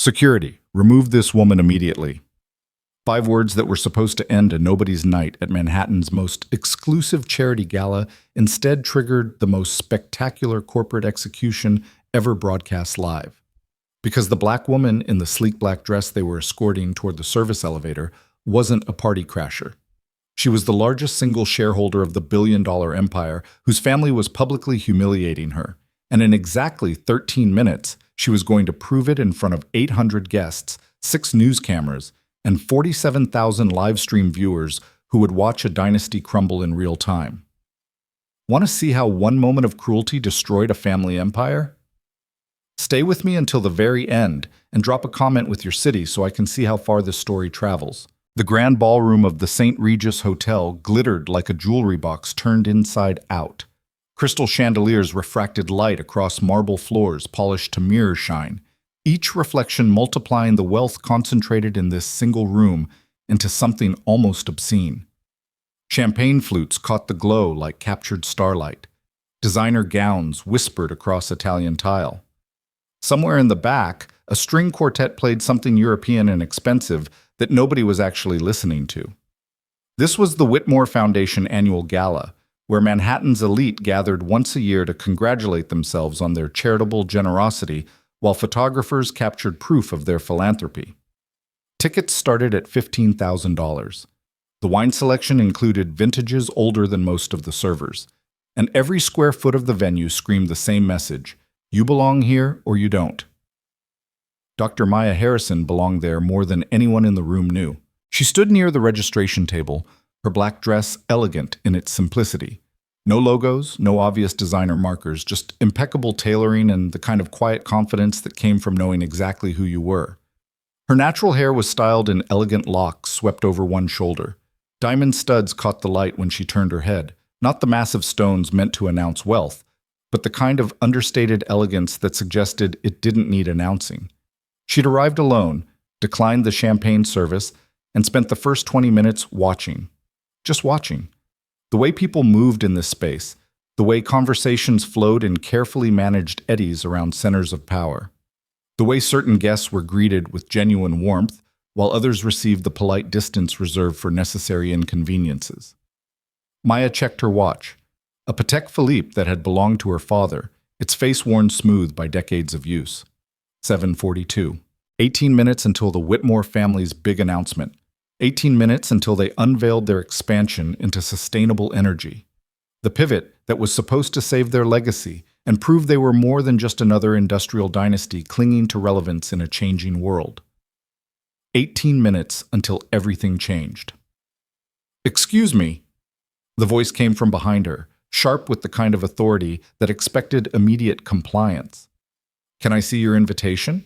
Security, remove this woman immediately. 5 words that were supposed to end a nobody's night at Manhattan's most exclusive charity gala instead triggered the most spectacular corporate execution ever broadcast live. Because the black woman in the sleek black dress they were escorting toward the service elevator wasn't a party crasher. She was the largest single shareholder of the billion-dollar empire whose family was publicly humiliating her. And in exactly 13 minutes, she was going to prove it in front of 800 guests, 6 news cameras, and 47,000 live stream viewers who would watch a dynasty crumble in real time. Want to see how one moment of cruelty destroyed a family empire? Stay with me until the very end and drop a comment with your city so I can see how far this story travels. The grand ballroom of the St. Regis Hotel glittered like a jewelry box turned inside out. Crystal chandeliers refracted light across marble floors polished to mirror shine, each reflection multiplying the wealth concentrated in this single room into something almost obscene. Champagne flutes caught the glow like captured starlight. Designer gowns whispered across Italian tile. Somewhere in the back, a string quartet played something European and expensive that nobody was actually listening to. This was the Whitmore Foundation annual gala, where Manhattan's elite gathered once a year to congratulate themselves on their charitable generosity while photographers captured proof of their philanthropy. Tickets started at $15,000. The wine selection included vintages older than most of the servers, and every square foot of the venue screamed the same message: you belong here or you don't. Dr. Maya Harrison belonged there more than anyone in the room knew. She stood near the registration table, her black dress elegant in its simplicity. No logos, no obvious designer markers, just impeccable tailoring and the kind of quiet confidence that came from knowing exactly who you were. Her natural hair was styled in elegant locks swept over one shoulder. Diamond studs caught the light when she turned her head, not the massive stones meant to announce wealth, but the kind of understated elegance that suggested it didn't need announcing. She'd arrived alone, declined the champagne service, and spent the first 20 minutes watching. Just watching. The way people moved in this space, the way conversations flowed in carefully managed eddies around centers of power. The way certain guests were greeted with genuine warmth, while others received the polite distance reserved for necessary inconveniences. Maya checked her watch, a Patek Philippe that had belonged to her father, its face worn smooth by decades of use. 7:42. 18 minutes until the Whitmore family's big announcement. 18 minutes until they unveiled their expansion into sustainable energy. The pivot that was supposed to save their legacy and prove they were more than just another industrial dynasty clinging to relevance in a changing world. 18 minutes until everything changed. "Excuse me." The voice came from behind her, sharp with the kind of authority that expected immediate compliance. "Can I see your invitation?"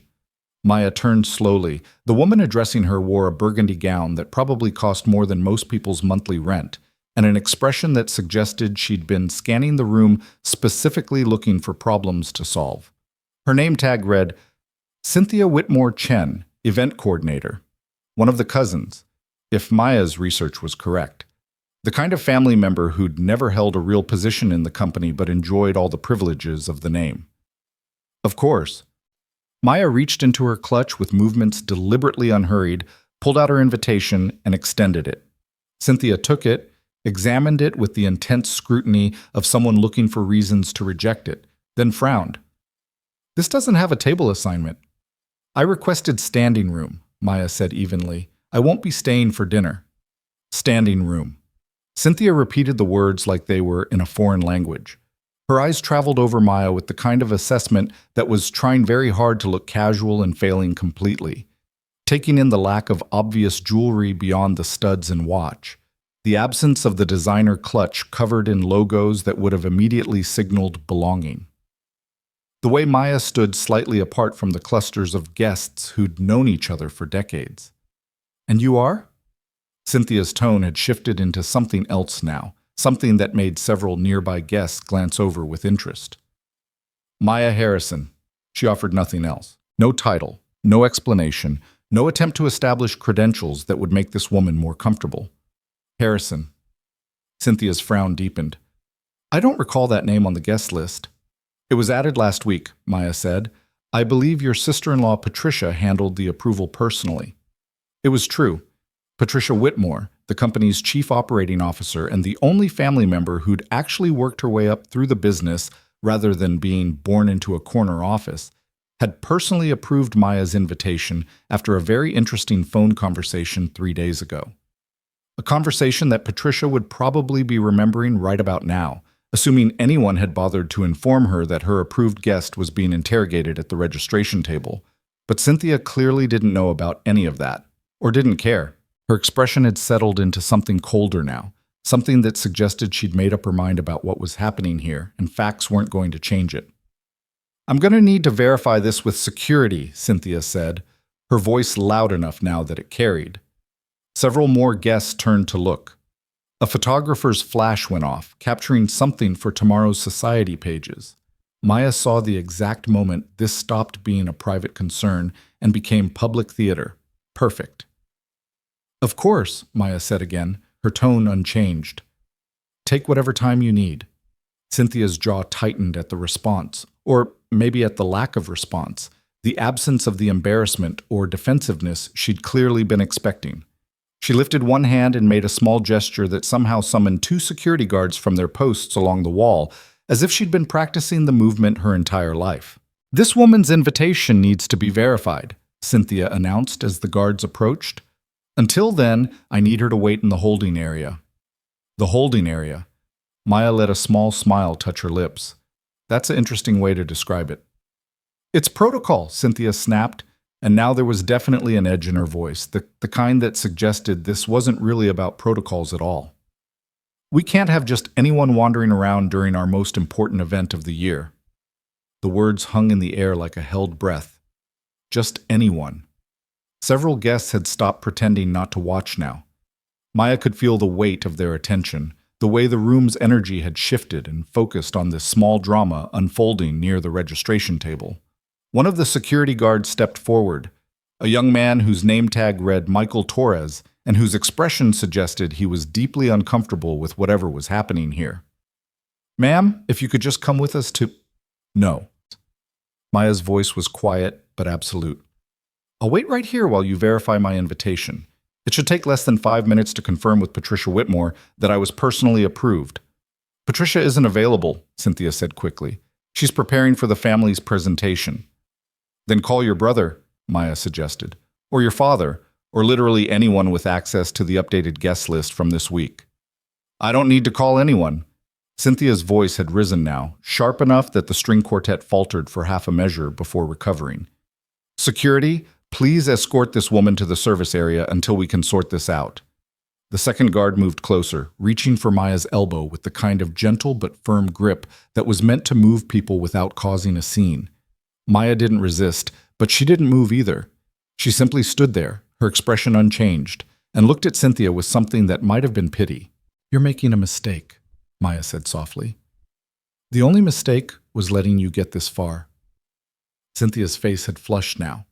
Maya turned slowly. The woman addressing her wore a burgundy gown that probably cost more than most people's monthly rent, and an expression that suggested she'd been scanning the room specifically looking for problems to solve. Her name tag read, Cynthia Whitmore Chen, event coordinator. One of the cousins, if Maya's research was correct. The kind of family member who'd never held a real position in the company but enjoyed all the privileges of the name. Of course. Maya reached into her clutch with movements deliberately unhurried, pulled out her invitation, and extended it. Cynthia took it, examined it with the intense scrutiny of someone looking for reasons to reject it, then frowned. "This doesn't have a table assignment." "I requested standing room," Maya said evenly. "I won't be staying for dinner." Standing room. Cynthia repeated the words like they were in a foreign language. Her eyes traveled over Maya with the kind of assessment that was trying very hard to look casual and failing completely, taking in the lack of obvious jewelry beyond the studs and watch, the absence of the designer clutch covered in logos that would have immediately signaled belonging. The way Maya stood slightly apart from the clusters of guests who'd known each other for decades. "And you are?" Cynthia's tone had shifted into something else now, something that made several nearby guests glance over with interest. "Maya Harrison." She offered nothing else. No title, no explanation, no attempt to establish credentials that would make this woman more comfortable. "Harrison." Cynthia's frown deepened. "I don't recall that name on the guest list." "It was added last week," Maya said. I believe your sister-in-law Patricia handled the approval personally. It was true. Patricia Whitmore, the company's chief operating officer and the only family member who'd actually worked her way up through the business rather than being born into a corner office, had personally approved Maya's invitation after a very interesting phone conversation 3 days ago. A conversation that Patricia would probably be remembering right about now, assuming anyone had bothered to inform her that her approved guest was being interrogated at the registration table. But Cynthia clearly didn't know about any of that, or didn't care. Her expression had settled into something colder now, something that suggested she'd made up her mind about what was happening here, and facts weren't going to change it. I'm going to need to verify this with security, Cynthia said, her voice loud enough now that it carried. Several more guests turned to look. A photographer's flash went off, capturing something for tomorrow's society pages. Maya saw the exact moment this stopped being a private concern and became public theater. Perfect. Of course, Maya said again, her tone unchanged. Take whatever time you need. Cynthia's jaw tightened at the response, or maybe at the lack of response, the absence of the embarrassment or defensiveness she'd clearly been expecting. She lifted one hand and made a small gesture that somehow summoned 2 security guards from their posts along the wall, as if she'd been practicing the movement her entire life. This woman's invitation needs to be verified, Cynthia announced as the guards approached. Until then, I need her to wait in the holding area. The holding area. Maya let a small smile touch her lips. That's an interesting way to describe it. It's protocol, Cynthia snapped, and now there was definitely an edge in her voice, the kind that suggested this wasn't really about protocols at all. We can't have just anyone wandering around during our most important event of the year. The words hung in the air like a held breath. Just anyone. Several guests had stopped pretending not to watch now. Maya could feel the weight of their attention, the way the room's energy had shifted and focused on this small drama unfolding near the registration table. One of the security guards stepped forward, a young man whose name tag read Michael Torres and whose expression suggested he was deeply uncomfortable with whatever was happening here. Ma'am, if you could just come with us to... No. Maya's voice was quiet but absolute. I'll wait right here while you verify my invitation. It should take less than 5 minutes to confirm with Patricia Whitmore that I was personally approved. Patricia isn't available, Cynthia said quickly. She's preparing for the family's presentation. Then call your brother, Maya suggested, or your father, or literally anyone with access to the updated guest list from this week. I don't need to call anyone. Cynthia's voice had risen now, sharp enough that the string quartet faltered for half a measure before recovering. Security, please escort this woman to the service area until we can sort this out. The second guard moved closer, reaching for Maya's elbow with the kind of gentle but firm grip that was meant to move people without causing a scene. Maya didn't resist, but she didn't move either. She simply stood there, her expression unchanged, and looked at Cynthia with something that might have been pity. You're making a mistake, Maya said softly. The only mistake was letting you get this far. Cynthia's face had flushed now,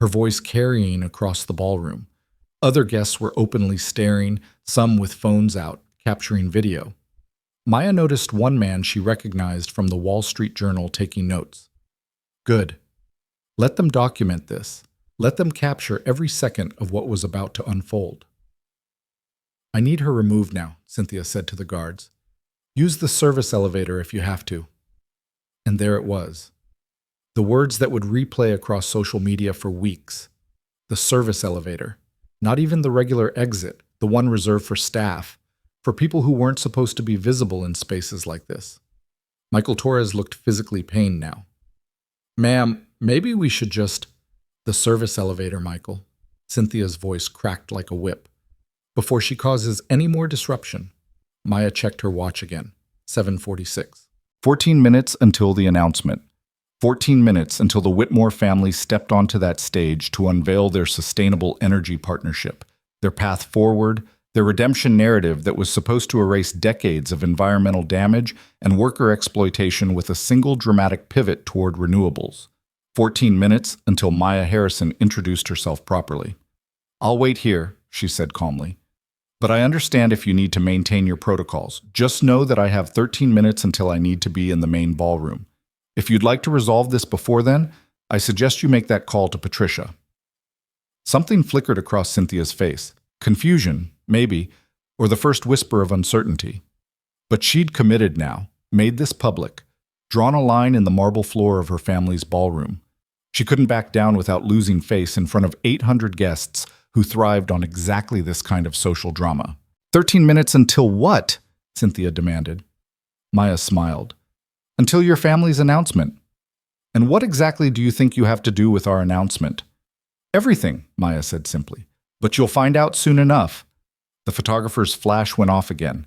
her voice carrying across the ballroom. Other guests were openly staring, some with phones out, capturing video. Maya noticed one man she recognized from the Wall Street Journal taking notes. Good. Let them document this. Let them capture every second of what was about to unfold. I need her removed now, Cynthia said to the guards. Use the service elevator if you have to. And there it was. The words that would replay across social media for weeks. The service elevator. Not even the regular exit, the one reserved for staff, for people who weren't supposed to be visible in spaces like this. Michael Torres looked physically pained now. Ma'am, maybe we should just... The service elevator, Michael. Cynthia's voice cracked like a whip. Before she causes any more disruption. Maya checked her watch again. 7:46. 14 minutes until the announcement. 14 minutes until the Whitmore family stepped onto that stage to unveil their sustainable energy partnership, their path forward, their redemption narrative that was supposed to erase decades of environmental damage and worker exploitation with a single dramatic pivot toward renewables. 14 minutes until Maya Harrison introduced herself properly. I'll wait here, she said calmly. But I understand if you need to maintain your protocols. Just know that I have 13 minutes until I need to be in the main ballroom. If you'd like to resolve this before then, I suggest you make that call to Patricia." Something flickered across Cynthia's face. Confusion, maybe, or the first whisper of uncertainty. But she'd committed now, made this public, drawn a line in the marble floor of her family's ballroom. She couldn't back down without losing face in front of 800 guests who thrived on exactly this kind of social drama. 13 minutes until what? Cynthia demanded. Maya smiled. Until your family's announcement. And what exactly do you think you have to do with our announcement? Everything, Maya said simply. But you'll find out soon enough. The photographer's flash went off again.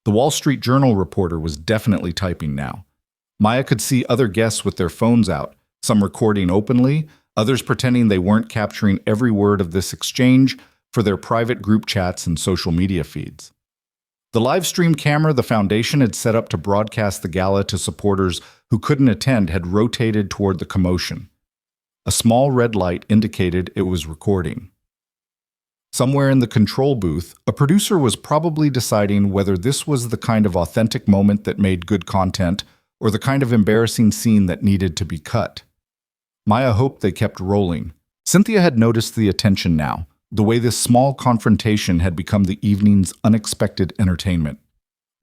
The Wall Street Journal reporter was definitely typing now. Maya could see other guests with their phones out, some recording openly, others pretending they weren't capturing every word of this exchange for their private group chats and social media feeds. The live stream camera the foundation had set up to broadcast the gala to supporters who couldn't attend had rotated toward the commotion. A small red light indicated it was recording. Somewhere in the control booth, a producer was probably deciding whether this was the kind of authentic moment that made good content or the kind of embarrassing scene that needed to be cut. Maya hoped they kept rolling. Cynthia had noticed the attention now, the way this small confrontation had become the evening's unexpected entertainment.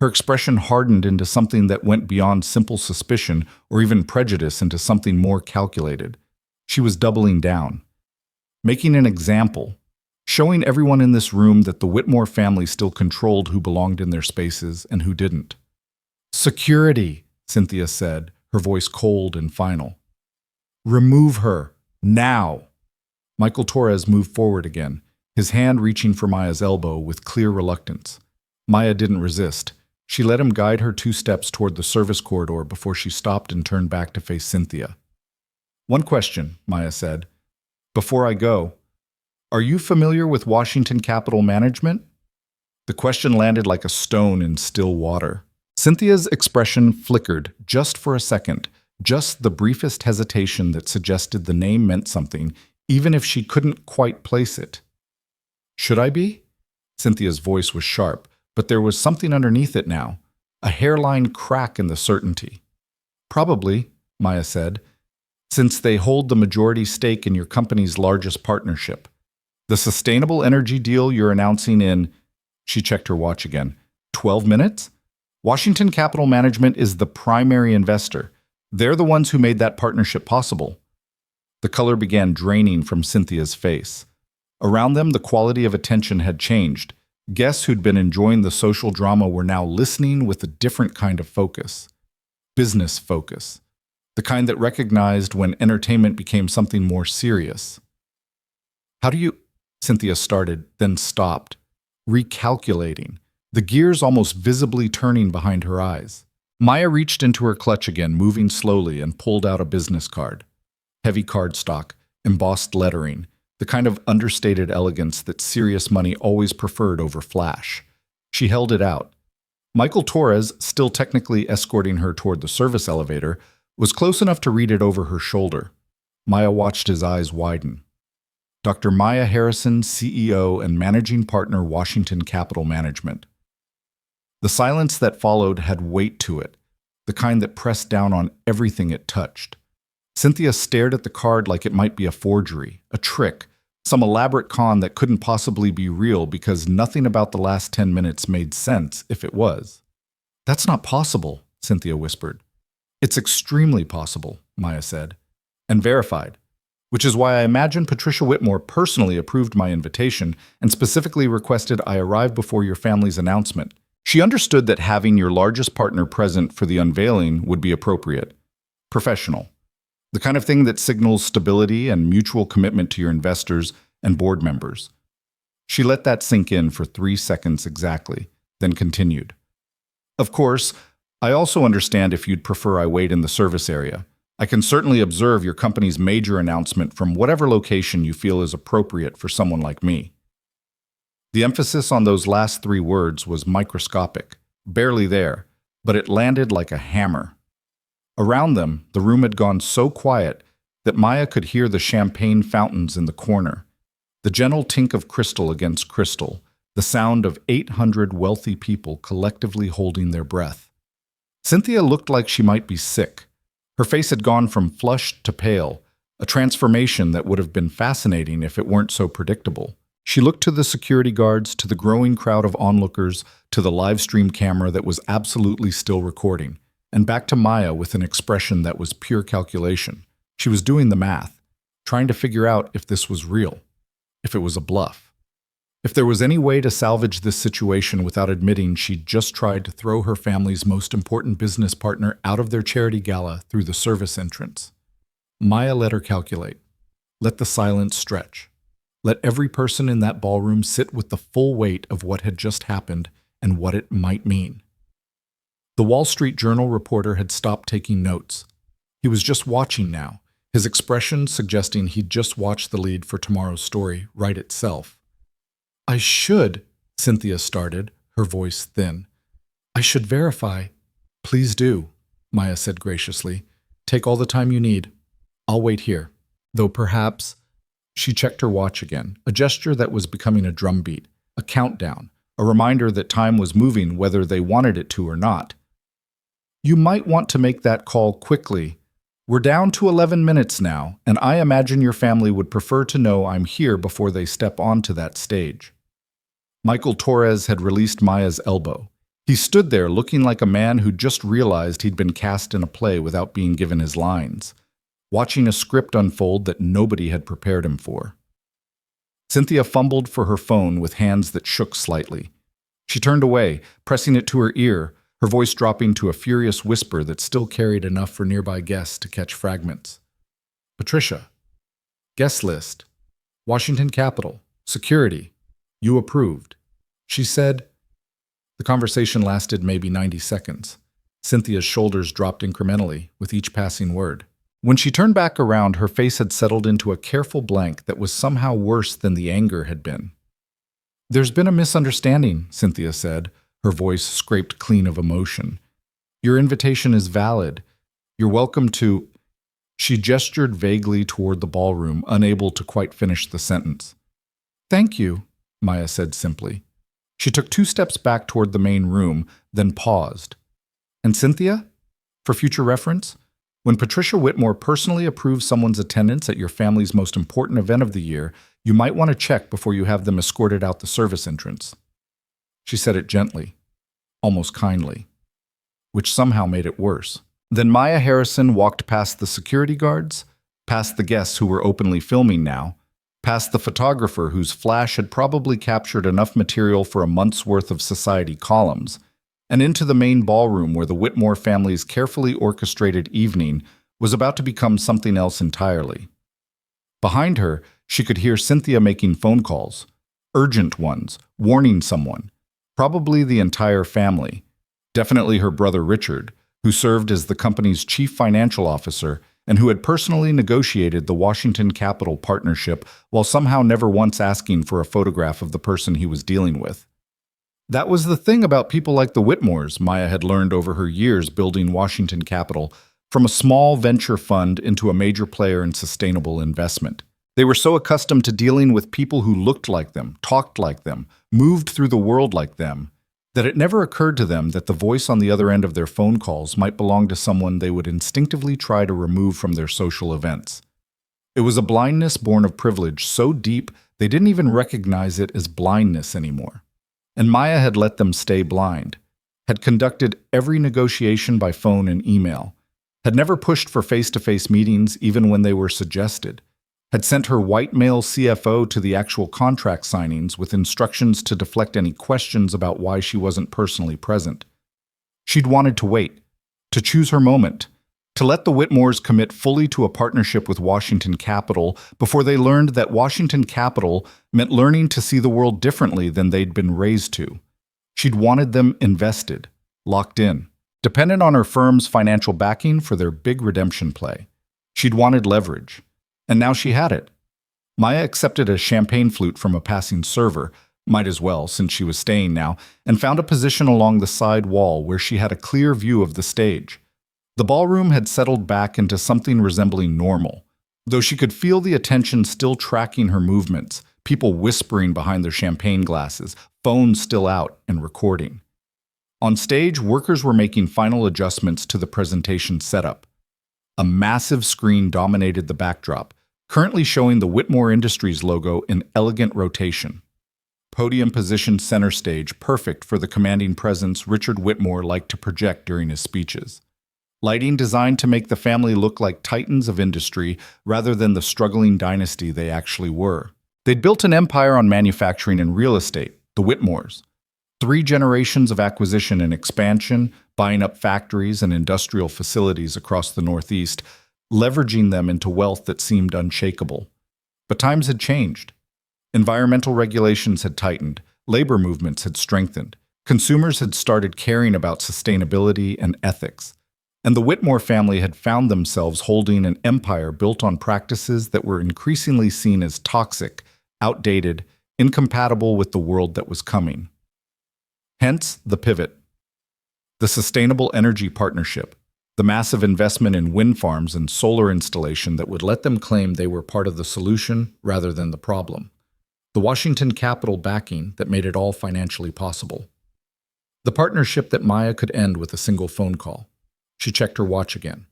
Her expression hardened into something that went beyond simple suspicion or even prejudice into something more calculated. She was doubling down, making an example, showing everyone in this room that the Whitmore family still controlled who belonged in their spaces and who didn't. "Security," Cynthia said, her voice cold and final. "Remove her, now." Michael Torres moved forward again, his hand reaching for Maya's elbow with clear reluctance. Maya didn't resist. She let him guide her 2 steps toward the service corridor before she stopped and turned back to face Cynthia. "One question," Maya said. "Before I go, are you familiar with Washington Capital Management?" The question landed like a stone in still water. Cynthia's expression flickered just for a second, just the briefest hesitation that suggested the name meant something, even if she couldn't quite place it. "Should I be?" Cynthia's voice was sharp, but there was something underneath it now, a hairline crack in the certainty. "Probably," Maya said, "since they hold the majority stake in your company's largest partnership. The sustainable energy deal you're announcing in," she checked her watch again, 12 minutes? Washington Capital Management is the primary investor. They're the ones who made that partnership possible. The color began draining from Cynthia's face. Around them, the quality of attention had changed. Guests who'd been enjoying the social drama were now listening with a different kind of focus. Business focus. The kind that recognized when entertainment became something more serious. "How do you—" Cynthia started, then stopped, recalculating, the gears almost visibly turning behind her eyes. Maya reached into her clutch again, moving slowly, and pulled out a business card. Heavy cardstock, embossed lettering, the kind of understated elegance that serious money always preferred over flash. She held it out. Michael Torres, still technically escorting her toward the service elevator, was close enough to read it over her shoulder. Maya watched his eyes widen. Dr. Maya Harrison, CEO and Managing Partner, Washington Capital Management. The silence that followed had weight to it, the kind that pressed down on everything it touched. Cynthia stared at the card like it might be a forgery, a trick, some elaborate con that couldn't possibly be real because nothing about the last 10 minutes made sense if it was. "That's not possible," Cynthia whispered. "It's extremely possible," Maya said, "and verified. Which is why I imagine Patricia Whitmore personally approved my invitation and specifically requested I arrive before your family's announcement. She understood that having your largest partner present for the unveiling would be appropriate. Professional. The kind of thing that signals stability and mutual commitment to your investors and board members." She let that sink in for 3 seconds exactly, then continued. "Of course, I also understand if you'd prefer I wait in the service area. I can certainly observe your company's major announcement from whatever location you feel is appropriate for someone like me." The emphasis on those last 3 words was microscopic, barely there, but it landed like a hammer. Around them, the room had gone so quiet that Maya could hear the champagne fountains in the corner, the gentle tink of crystal against crystal, the sound of 800 wealthy people collectively holding their breath. Cynthia looked like she might be sick. Her face had gone from flushed to pale, a transformation that would have been fascinating if it weren't so predictable. She looked to the security guards, to the growing crowd of onlookers, to the live stream camera that was absolutely still recording, and back to Maya with an expression that was pure calculation. She was doing the math, trying to figure out if this was real, if it was a bluff. If there was any way to salvage this situation without admitting she'd just tried to throw her family's most important business partner out of their charity gala through the service entrance. Maya let her calculate. Let the silence stretch. Let every person in that ballroom sit with the full weight of what had just happened and what it might mean. The Wall Street Journal reporter had stopped taking notes. He was just watching now, his expression suggesting he'd just watched the lead for tomorrow's story write itself. "I should," Cynthia started, her voice thin. "I should verify." "Please do," Maya said graciously. "Take all the time you need. I'll wait here. Though perhaps—" She checked her watch again, a gesture that was becoming a drumbeat, a countdown, a reminder that time was moving whether they wanted it to or not. "You might want to make that call quickly. We're down to 11 minutes now, and I imagine your family would prefer to know I'm here before they step onto that stage." Michael Torres had released Maya's elbow. He stood there looking like a man who'd just realized he'd been cast in a play without being given his lines, watching a script unfold that nobody had prepared him for. Cynthia fumbled for her phone with hands that shook slightly. She turned away, pressing it to her ear, her voice dropping to a furious whisper that still carried enough for nearby guests to catch fragments. "Patricia. Guest list. Washington Capitol. Security. You approved," she said. The conversation lasted maybe 90 seconds. Cynthia's shoulders dropped incrementally with each passing word. When she turned back around, her face had settled into a careful blank that was somehow worse than the anger had been. "There's been a misunderstanding," Cynthia said, her voice scraped clean of emotion. "Your invitation is valid. You're welcome to—" She gestured vaguely toward the ballroom, unable to quite finish the sentence. "Thank you," Maya said simply. She took 2 steps back toward the main room, then paused. "And Cynthia? For future reference, when Patricia Whitmore personally approves someone's attendance at your family's most important event of the year, you might want to check before you have them escorted out the service entrance." She said it gently, almost kindly, which somehow made it worse. Then Maya Harrison walked past the security guards, past the guests who were openly filming now, past the photographer whose flash had probably captured enough material for a month's worth of society columns, and into the main ballroom where the Whitmore family's carefully orchestrated evening was about to become something else entirely. Behind her, she could hear Cynthia making phone calls, urgent ones, warning someone, probably the entire family, definitely her brother Richard, who served as the company's chief financial officer and who had personally negotiated the Washington Capitol partnership while somehow never once asking for a photograph of the person he was dealing with. That was the thing about people like the Whitmores, Maya had learned over her years building Washington Capitol, from a small venture fund into a major player in sustainable investment. They were so accustomed to dealing with people who looked like them, talked like them, moved through the world like them, that it never occurred to them that the voice on the other end of their phone calls might belong to someone they would instinctively try to remove from their social events. It was a blindness born of privilege so deep they didn't even recognize it as blindness anymore. And Maya had let them stay blind, had conducted every negotiation by phone and email, had never pushed for face-to-face meetings even when they were suggested, had sent her white male CFO to the actual contract signings with instructions to deflect any questions about why she wasn't personally present. She'd wanted to wait, to choose her moment, to let the Whitmores commit fully to a partnership with Washington Capitol before they learned that Washington Capitol meant learning to see the world differently than they'd been raised to. She'd wanted them invested, locked in, dependent on her firm's financial backing for their big redemption play. She'd wanted leverage. And now she had it. Maya accepted a champagne flute from a passing server, might as well since she was staying now, and found a position along the side wall where she had a clear view of the stage. The ballroom had settled back into something resembling normal, though she could feel the attention still tracking her movements, people whispering behind their champagne glasses, phones still out and recording. On stage, workers were making final adjustments to the presentation setup. A massive screen dominated the backdrop, currently showing the Whitmore Industries logo in elegant rotation. Podium positioned center stage, perfect for the commanding presence Richard Whitmore liked to project during his speeches. Lighting designed to make the family look like titans of industry rather than the struggling dynasty they actually were. They'd built an empire on manufacturing and real estate, the Whitmores. 3 generations of acquisition and expansion, buying up factories and industrial facilities across the Northeast, leveraging them into wealth that seemed unshakable. But times had changed. Environmental regulations had tightened, labor movements had strengthened, consumers had started caring about sustainability and ethics, and the Whitmore family had found themselves holding an empire built on practices that were increasingly seen as toxic, outdated, incompatible with the world that was coming. Hence, the pivot. The Sustainable Energy Partnership, the massive investment in wind farms and solar installation that would let them claim they were part of the solution rather than the problem. The Washington capital backing that made it all financially possible. The partnership that Maya could end with a single phone call. She checked her watch again.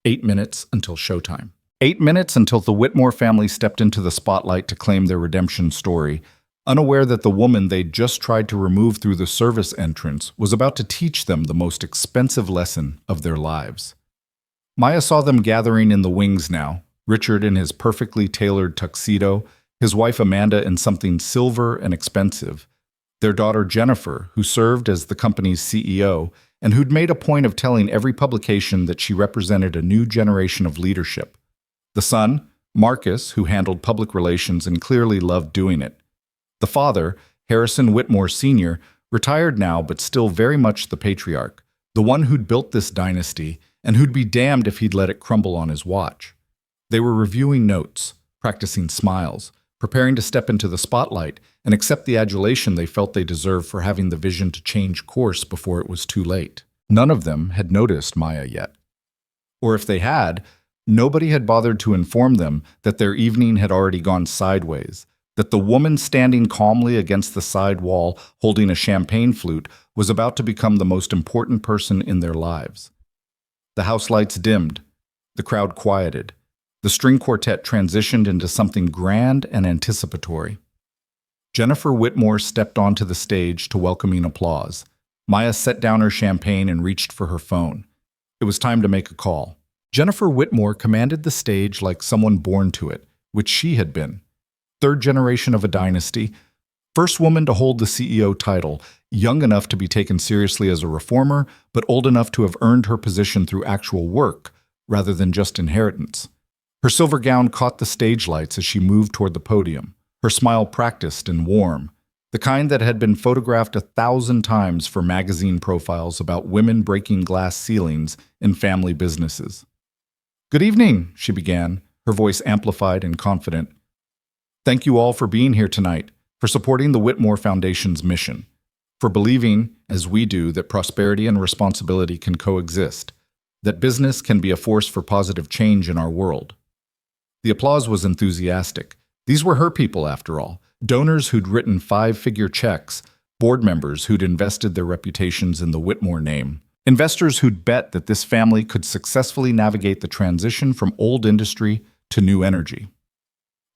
8 minutes until showtime. 8 minutes until the Whitmore family stepped into the spotlight to claim their redemption story, unaware that the woman they'd just tried to remove through the service entrance was about to teach them the most expensive lesson of their lives. Maya saw them gathering in the wings now, Richard in his perfectly tailored tuxedo, his wife Amanda in something silver and expensive, their daughter Jennifer, who served as the company's CEO, and who'd made a point of telling every publication that she represented a new generation of leadership. The son, Marcus, who handled public relations and clearly loved doing it. The father, Harrison Whitmore Sr., retired now but still very much the patriarch, the one who'd built this dynasty and who'd be damned if he'd let it crumble on his watch. They were reviewing notes, practicing smiles, preparing to step into the spotlight and accept the adulation they felt they deserved for having the vision to change course before it was too late. None of them had noticed Maya yet. Or if they had, nobody had bothered to inform them that their evening had already gone sideways, that the woman standing calmly against the side wall holding a champagne flute was about to become the most important person in their lives. The house lights dimmed, the crowd quieted, the string quartet transitioned into something grand and anticipatory. Jennifer Whitmore stepped onto the stage to welcoming applause. Maya set down her champagne and reached for her phone. It was time to make a call. Jennifer Whitmore commanded the stage like someone born to it, which she had been. 3rd generation of a dynasty, first woman to hold the CEO title, young enough to be taken seriously as a reformer, but old enough to have earned her position through actual work rather than just inheritance. Her silver gown caught the stage lights as she moved toward the podium, her smile practiced and warm, the kind that had been photographed 1,000 times for magazine profiles about women breaking glass ceilings in family businesses. "Good evening," she began, her voice amplified and confident. "Thank you all for being here tonight, for supporting the Whitmore Foundation's mission, for believing, as we do, that prosperity and responsibility can coexist, that business can be a force for positive change in our world." The applause was enthusiastic. These were her people, after all, donors who'd written 5-figure checks, board members who'd invested their reputations in the Whitmore name, investors who'd bet that this family could successfully navigate the transition from old industry to new energy.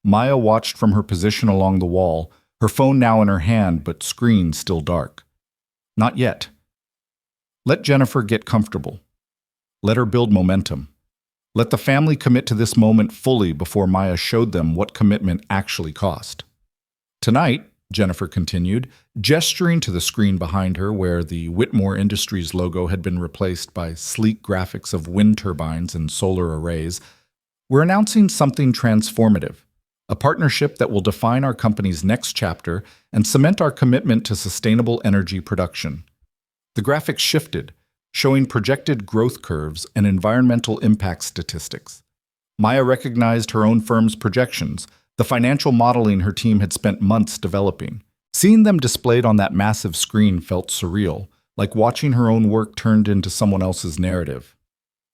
Maya watched from her position along the wall, her phone now in her hand but screen still dark. Not yet. Let Jennifer get comfortable. Let her build momentum. Let the family commit to this moment fully before Maya showed them what commitment actually cost. "Tonight," Jennifer continued, gesturing to the screen behind her where the Whitmore Industries logo had been replaced by sleek graphics of wind turbines and solar arrays, "we're announcing something transformative, a partnership that will define our company's next chapter and cement our commitment to sustainable energy production." The graphics shifted, showing projected growth curves and environmental impact statistics. Maya recognized her own firm's projections, the financial modeling her team had spent months developing. Seeing them displayed on that massive screen felt surreal, like watching her own work turned into someone else's narrative.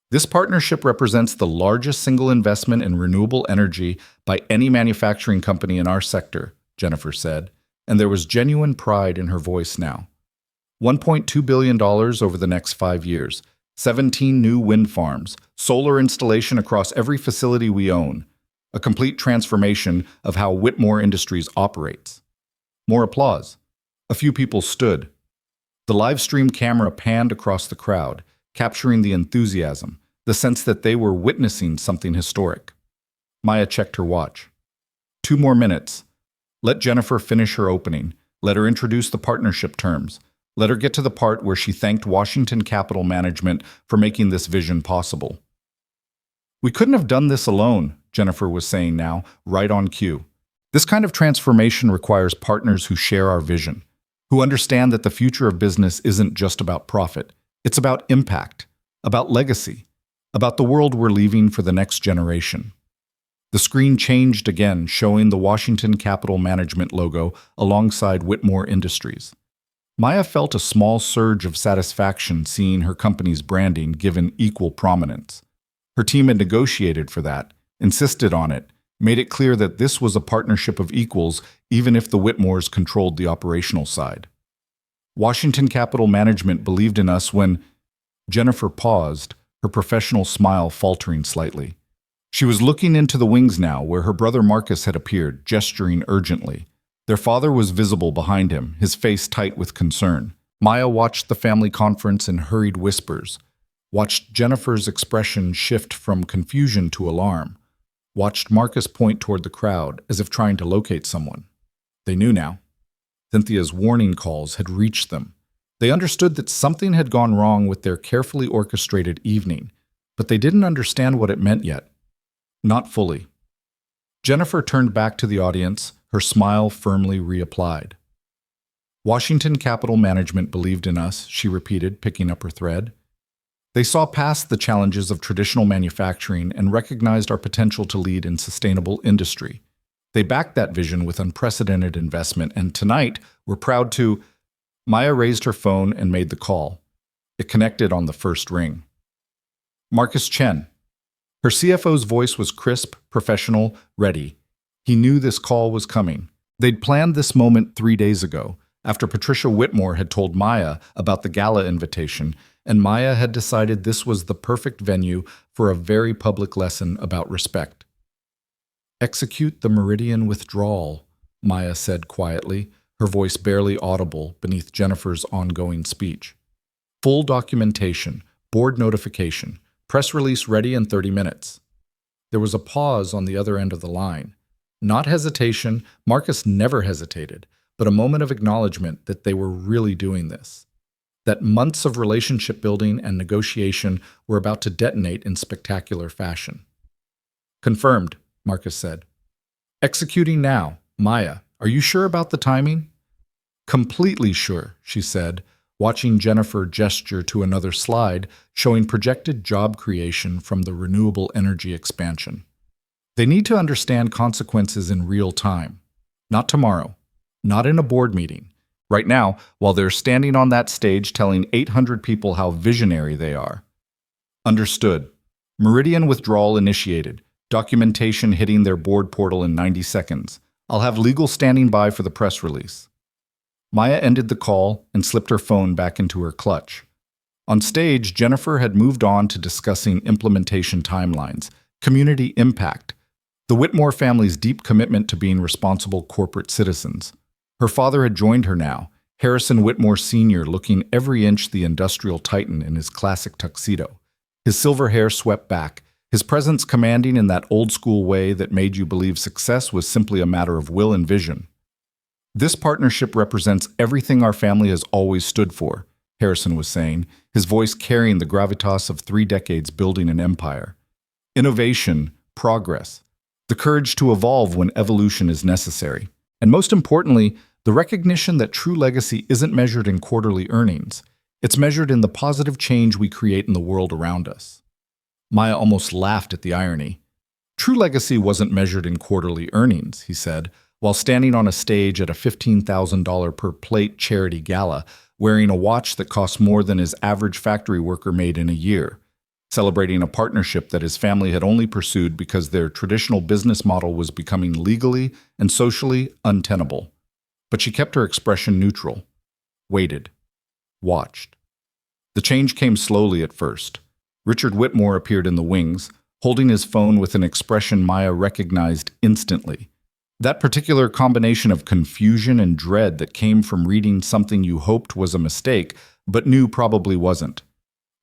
"This partnership represents the largest single investment in renewable energy by any manufacturing company in our sector," Jennifer said, and there was genuine pride in her voice now. $1.2 billion over the next 5 years, 17 new wind farms, solar installation across every facility we own, a complete transformation of how Whitmore Industries operates. More applause. A few people stood. The live stream camera panned across the crowd, capturing the enthusiasm, the sense that they were witnessing something historic. Maya checked her watch. 2 more minutes. Let Jennifer finish her opening. Let her introduce the partnership terms. Let her get to the part where she thanked Washington Capital Management for making this vision possible. We couldn't have done this alone, Jennifer was saying now, right on cue. This kind of transformation requires partners who share our vision, who understand that the future of business isn't just about profit. It's about impact, about legacy, about the world we're leaving for the next generation. The screen changed again, showing the Washington Capital Management logo alongside Whitmore Industries. Maya felt a small surge of satisfaction seeing her company's branding given equal prominence. Her team had negotiated for that, insisted on it, made it clear that this was a partnership of equals even if the Whitmores controlled the operational side. Washington Capital Management believed in us when Jennifer paused, her professional smile faltering slightly. She was looking into the wings now, where her brother Marcus had appeared, gesturing urgently. Their father was visible behind him, his face tight with concern. Maya watched the family conference in hurried whispers, watched Jennifer's expression shift from confusion to alarm, watched Marcus point toward the crowd as if trying to locate someone. They knew now. Cynthia's warning calls had reached them. They understood that something had gone wrong with their carefully orchestrated evening, but they didn't understand what it meant yet. Not fully. Jennifer turned back to the audience, her smile firmly reapplied. Washington Capital Management believed in us, she repeated, picking up her thread. They saw past the challenges of traditional manufacturing and recognized our potential to lead in sustainable industry. They backed that vision with unprecedented investment, and tonight, we're proud to… Maya raised her phone and made the call. It connected on the first ring. Marcus Chen. Her CFO's voice was crisp, professional, ready. He knew this call was coming. They'd planned this moment 3 days ago, after Patricia Whitmore had told Maya about the Gala invitation, and Maya had decided this was the perfect venue for a very public lesson about respect. Execute the meridian withdrawal, Maya said quietly, her voice barely audible beneath Jennifer's ongoing speech. Full documentation, board notification, press release ready in 30 minutes. There was a pause on the other end of the line. Not hesitation, Marcus never hesitated, but a moment of acknowledgement that they were really doing this. That months of relationship building and negotiation were about to detonate in spectacular fashion. Confirmed, Marcus said. Executing now. Maya, are you sure about the timing? Completely sure, she said, watching Jennifer gesture to another slide showing projected job creation from the renewable energy expansion. They need to understand consequences in real time. Not tomorrow. Not in a board meeting. Right now, while they're standing on that stage telling 800 people how visionary they are. Understood. Meridian withdrawal initiated. Documentation hitting their board portal in 90 seconds. I'll have legal standing by for the press release. Maya ended the call and slipped her phone back into her clutch. On stage, Jennifer had moved on to discussing implementation timelines, community impact, the Whitmore family's deep commitment to being responsible corporate citizens. Her father had joined her now, Harrison Whitmore Sr. looking every inch the industrial titan in his classic tuxedo. His silver hair swept back, his presence commanding in that old-school way that made you believe success was simply a matter of will and vision. This partnership represents everything our family has always stood for, Harrison was saying, his voice carrying the gravitas of 3 decades building an empire. Innovation, progress, the courage to evolve when evolution is necessary, and most importantly, the recognition that true legacy isn't measured in quarterly earnings. It's measured in the positive change we create in the world around us. Maya almost laughed at the irony. True legacy wasn't measured in quarterly earnings, he said, while standing on a stage at a $15,000 per plate charity gala, wearing a watch that cost more than his average factory worker made in a year, celebrating a partnership that his family had only pursued because their traditional business model was becoming legally and socially untenable. But she kept her expression neutral, waited, watched. The change came slowly at first. Richard Whitmore appeared in the wings, holding his phone with an expression Maya recognized instantly. That particular combination of confusion and dread that came from reading something you hoped was a mistake, but knew probably wasn't.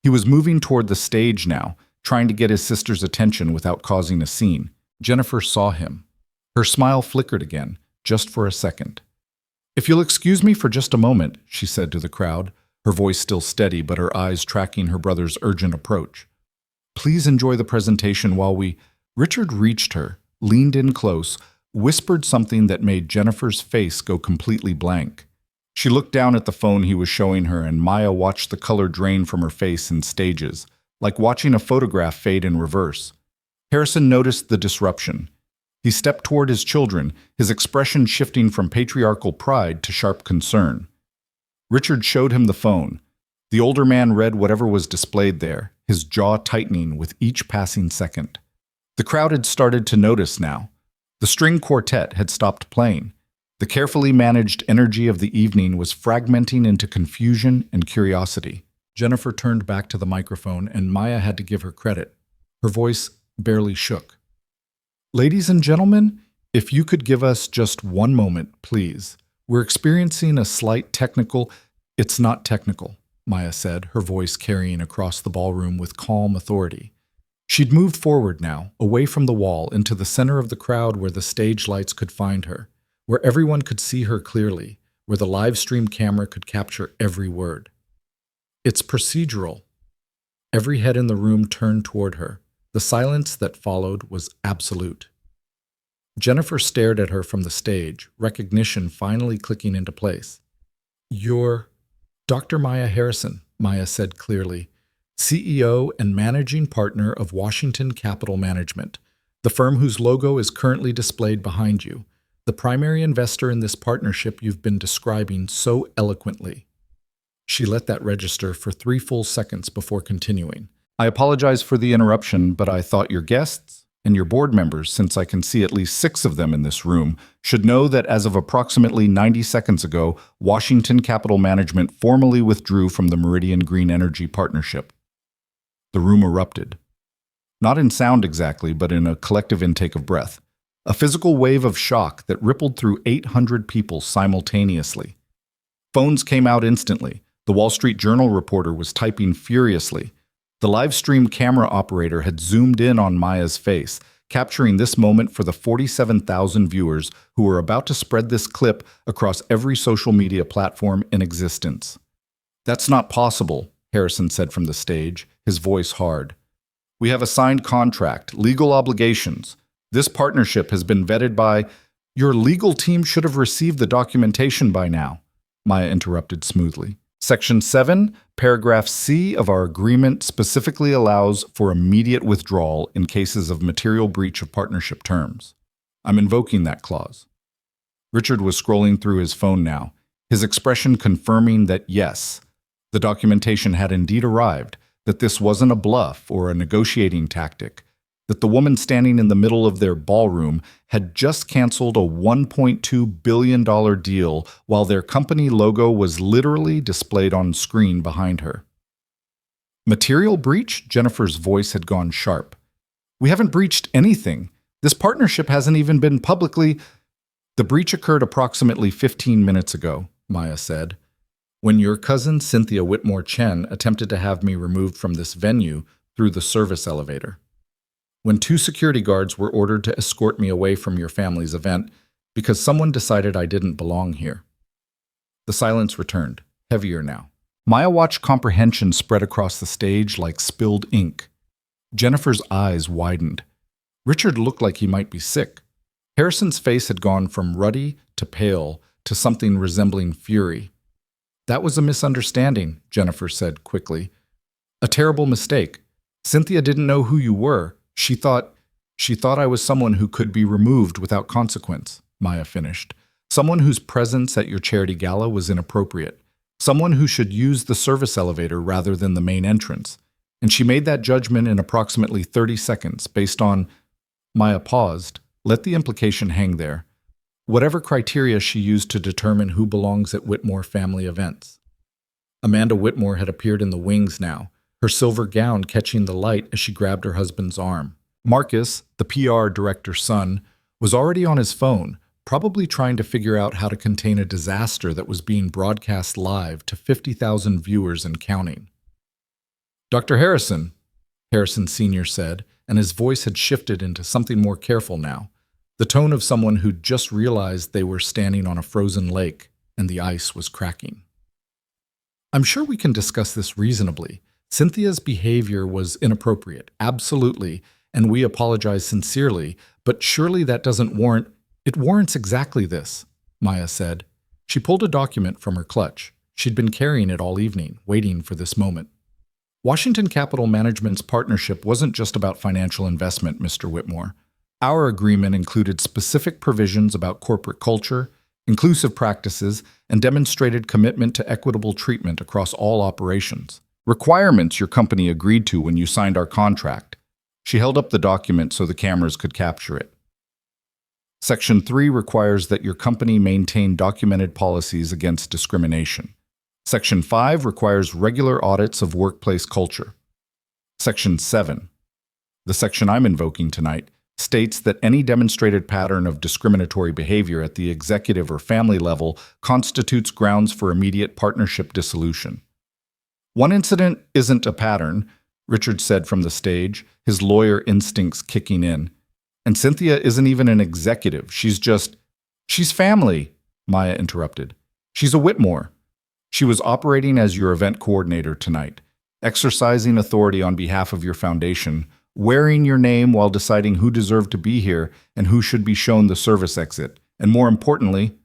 He was moving toward the stage now, trying to get his sister's attention without causing a scene. Jennifer saw him. Her smile flickered again, just for a second. "If you'll excuse me for just a moment," she said to the crowd, her voice still steady but her eyes tracking her brother's urgent approach. "Please enjoy the presentation while we—" Richard reached her, leaned in close, whispered something that made Jennifer's face go completely blank. She looked down at the phone he was showing her, and Maya watched the color drain from her face in stages, like watching a photograph fade in reverse. Harrison noticed the disruption. He stepped toward his children, his expression shifting from patriarchal pride to sharp concern. Richard showed him the phone. The older man read whatever was displayed there, his jaw tightening with each passing second. The crowd had started to notice now. The string quartet had stopped playing. The carefully managed energy of the evening was fragmenting into confusion and curiosity. Jennifer turned back to the microphone, and Maya had to give her credit. Her voice barely shook. "Ladies and gentlemen, if you could give us just one moment, please. We're experiencing a slight technical—" "It's not technical," Maya said, her voice carrying across the ballroom with calm authority. She'd moved forward now, away from the wall, into the center of the crowd where the stage lights could find her, where everyone could see her clearly, where the live stream camera could capture every word. "It's procedural." Every head in the room turned toward her. The silence that followed was absolute. Jennifer stared at her from the stage, recognition finally clicking into place. "You're Dr. Maya Harrison," Maya said clearly, "CEO and managing partner of Washington Capital Management, the firm whose logo is currently displayed behind you, the primary investor in this partnership you've been describing so eloquently." She let that register for 3 full seconds before continuing. "I apologize for the interruption, but I thought your guests and your board members, since I can see at least 6 of them in this room, should know that as of approximately 90 seconds ago, Washington Capital Management formally withdrew from the Meridian Green Energy Partnership." The room erupted. Not in sound exactly, but in a collective intake of breath. A physical wave of shock that rippled through 800 people simultaneously. Phones came out instantly. The Wall Street Journal reporter was typing furiously. The live stream camera operator had zoomed in on Maya's face, capturing this moment for the 47,000 viewers who were about to spread this clip across every social media platform in existence. "That's not possible," Harrison said from the stage, his voice hard. "We have a signed contract, legal obligations. This partnership has been vetted by—" "Your legal team should have received the documentation by now," Maya interrupted smoothly. "Section 7, paragraph C of our agreement specifically allows for immediate withdrawal in cases of material breach of partnership terms. I'm invoking that clause." Richard was scrolling through his phone now, his expression confirming that yes, the documentation had indeed arrived, that this wasn't a bluff or a negotiating tactic, that the woman standing in the middle of their ballroom had just canceled a $1.2 billion deal while their company logo was literally displayed on screen behind her. "Material breach?" Jennifer's voice had gone sharp. "We haven't breached anything. This partnership hasn't even been publicly—" "The breach occurred approximately 15 minutes ago," Maya said, "when your cousin Cynthia Whitmore Chen attempted to have me removed from this venue through the service elevator. When 2 security guards were ordered to escort me away from your family's event because someone decided I didn't belong here." The silence returned, heavier now. Maya watched comprehension spread across the stage like spilled ink. Jennifer's eyes widened. Richard looked like he might be sick. Harrison's face had gone from ruddy to pale to something resembling fury. "That was a misunderstanding," Jennifer said quickly. "A terrible mistake. Cynthia didn't know who you were. She thought I was someone who could be removed without consequence," Maya finished. "Someone whose presence at your charity gala was inappropriate. Someone who should use the service elevator rather than the main entrance. And she made that judgment in approximately 30 seconds based on—" Maya paused, let the implication hang there. "Whatever criteria she used to determine who belongs at Whitmore family events." Amanda Whitmore had appeared in the wings now, her silver gown catching the light as she grabbed her husband's arm. Marcus, the PR director's son, was already on his phone, probably trying to figure out how to contain a disaster that was being broadcast live to 50,000 viewers and counting. "Dr. Harrison," Harrison Sr. said, and his voice had shifted into something more careful now, the tone of someone who'd just realized they were standing on a frozen lake and the ice was cracking. "I'm sure we can discuss this reasonably. Cynthia's behavior was inappropriate, absolutely, and we apologize sincerely, but surely that doesn't warrant— It warrants exactly this," Maya said. She pulled a document from her clutch. She'd been carrying it all evening, waiting for this moment. "Washington Capital Management's partnership wasn't just about financial investment, Mr. Whitmore. Our agreement included specific provisions about corporate culture, inclusive practices, and demonstrated commitment to equitable treatment across all operations. Requirements your company agreed to when you signed our contract." She held up the document so the cameras could capture it. "Section 3 requires that your company maintain documented policies against discrimination. Section 5 requires regular audits of workplace culture. Section 7, the section I'm invoking tonight, states that any demonstrated pattern of discriminatory behavior at the executive or family level constitutes grounds for immediate partnership dissolution." "One incident isn't a pattern," Richard said from the stage, his lawyer instincts kicking in. "And Cynthia isn't even an executive. She's family," Maya interrupted. "She's a Whitmore. She was operating as your event coordinator tonight, exercising authority on behalf of your foundation, wearing your name while deciding who deserved to be here and who should be shown the service exit. And more importantly,"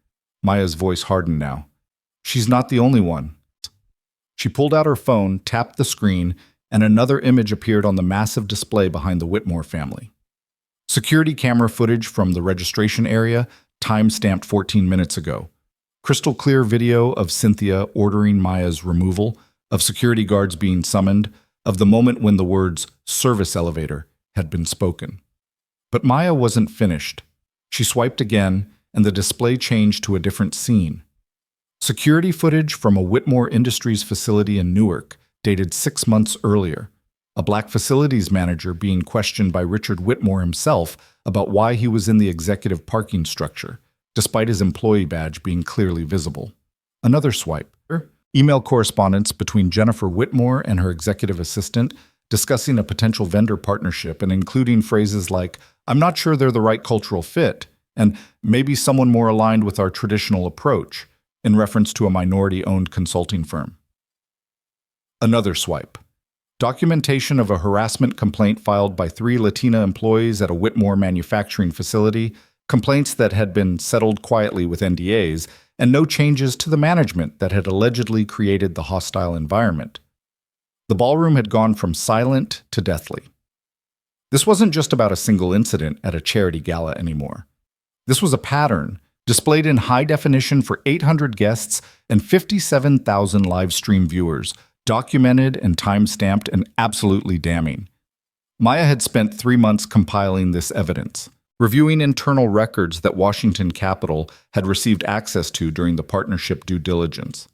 Maya's voice hardened now, "she's not the only one." She pulled out her phone, tapped the screen, and another image appeared on the massive display behind the Whitmore family. Security camera footage from the registration area, time-stamped 14 minutes ago. Crystal clear video of Cynthia ordering Maya's removal, of security guards being summoned, of the moment when the words "service elevator" had been spoken. But Maya wasn't finished. She swiped again, and the display changed to a different scene. Security footage from a Whitmore Industries facility in Newark, dated 6 months earlier. A black facilities manager being questioned by Richard Whitmore himself about why he was in the executive parking structure, despite his employee badge being clearly visible. Another swipe. Email correspondence between Jennifer Whitmore and her executive assistant discussing a potential vendor partnership and including phrases like, "I'm not sure they're the right cultural fit," and "maybe someone more aligned with our traditional approach," in reference to a minority-owned consulting firm. Another swipe. Documentation of a harassment complaint filed by 3 Latina employees at a Whitmore manufacturing facility, complaints that had been settled quietly with NDAs, and no changes to the management that had allegedly created the hostile environment. The ballroom had gone from silent to deathly. This wasn't just about a single incident at a charity gala anymore. This was a pattern, displayed in high definition for 800 guests and 57,000 live stream viewers, documented and time-stamped and absolutely damning. Maya had spent 3 months compiling this evidence, reviewing internal records that Washington Capital had received access to during the partnership due diligence,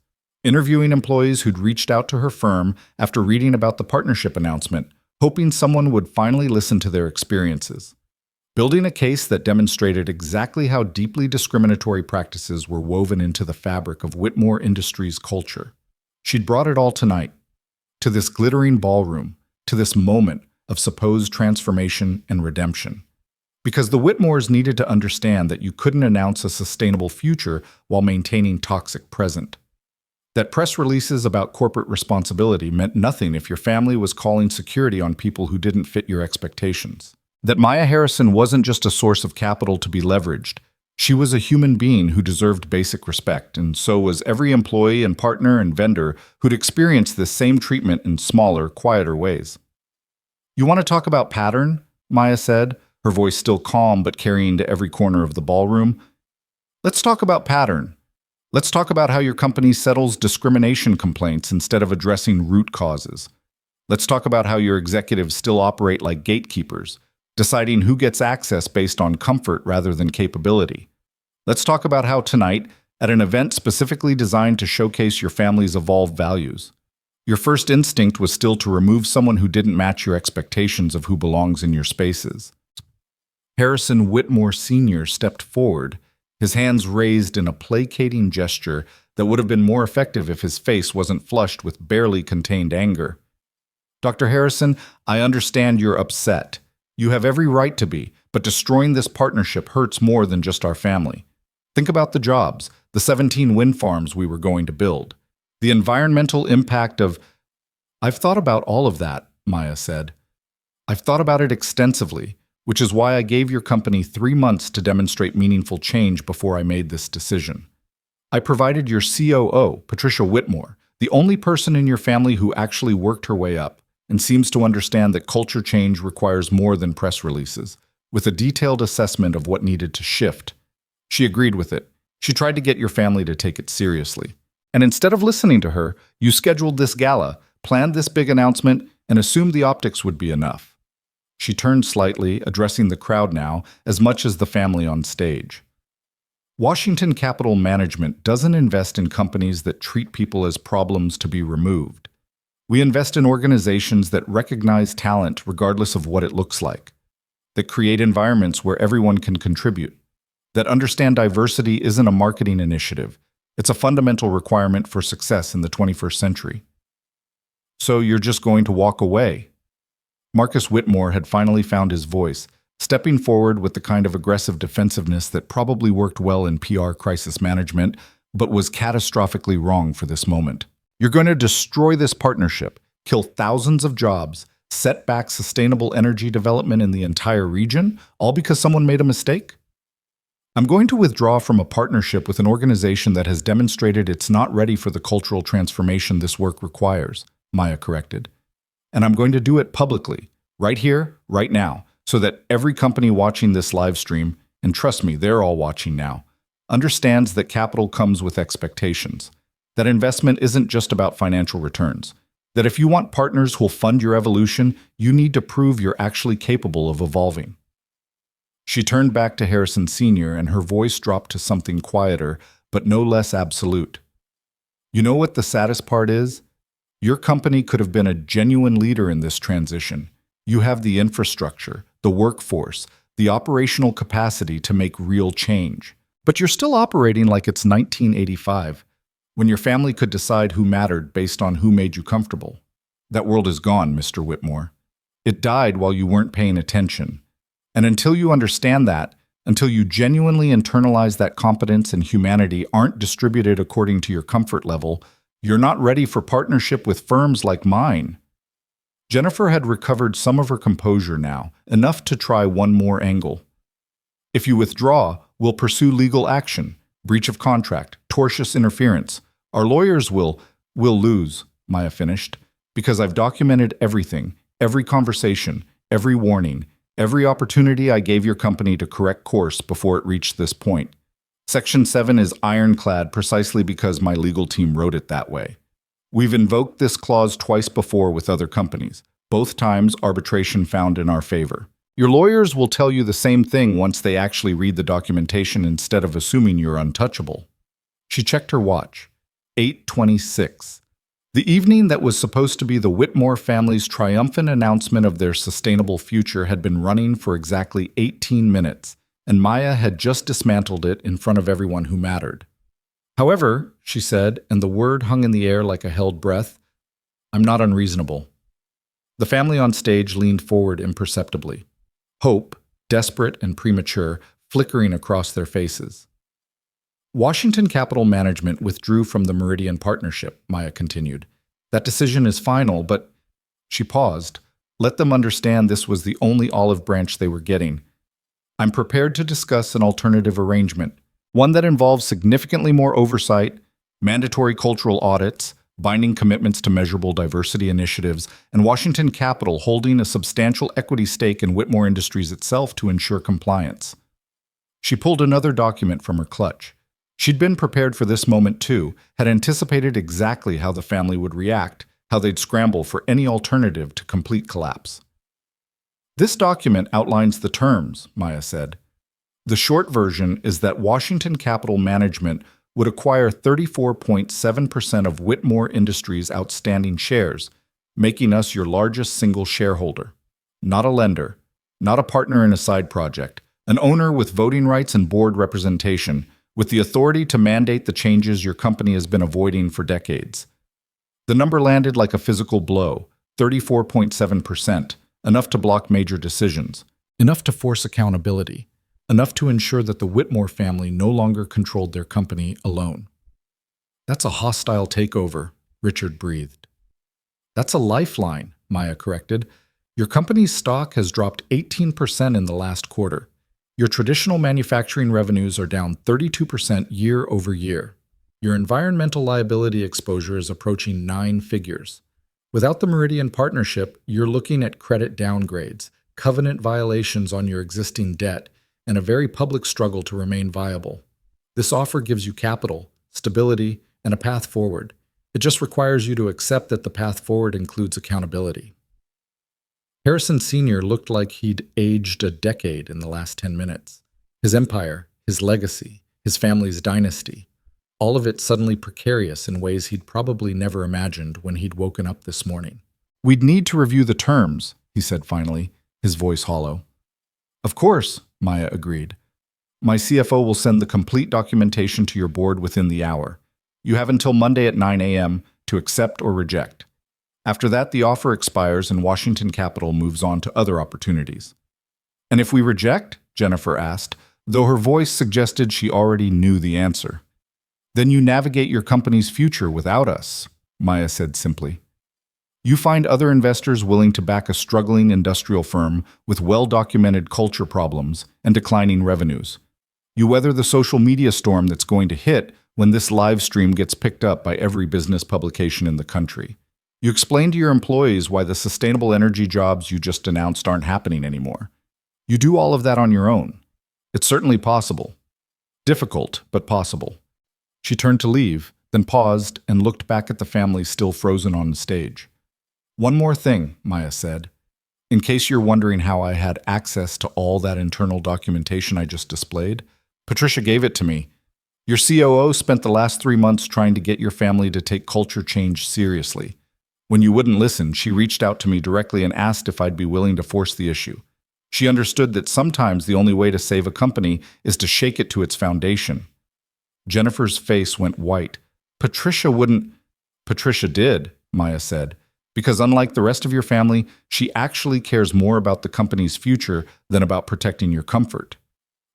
interviewing employees who'd reached out to her firm after reading about the partnership announcement, hoping someone would finally listen to their experiences, building a case that demonstrated exactly how deeply discriminatory practices were woven into the fabric of Whitmore Industries' culture. She'd brought it all tonight, to this glittering ballroom, to this moment of supposed transformation and redemption. Because the Whitmores needed to understand that you couldn't announce a sustainable future while maintaining toxic present. That press releases about corporate responsibility meant nothing if your family was calling security on people who didn't fit your expectations. That Maya Harrison wasn't just a source of capital to be leveraged. She was a human being who deserved basic respect, and so was every employee and partner and vendor who'd experienced this same treatment in smaller, quieter ways. "You want to talk about pattern?" Maya said, her voice still calm but carrying to every corner of the ballroom. "Let's talk about pattern. Let's talk about how your company settles discrimination complaints instead of addressing root causes. Let's talk about how your executives still operate like gatekeepers, deciding who gets access based on comfort rather than capability. Let's talk about how tonight at an event specifically designed to showcase your family's evolved values. Your first instinct was still to remove someone who didn't match your expectations of who belongs in your spaces. Harrison Whitmore Sr. stepped forward, his hands raised in a placating gesture that would have been more effective if his face wasn't flushed with barely contained anger. Dr. Harrison, I understand you're upset. You have every right to be, but destroying this partnership hurts more than just our family. Think about the jobs, the 17 wind farms we were going to build, the environmental impact of... I've thought about all of that, Maya said. I've thought about it extensively, which is why I gave your company 3 months to demonstrate meaningful change before I made this decision. I provided your COO, Patricia Whitmore, the only person in your family who actually worked her way up and seems to understand that culture change requires more than press releases, with a detailed assessment of what needed to shift. She agreed with it. She tried to get your family to take it seriously. And instead of listening to her, you scheduled this gala, planned this big announcement, and assumed the optics would be enough. She turned slightly, addressing the crowd now as much as the family on stage. Washington Capital Management doesn't invest in companies that treat people as problems to be removed. We invest in organizations that recognize talent regardless of what it looks like, that create environments where everyone can contribute, that understand diversity isn't a marketing initiative. It's a fundamental requirement for success in the 21st century. So you're just going to walk away? Marcus Whitmore had finally found his voice, stepping forward with the kind of aggressive defensiveness that probably worked well in PR crisis management, but was catastrophically wrong for this moment. You're going to destroy this partnership, kill thousands of jobs, set back sustainable energy development in the entire region, all because someone made a mistake? I'm going to withdraw from a partnership with an organization that has demonstrated it's not ready for the cultural transformation this work requires, Maya corrected. And I'm going to do it publicly, right here, right now, so that every company watching this live stream, and trust me, they're all watching now, understands that capital comes with expectations, that investment isn't just about financial returns, that if you want partners who'll fund your evolution, you need to prove you're actually capable of evolving. She turned back to Harrison Sr., and her voice dropped to something quieter, but no less absolute. You know what the saddest part is? Your company could have been a genuine leader in this transition. You have the infrastructure, the workforce, the operational capacity to make real change. But you're still operating like it's 1985, when your family could decide who mattered based on who made you comfortable. That world is gone, Mr. Whitmore. It died while you weren't paying attention. And until you understand that, until you genuinely internalize that competence and humanity aren't distributed according to your comfort level, you're not ready for partnership with firms like mine. Jennifer had recovered some of her composure now, enough to try one more angle. If you withdraw, we'll pursue legal action, breach of contract, tortious interference. Our lawyers will lose, Maya finished, because I've documented everything, every conversation, every warning, every opportunity I gave your company to correct course before it reached this point. Section 7 is ironclad precisely because my legal team wrote it that way. We've invoked this clause twice before with other companies, both times arbitration found in our favor. Your lawyers will tell you the same thing once they actually read the documentation instead of assuming you're untouchable. She checked her watch. 8:26. The evening that was supposed to be the Whitmore family's triumphant announcement of their sustainable future had been running for exactly 18 minutes, and Maya had just dismantled it in front of everyone who mattered. However, she said, and the word hung in the air like a held breath, I'm not unreasonable. The family on stage leaned forward imperceptibly. Hope, desperate and premature, flickering across their faces. Washington Capital Management withdrew from the Meridian Partnership, Maya continued. That decision is final, but... She paused. Let them understand this was the only olive branch they were getting. I'm prepared to discuss an alternative arrangement, one that involves significantly more oversight, mandatory cultural audits, binding commitments to measurable diversity initiatives, and Washington Capital holding a substantial equity stake in Whitmore Industries itself to ensure compliance. She pulled another document from her clutch. She'd been prepared for this moment too, had anticipated exactly how the family would react, how they'd scramble for any alternative to complete collapse. This document outlines the terms, Maya said. The short version is that Washington Capital Management would acquire 34.7% of Whitmore Industries' outstanding shares, making us your largest single shareholder. Not a lender, not a partner in a side project, an owner with voting rights and board representation, with the authority to mandate the changes your company has been avoiding for decades. The number landed like a physical blow, 34.7%, enough to block major decisions, enough to force accountability, enough to ensure that the Whitmore family no longer controlled their company alone. That's a hostile takeover, Richard breathed. That's a lifeline, Maya corrected. Your company's stock has dropped 18% in the last quarter. Your traditional manufacturing revenues are down 32% year over year. Your environmental liability exposure is approaching 9 figures. Without the Meridian partnership, you're looking at credit downgrades, covenant violations on your existing debt, and a very public struggle to remain viable. This offer gives you capital, stability, and a path forward. It just requires you to accept that the path forward includes accountability. Harrison Sr. looked like he'd aged a decade in the last 10 minutes. His empire, his legacy, his family's dynasty, all of it suddenly precarious in ways he'd probably never imagined when he'd woken up this morning. "We'd need to review the terms," he said finally, his voice hollow. "Of course," Maya agreed. "My CFO will send the complete documentation to your board within the hour. You have until Monday at 9 a.m. to accept or reject. After that, the offer expires and Washington Capital moves on to other opportunities." "And if we reject?" Jennifer asked, though her voice suggested she already knew the answer. "Then you navigate your company's future without us," Maya said simply. "You find other investors willing to back a struggling industrial firm with well-documented culture problems and declining revenues. You weather the social media storm that's going to hit when this live stream gets picked up by every business publication in the country. You explain to your employees why the sustainable energy jobs you just announced aren't happening anymore. You do all of that on your own. It's certainly possible. Difficult, but possible." She turned to leave, then paused and looked back at the family still frozen on the stage. "One more thing," Maya said. "In case you're wondering how I had access to all that internal documentation I just displayed, Patricia gave it to me. Your COO spent the last 3 months trying to get your family to take culture change seriously. When you wouldn't listen, she reached out to me directly and asked if I'd be willing to force the issue. She understood that sometimes the only way to save a company is to shake it to its foundation." Jennifer's face went white. "Patricia wouldn't—" "Patricia did," Maya said, "because unlike the rest of your family, she actually cares more about the company's future than about protecting your comfort.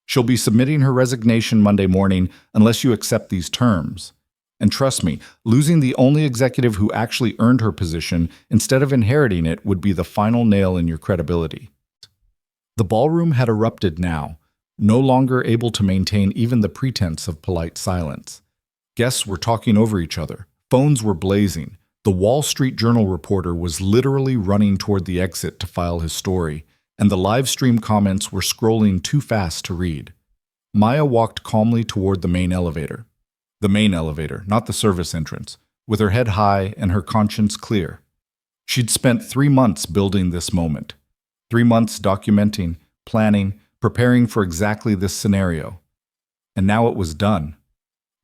She'll be submitting her resignation Monday morning unless you accept these terms. And trust me, losing the only executive who actually earned her position instead of inheriting it would be the final nail in your credibility." The ballroom had erupted now, no longer able to maintain even the pretense of polite silence. Guests were talking over each other. Phones were blazing. The Wall Street Journal reporter was literally running toward the exit to file his story, and the live stream comments were scrolling too fast to read. Maya walked calmly toward the main elevator. The main elevator, not the service entrance, with her head high and her conscience clear. She'd spent 3 months building this moment. 3 months documenting, planning, preparing for exactly this scenario. And now it was done.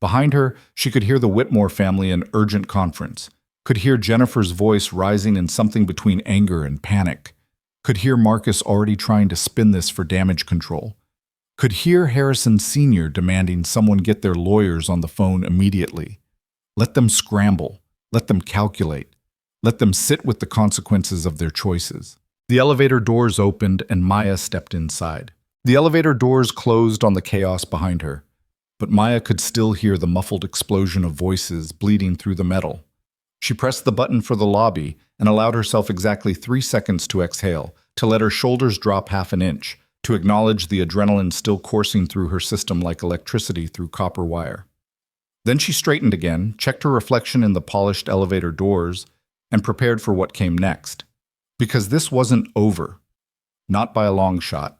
Behind her, she could hear the Whitmore family in urgent conference, could hear Jennifer's voice rising in something between anger and panic, could hear Marcus already trying to spin this for damage control, could hear Harrison Sr. demanding someone get their lawyers on the phone immediately. Let them scramble, let them calculate, let them sit with the consequences of their choices. The elevator doors opened and Maya stepped inside. The elevator doors closed on the chaos behind her, but Maya could still hear the muffled explosion of voices bleeding through the metal. She pressed the button for the lobby and allowed herself exactly 3 seconds to exhale, to let her shoulders drop half an inch, to acknowledge the adrenaline still coursing through her system like electricity through copper wire. Then she straightened again, checked her reflection in the polished elevator doors, and prepared for what came next. Because this wasn't over. Not by a long shot.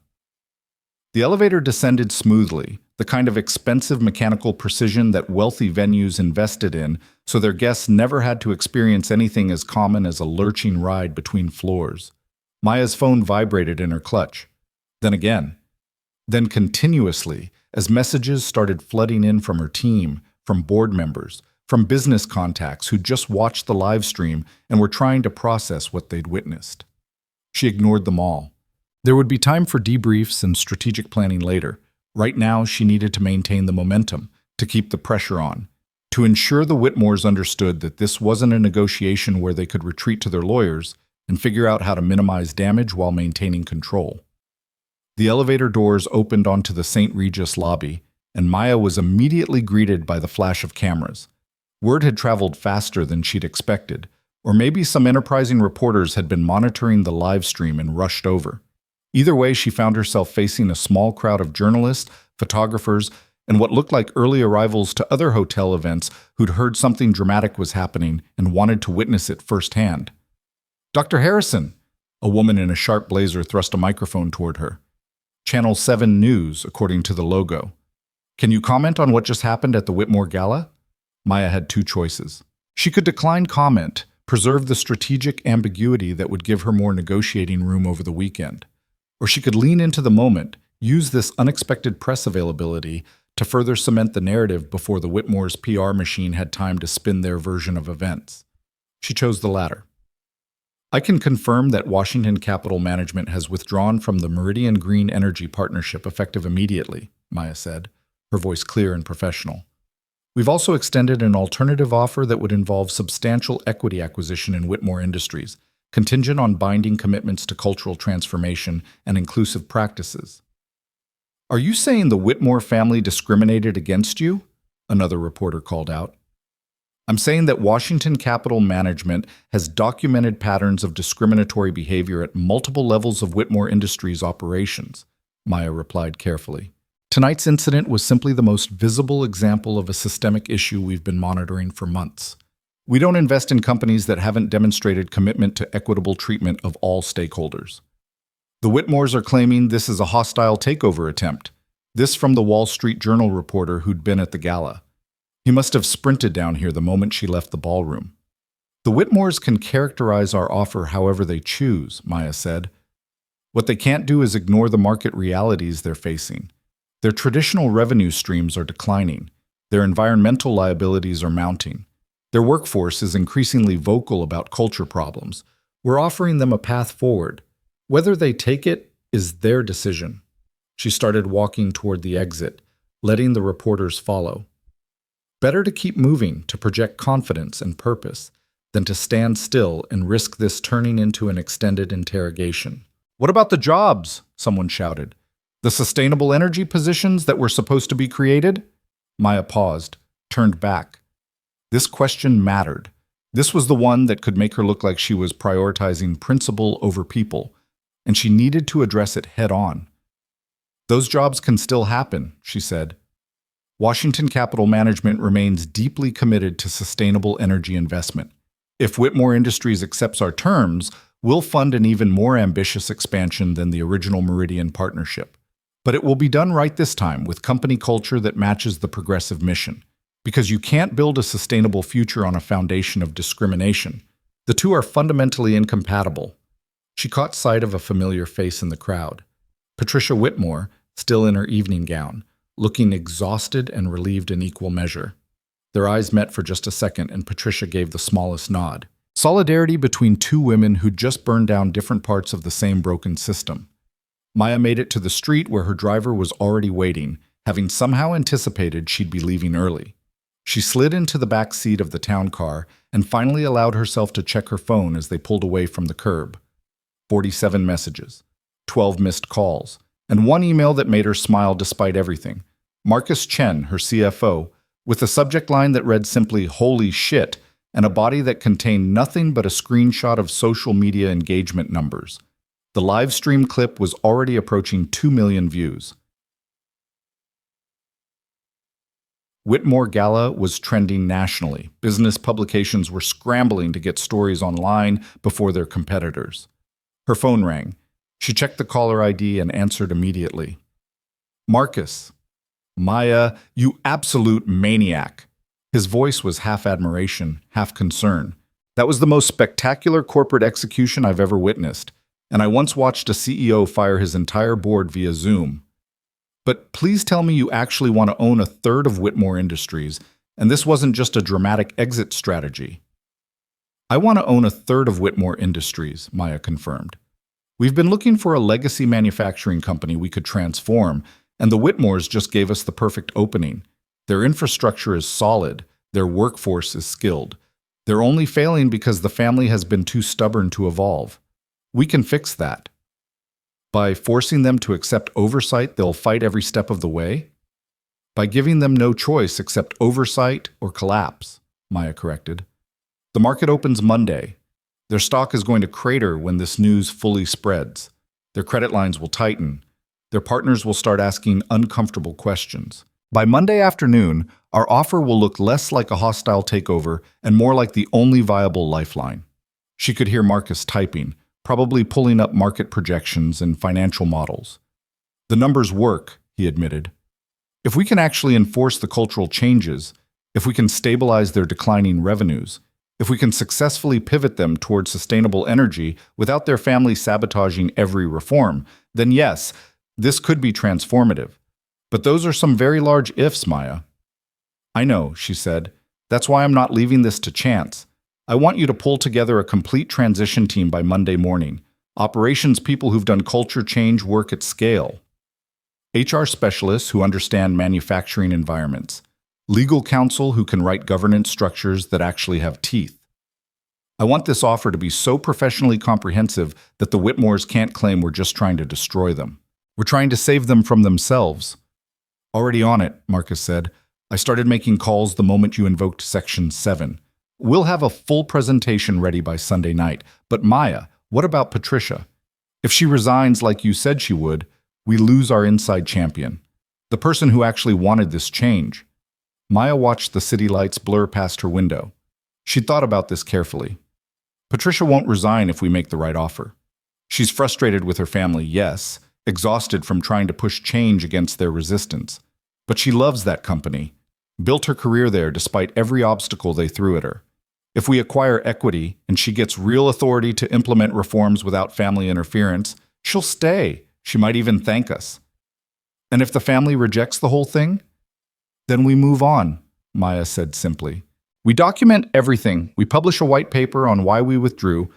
The elevator descended smoothly, the kind of expensive mechanical precision that wealthy venues invested in so their guests never had to experience anything as common as a lurching ride between floors. Maya's phone vibrated in her clutch. Then again. Then continuously, as messages started flooding in from her team, from board members, from business contacts who just watched the live stream and were trying to process what they'd witnessed. She ignored them all. There would be time for debriefs and strategic planning later. Right now, she needed to maintain the momentum, to keep the pressure on, to ensure the Whitmores understood that this wasn't a negotiation where they could retreat to their lawyers and figure out how to minimize damage while maintaining control. The elevator doors opened onto the St. Regis lobby, and Maya was immediately greeted by the flash of cameras. Word had traveled faster than she'd expected, or maybe some enterprising reporters had been monitoring the live stream and rushed over. Either way, she found herself facing a small crowd of journalists, photographers, and what looked like early arrivals to other hotel events who'd heard something dramatic was happening and wanted to witness it firsthand. "Dr. Harrison," a woman in a sharp blazer thrust a microphone toward her. "Channel 7 News," according to the logo. "Can you comment on what just happened at the Whitmore Gala?" Maya had two choices. She could decline comment, preserve the strategic ambiguity that would give her more negotiating room over the weekend. Or she could lean into the moment, use this unexpected press availability to further cement the narrative before the Whitmore's PR machine had time to spin their version of events. She chose the latter. "I can confirm that Washington Capital Management has withdrawn from the Meridian Green Energy Partnership effective immediately," Maya said, her voice clear and professional. "We've also extended an alternative offer that would involve substantial equity acquisition in Whitmore Industries, contingent on binding commitments to cultural transformation and inclusive practices." "Are you saying the Whitmore family discriminated against you?" another reporter called out. "I'm saying that Washington Capital Management has documented patterns of discriminatory behavior at multiple levels of Whitmore Industries operations," Maya replied carefully. "Tonight's incident was simply the most visible example of a systemic issue we've been monitoring for months. We don't invest in companies that haven't demonstrated commitment to equitable treatment of all stakeholders. The Whitmores are claiming this is a hostile takeover attempt. This from the Wall Street Journal reporter who'd been at the gala. He must have sprinted down here the moment she left the ballroom. "The Whitmores can characterize our offer however they choose," Maya said. "What they can't do is ignore the market realities they're facing. Their traditional revenue streams are declining. Their environmental liabilities are mounting. Their workforce is increasingly vocal about culture problems. We're offering them a path forward. Whether they take it is their decision." She started walking toward the exit, letting the reporters follow. Better to keep moving to project confidence and purpose than to stand still and risk this turning into an extended interrogation. "What about the jobs?" someone shouted. "The sustainable energy positions that were supposed to be created?" Maya paused, turned back. This question mattered. This was the one that could make her look like she was prioritizing principle over people, and she needed to address it head on. "Those jobs can still happen," she said. "Washington Capital Management remains deeply committed to sustainable energy investment. If Whitmore Industries accepts our terms, we'll fund an even more ambitious expansion than the original Meridian partnership. But it will be done right this time with company culture that matches the progressive mission. Because you can't build a sustainable future on a foundation of discrimination. The two are fundamentally incompatible." She caught sight of a familiar face in the crowd. Patricia Whitmore, still in her evening gown, looking exhausted and relieved in equal measure. Their eyes met for just a second, and Patricia gave the smallest nod. Solidarity between two women who'd just burned down different parts of the same broken system. Maya made it to the street where her driver was already waiting, having somehow anticipated she'd be leaving early. She slid into the back seat of the town car and finally allowed herself to check her phone as they pulled away from the curb. 47 messages, 12 missed calls, and one email that made her smile despite everything. Marcus Chen, her CFO, with a subject line that read simply, "Holy shit," and a body that contained nothing but a screenshot of social media engagement numbers. The live stream clip was already approaching 2 million views. Whitmore Gala was trending nationally. Business publications were scrambling to get stories online before their competitors. Her phone rang. She checked the caller ID and answered immediately. "Marcus." "Maya, you absolute maniac." His voice was half admiration, half concern. "That was the most spectacular corporate execution I've ever witnessed, and I once watched a CEO fire his entire board via Zoom. But please tell me you actually want to own a third of Whitmore Industries And this wasn't just a dramatic exit strategy. I want to own a third of Whitmore Industries, Maya confirmed. We've been looking for a legacy manufacturing company we could transform, and the Whitmores just gave us the perfect opening. Their infrastructure is solid, their workforce is skilled. They're only failing because the family has been too stubborn to evolve. We can fix that. By forcing them to accept oversight, they'll fight every step of the way? By giving them no choice except oversight or collapse, Maya corrected. The market opens Monday. Their stock is going to crater when this news fully spreads. Their credit lines will tighten. Their partners will start asking uncomfortable questions. By Monday afternoon, our offer will look less like a hostile takeover and more like the only viable lifeline. She could hear Marcus typing, probably pulling up market projections and financial models. The numbers work, he admitted. If we can actually enforce the cultural changes, if we can stabilize their declining revenues, if we can successfully pivot them towards sustainable energy without their family sabotaging every reform, then yes, this could be transformative. But those are some very large ifs, Maya. I know, she said. That's why I'm not leaving this to chance. I want you to pull together a complete transition team by Monday morning. Operations people who've done culture change work at scale. HR specialists who understand manufacturing environments. Legal counsel who can write governance structures that actually have teeth. I want this offer to be so professionally comprehensive that the Whitmores can't claim we're just trying to destroy them. We're trying to save them from themselves. Already on it, Marcus said. I started making calls the moment you invoked Section 7. We'll have a full presentation ready by Sunday night. But Maya, what about Patricia? If she resigns like you said she would, we lose our inside champion. The person who actually wanted this change. Maya watched the city lights blur past her window. She'd thought about this carefully. Patricia won't resign if we make the right offer. She's frustrated with her family, yes, exhausted from trying to push change against their resistance. But she loves that company, built her career there despite every obstacle they threw at her. If we acquire equity and she gets real authority to implement reforms without family interference, she'll stay. She might even thank us. And if the family rejects the whole thing, then we move on, Maya said simply. We document everything. We publish a white paper on why we withdrew,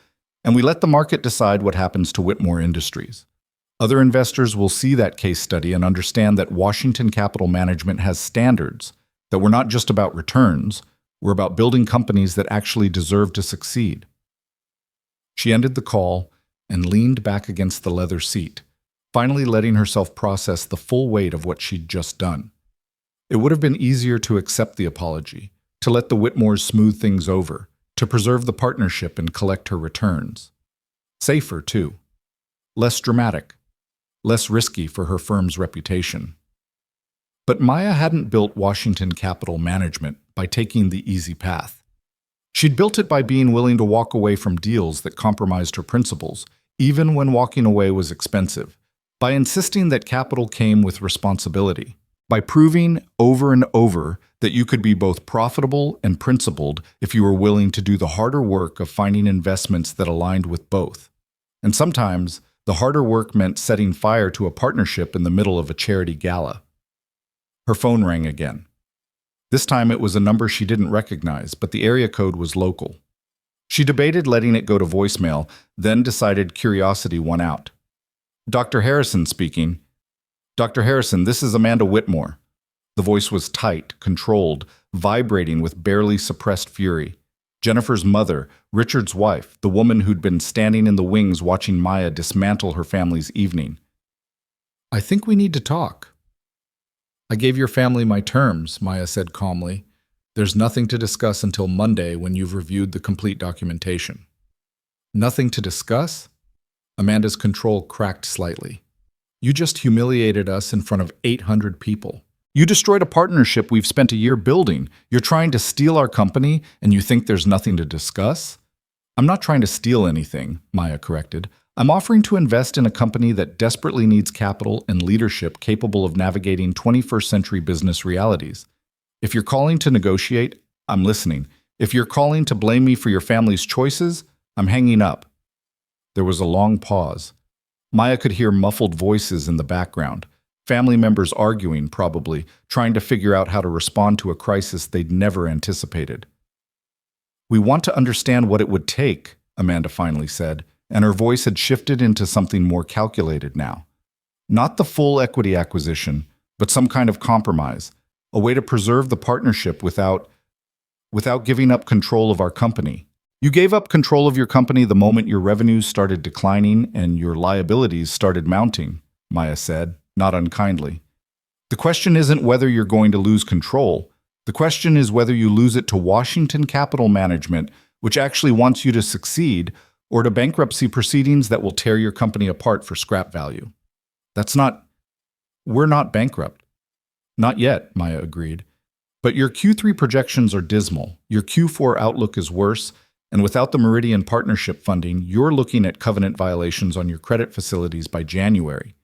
and we let the market decide what happens to Whitmore Industries. Other investors will see that case study and understand that Washington Capital Management has standards, that we're not just about returns, we're about building companies that actually deserve to succeed. She ended the call and leaned back against the leather seat, finally letting herself process the full weight of what she'd just done. It would have been easier to accept the apology, to let the Whitmores smooth things over, to preserve the partnership and collect her returns. Safer, too. Less dramatic. Less risky for her firm's reputation. But Maya hadn't built Washington Capital Management by taking the easy path. She'd built it by being willing to walk away from deals that compromised her principles, even when walking away was expensive, by insisting that capital came with responsibility, by proving over and over that you could be both profitable and principled if you were willing to do the harder work of finding investments that aligned with both. And sometimes, the harder work meant setting fire to a partnership in the middle of a charity gala. Her phone rang again. This time it was a number she didn't recognize, but the area code was local. She debated letting it go to voicemail, then decided curiosity won out. Dr. Harrison speaking. Dr. Harrison, this is Amanda Whitmore. The voice was tight, controlled, vibrating with barely suppressed fury. Jennifer's mother, Richard's wife, the woman who'd been standing in the wings watching Maya dismantle her family's evening. I think we need to talk. I gave your family my terms, Maya said calmly. There's nothing to discuss until Monday when you've reviewed the complete documentation. Nothing to discuss? Amanda's control cracked slightly. You just humiliated us in front of 800 people. You destroyed a partnership we've spent a year building. You're trying to steal our company, and you think there's nothing to discuss? I'm not trying to steal anything, Maya corrected. I'm offering to invest in a company that desperately needs capital and leadership capable of navigating 21st century business realities. If you're calling to negotiate, I'm listening. If you're calling to blame me for your family's choices, I'm hanging up. There was a long pause. Maya could hear muffled voices in the background, Family members arguing, probably, trying to figure out how to respond to a crisis they'd never anticipated. "We want to understand what it would take," Amanda finally said, and her voice had shifted into something more calculated now. Not the full equity acquisition, but some kind of compromise, a way to preserve the partnership without giving up control of our company. "You gave up control of your company the moment your revenues started declining and your liabilities started mounting," Maya said, not unkindly. "The question isn't whether you're going to lose control. The question is whether you lose it to Washington Capital Management, which actually wants you to succeed, or to bankruptcy proceedings that will tear your company apart for scrap value." We're not bankrupt. "Not yet," Maya agreed. "But your Q3 projections are dismal. Your Q4 outlook is worse, and without the Meridian Partnership funding, you're looking at covenant violations on your credit facilities by January.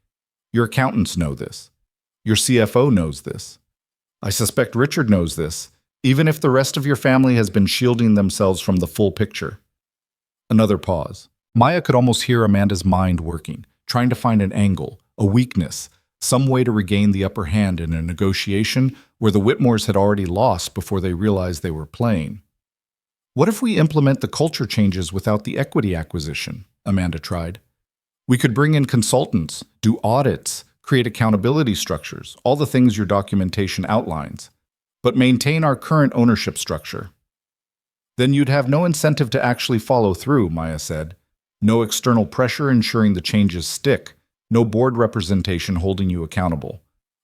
Your accountants know this. Your CFO knows this. I suspect Richard knows this, even if the rest of your family has been shielding themselves from the full picture." Another pause. Maya could almost hear Amanda's mind working, trying to find an angle, a weakness, some way to regain the upper hand in a negotiation where the Whitmores had already lost before they realized they were playing. "What if we implement the culture changes without the equity acquisition?" Amanda tried. "We could bring in consultants, do audits, create accountability structures, all the things your documentation outlines, but maintain our current ownership structure." "Then you'd have no incentive to actually follow through," Maya said. "No external pressure ensuring the changes stick. No board representation holding you accountable.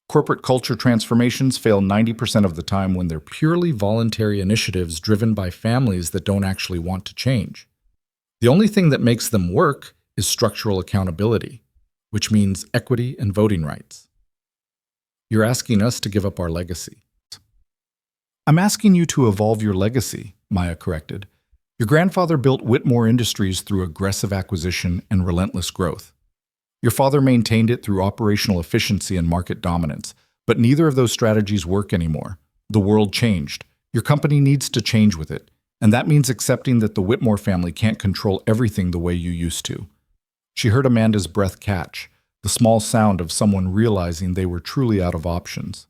Corporate culture transformations fail 90% of the time when they're purely voluntary initiatives driven by families that don't actually want to change. The only thing that makes them work is structural accountability, which means equity and voting rights." "You're asking us to give up our legacy." "I'm asking you to evolve your legacy," Maya corrected. "Your grandfather built Whitmore Industries through aggressive acquisition and relentless growth. Your father maintained it through operational efficiency and market dominance, but neither of those strategies work anymore. The world changed. Your company needs to change with it, and that means accepting that the Whitmore family can't control everything the way you used to." She heard Amanda's breath catch, the small sound of someone realizing they were truly out of options.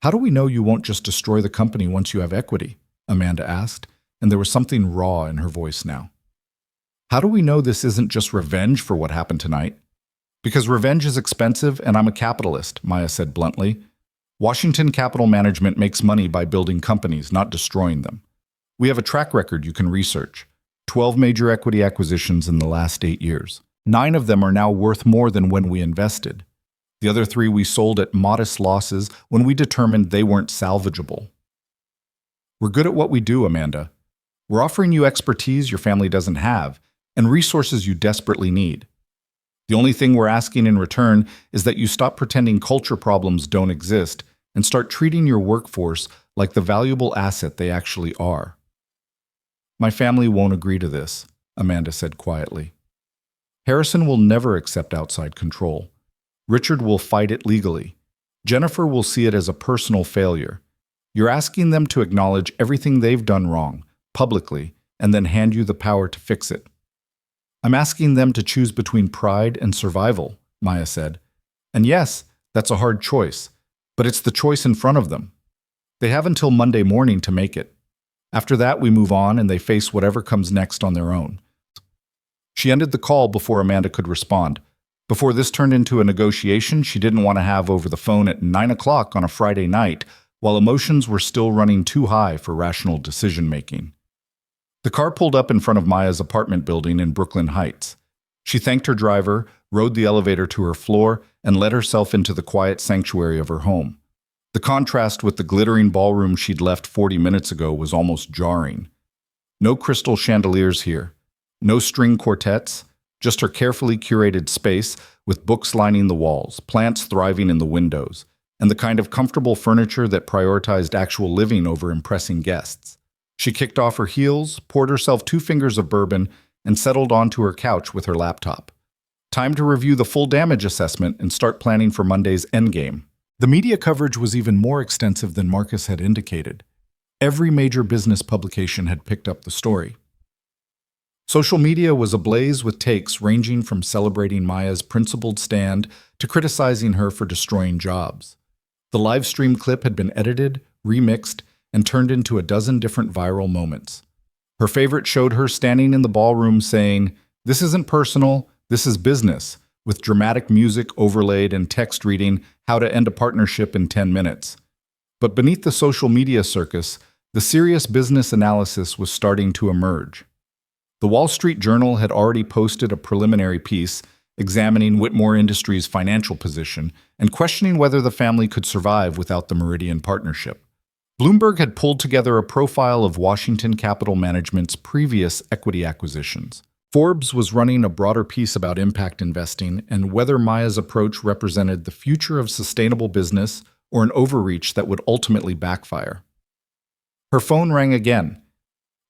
"How do we know you won't just destroy the company once you have equity?" Amanda asked, and there was something raw in her voice now. "How do we know this isn't just revenge for what happened tonight?" "Because revenge is expensive and I'm a capitalist," Maya said bluntly. "Washington Capital Management makes money by building companies, not destroying them. We have a track record you can research. 12 major equity acquisitions in the last 8 years. 9 of them are now worth more than when we invested. The other 3 we sold at modest losses when we determined they weren't salvageable. We're good at what we do, Amanda. We're offering you expertise your family doesn't have, and resources you desperately need. The only thing we're asking in return is that you stop pretending culture problems don't exist and start treating your workforce like the valuable asset they actually are." "My family won't agree to this," Amanda said quietly. "Harrison will never accept outside control. Richard will fight it legally. Jennifer will see it as a personal failure. You're asking them to acknowledge everything they've done wrong, publicly, and then hand you the power to fix it." "I'm asking them to choose between pride and survival," Maya said. "And yes, that's a hard choice, but it's the choice in front of them. They have until Monday morning to make it. After that, we move on and they face whatever comes next on their own." She ended the call before Amanda could respond. Before this turned into a negotiation she didn't want to have over the phone at 9 o'clock on a Friday night, while emotions were still running too high for rational decision-making. The car pulled up in front of Maya's apartment building in Brooklyn Heights. She thanked her driver, rode the elevator to her floor, and let herself into the quiet sanctuary of her home. The contrast with the glittering ballroom she'd left 40 minutes ago was almost jarring. No crystal chandeliers here. No string quartets. Just her carefully curated space with books lining the walls, plants thriving in the windows, and the kind of comfortable furniture that prioritized actual living over impressing guests. She kicked off her heels, poured herself 2 fingers of bourbon, and settled onto her couch with her laptop. Time to review the full damage assessment and start planning for Monday's endgame. The media coverage was even more extensive than Marcus had indicated. Every major business publication had picked up the story. Social media was ablaze with takes ranging from celebrating Maya's principled stand to criticizing her for destroying jobs. The live stream clip had been edited, remixed, and turned into a dozen different viral moments. Her favorite showed her standing in the ballroom saying, "This isn't personal, this is business," with dramatic music overlaid and text reading, "How to end a partnership in 10 minutes." But beneath the social media circus, the serious business analysis was starting to emerge. The Wall Street Journal had already posted a preliminary piece examining Whitmore Industries' financial position and questioning whether the family could survive without the Meridian partnership. Bloomberg had pulled together a profile of Washington Capital Management's previous equity acquisitions. Forbes was running a broader piece about impact investing and whether Maya's approach represented the future of sustainable business or an overreach that would ultimately backfire. Her phone rang again.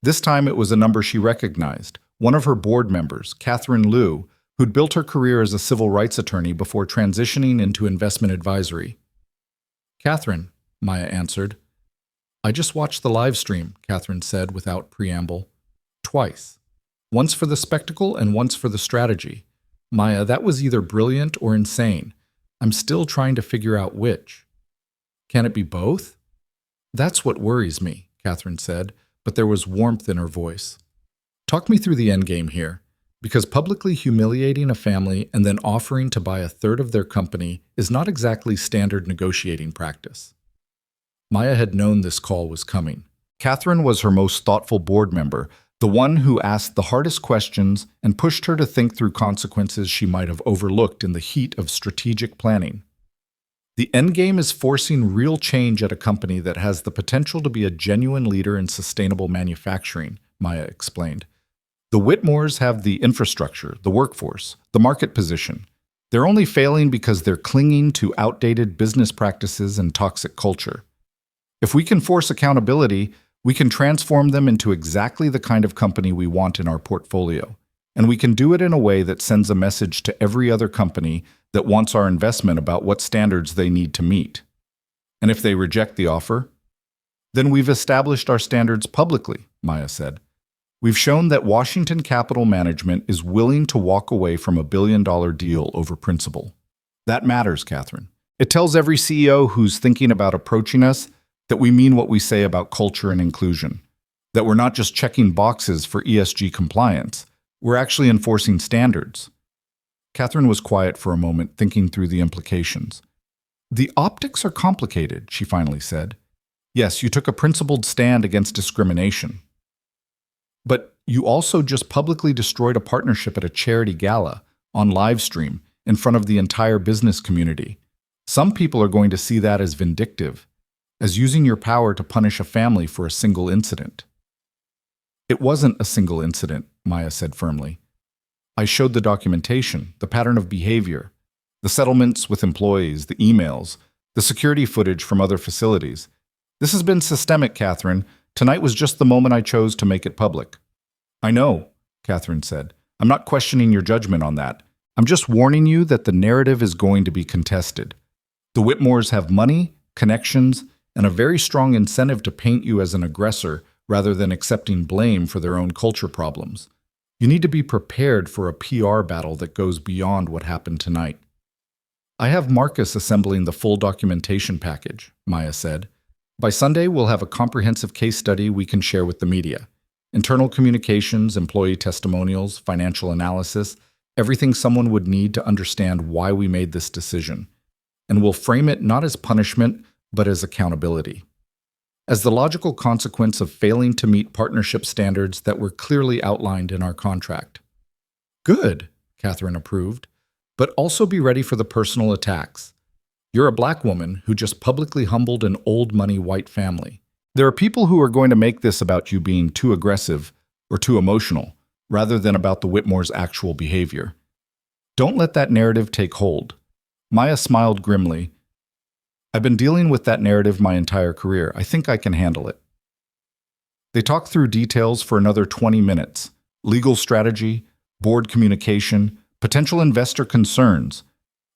This time it was a number she recognized, one of her board members, Catherine Liu, who'd built her career as a civil rights attorney before transitioning into investment advisory. "Catherine," Maya answered. "I just watched the live stream," Catherine said without preamble. "Twice. Once for the spectacle and once for the strategy. Maya, that was either brilliant or insane. I'm still trying to figure out which." "Can it be both?" "That's what worries me," Catherine said, but there was warmth in her voice. "Talk me through the endgame here, because publicly humiliating a family and then offering to buy a third of their company is not exactly standard negotiating practice." Maya had known this call was coming. Catherine was her most thoughtful board member, the one who asked the hardest questions and pushed her to think through consequences she might have overlooked in the heat of strategic planning. "The endgame is forcing real change at a company that has the potential to be a genuine leader in sustainable manufacturing," Maya explained. "The Whitmores have the infrastructure, the workforce, the market position. They're only failing because they're clinging to outdated business practices and toxic culture. If we can force accountability, we can transform them into exactly the kind of company we want in our portfolio. And we can do it in a way that sends a message to every other company that wants our investment about what standards they need to meet. And if they reject the offer, then we've established our standards publicly," Maya said. "We've shown that Washington Capital Management is willing to walk away from a billion-dollar deal over principle. That matters, Catherine. It tells every CEO who's thinking about approaching us that we mean what we say about culture and inclusion, that we're not just checking boxes for ESG compliance, we're actually enforcing standards." Catherine was quiet for a moment, thinking through the implications. "The optics are complicated," she finally said. "Yes, you took a principled stand against discrimination. But you also just publicly destroyed a partnership at a charity gala, on live stream, in front of the entire business community. Some people are going to see that as vindictive, as using your power to punish a family for a single incident." "It wasn't a single incident," Maya said firmly. "I showed the documentation, the pattern of behavior, the settlements with employees, the emails, the security footage from other facilities. This has been systemic, Catherine. Tonight was just the moment I chose to make it public." "I know," Catherine said. "I'm not questioning your judgment on that. I'm just warning you that the narrative is going to be contested. The Whitmores have money, connections, and a very strong incentive to paint you as an aggressor rather than accepting blame for their own culture problems. You need to be prepared for a PR battle that goes beyond what happened tonight." "I have Marcus assembling the full documentation package," Maya said. "By Sunday, we'll have a comprehensive case study we can share with the media. Internal communications, employee testimonials, financial analysis, everything someone would need to understand why we made this decision. And we'll frame it not as punishment, but as accountability. As the logical consequence of failing to meet partnership standards that were clearly outlined in our contract." "Good," Catherine approved, "but also be ready for the personal attacks. You're a black woman who just publicly humbled an old money white family. There are people who are going to make this about you being too aggressive or too emotional, rather than about the Whitmore's actual behavior. Don't let that narrative take hold." Maya smiled grimly. "I've been dealing with that narrative my entire career. I think I can handle it." They talked through details for another 20 minutes. Legal strategy, board communication, potential investor concerns,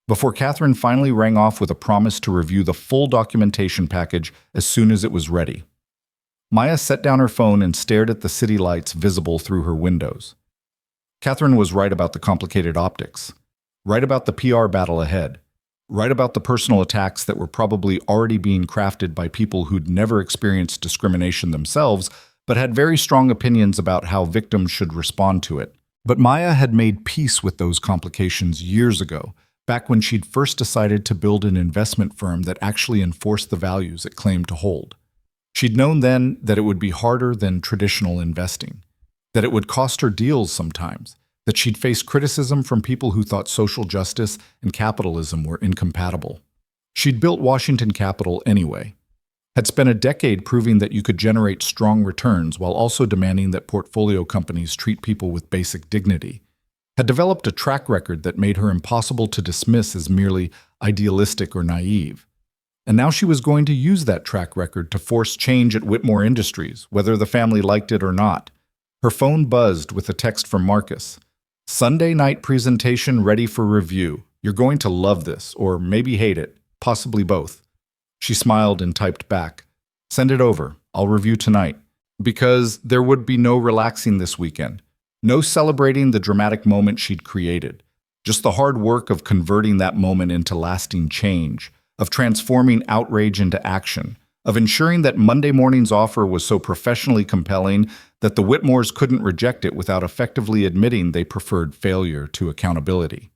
before Catherine finally rang off with a promise to review the full documentation package as soon as it was ready. Maya set down her phone and stared at the city lights visible through her windows. Catherine was right about the complicated optics, right about the PR battle ahead, right about the personal attacks that were probably already being crafted by people who'd never experienced discrimination themselves, but had very strong opinions about how victims should respond to it. But Maya had made peace with those complications years ago, back when she'd first decided to build an investment firm that actually enforced the values it claimed to hold. She'd known then that it would be harder than traditional investing, that it would cost her deals sometimes, that she'd face criticism from people who thought social justice and capitalism were incompatible. She'd built Washington Capital anyway, had spent a decade proving that you could generate strong returns while also demanding that portfolio companies treat people with basic dignity, had developed a track record that made her impossible to dismiss as merely idealistic or naive. And now she was going to use that track record to force change at Whitmore Industries, whether the family liked it or not. Her phone buzzed with a text from Marcus. "Sunday night presentation ready for review. You're going to love this, or maybe hate it, possibly both." She smiled and typed back, "Send it over. I'll review tonight." Because there would be no relaxing this weekend, no celebrating the dramatic moment she'd created, just the hard work of converting that moment into lasting change, of transforming outrage into action, of ensuring that Monday morning's offer was so professionally compelling that the Whitmores couldn't reject it without effectively admitting they preferred failure to accountability.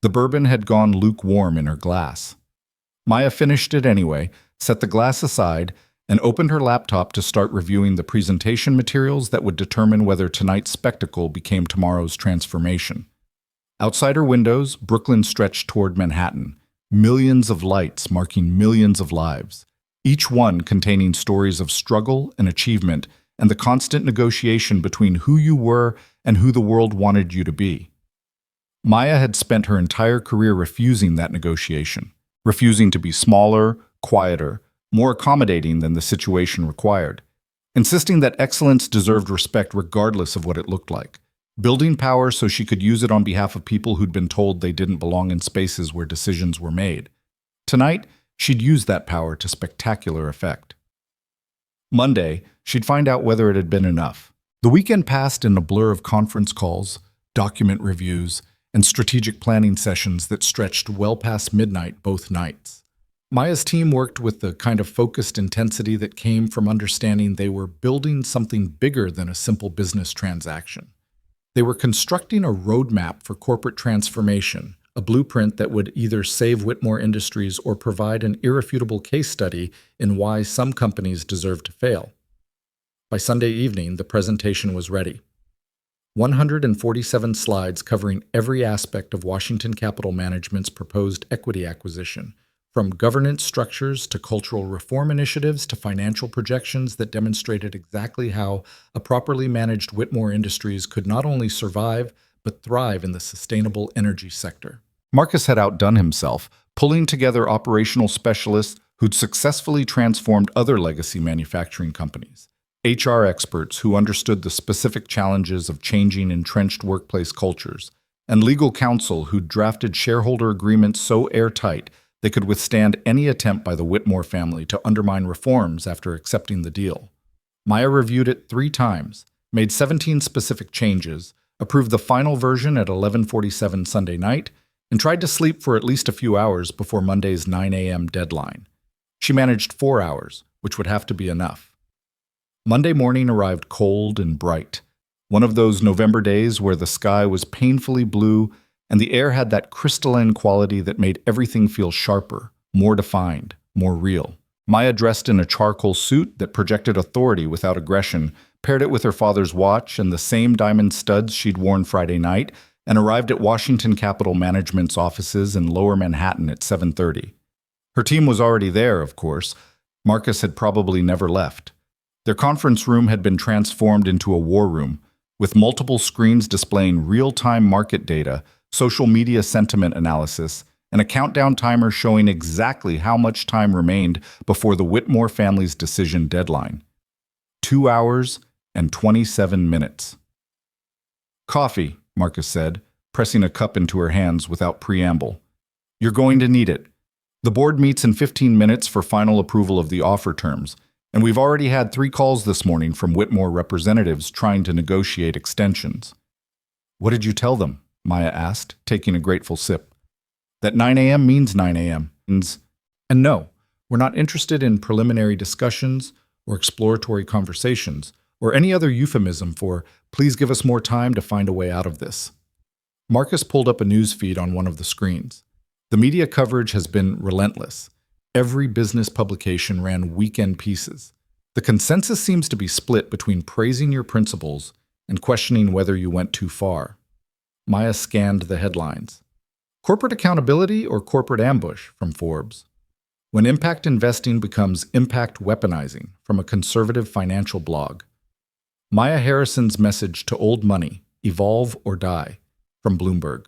The bourbon had gone lukewarm in her glass. Maya finished it anyway, set the glass aside, and opened her laptop to start reviewing the presentation materials that would determine whether tonight's spectacle became tomorrow's transformation. Outside her windows, Brooklyn stretched toward Manhattan, millions of lights marking millions of lives, each one containing stories of struggle and achievement and the constant negotiation between who you were and who the world wanted you to be. Maya had spent her entire career refusing that negotiation, refusing to be smaller, quieter, more accommodating than the situation required, insisting that excellence deserved respect regardless of what it looked like, building power so she could use it on behalf of people who'd been told they didn't belong in spaces where decisions were made. Tonight, she'd use that power to spectacular effect. Monday, she'd find out whether it had been enough. The weekend passed in a blur of conference calls, document reviews, and strategic planning sessions that stretched well past midnight both nights. Maya's team worked with the kind of focused intensity that came from understanding they were building something bigger than a simple business transaction. They were constructing a roadmap for corporate transformation, a blueprint that would either save Whitmore Industries or provide an irrefutable case study in why some companies deserve to fail. By Sunday evening, the presentation was ready. 147 slides covering every aspect of Washington Capital Management's proposed equity acquisition, from governance structures to cultural reform initiatives to financial projections that demonstrated exactly how a properly managed Whitmore Industries could not only survive, but thrive in the sustainable energy sector. Marcus had outdone himself, pulling together operational specialists who'd successfully transformed other legacy manufacturing companies, HR experts who understood the specific challenges of changing entrenched workplace cultures, and legal counsel who'd drafted shareholder agreements so airtight they could withstand any attempt by the Whitmore family to undermine reforms after accepting the deal. Maya reviewed it 3 times, made 17 specific changes, approved the final version at 11:47 Sunday night, and tried to sleep for at least a few hours before Monday's 9 a.m. deadline. She managed 4 hours, which would have to be enough. Monday morning arrived cold and bright, one of those November days where the sky was painfully blue and the air had that crystalline quality that made everything feel sharper, more defined, more real. Maya, dressed in a charcoal suit that projected authority without aggression, paired it with her father's watch and the same diamond studs she'd worn Friday night, and arrived at Washington Capital Management's offices in Lower Manhattan at 7:30. Her team was already there, of course. Marcus had probably never left. Their conference room had been transformed into a war room, with multiple screens displaying real-time market data, social media sentiment analysis, and a countdown timer showing exactly how much time remained before the Whitmore family's decision deadline. 2 hours and 27 minutes. "Coffee," Marcus said, pressing a cup into her hands without preamble. "You're going to need it. The board meets in 15 minutes for final approval of the offer terms, and we've already had 3 calls this morning from Whitmore representatives trying to negotiate extensions." What did you tell them? Maya asked, taking a grateful sip. That 9 a.m. means 9 a.m. And no, we're not interested in preliminary discussions or exploratory conversations or any other euphemism for, please give us more time to find a way out of this. Marcus pulled up a news feed on one of the screens. The media coverage has been relentless. Every business publication ran weekend pieces. The consensus seems to be split between praising your principles and questioning whether you went too far. Maya scanned the headlines. Corporate accountability or corporate ambush from Forbes. When impact investing becomes impact weaponizing from a conservative financial blog. Maya Harrison's message to old money, evolve or die, from Bloomberg.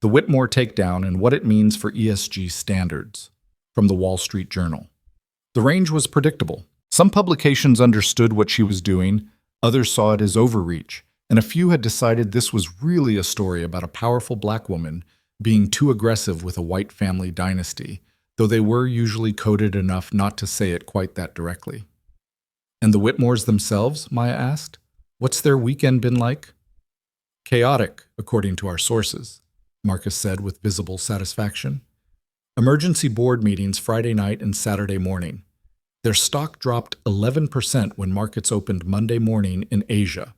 The Whitmore takedown and what it means for ESG standards, from the Wall Street Journal. The range was predictable. Some publications understood what she was doing, others saw it as overreach, and a few had decided this was really a story about a powerful black woman being too aggressive with a white family dynasty, though they were usually coded enough not to say it quite that directly. And the Whitmores themselves, Maya asked? What's their weekend been like? Chaotic, according to our sources, Marcus said with visible satisfaction. Emergency board meetings Friday night and Saturday morning. Their stock dropped 11% when markets opened Monday morning in Asia.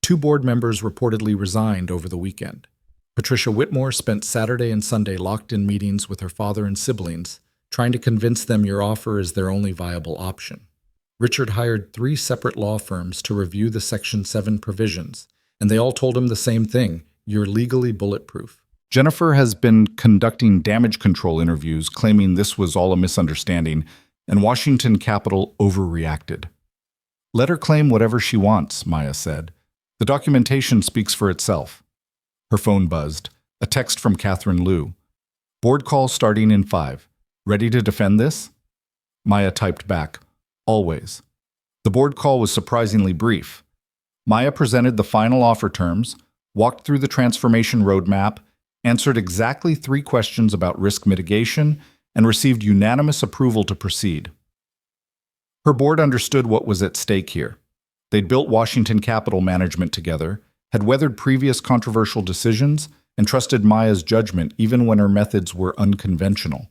2 board members reportedly resigned over the weekend. Patricia Whitmore spent Saturday and Sunday locked in meetings with her father and siblings, trying to convince them your offer is their only viable option. Richard hired 3 separate law firms to review the Section 7 provisions, and they all told him the same thing, you're legally bulletproof. Jennifer has been conducting damage control interviews, claiming this was all a misunderstanding, and Washington Capital overreacted. Let her claim whatever she wants, Maya said. The documentation speaks for itself. Her phone buzzed. A text from Catherine Liu. Board call starting in 5. Ready to defend this? Maya typed back. Always. The board call was surprisingly brief. Maya presented the final offer terms, walked through the transformation roadmap, answered exactly 3 questions about risk mitigation, and received unanimous approval to proceed. Her board understood what was at stake here. They'd built Washington Capital Management together, had weathered previous controversial decisions, and trusted Maya's judgment even when her methods were unconventional.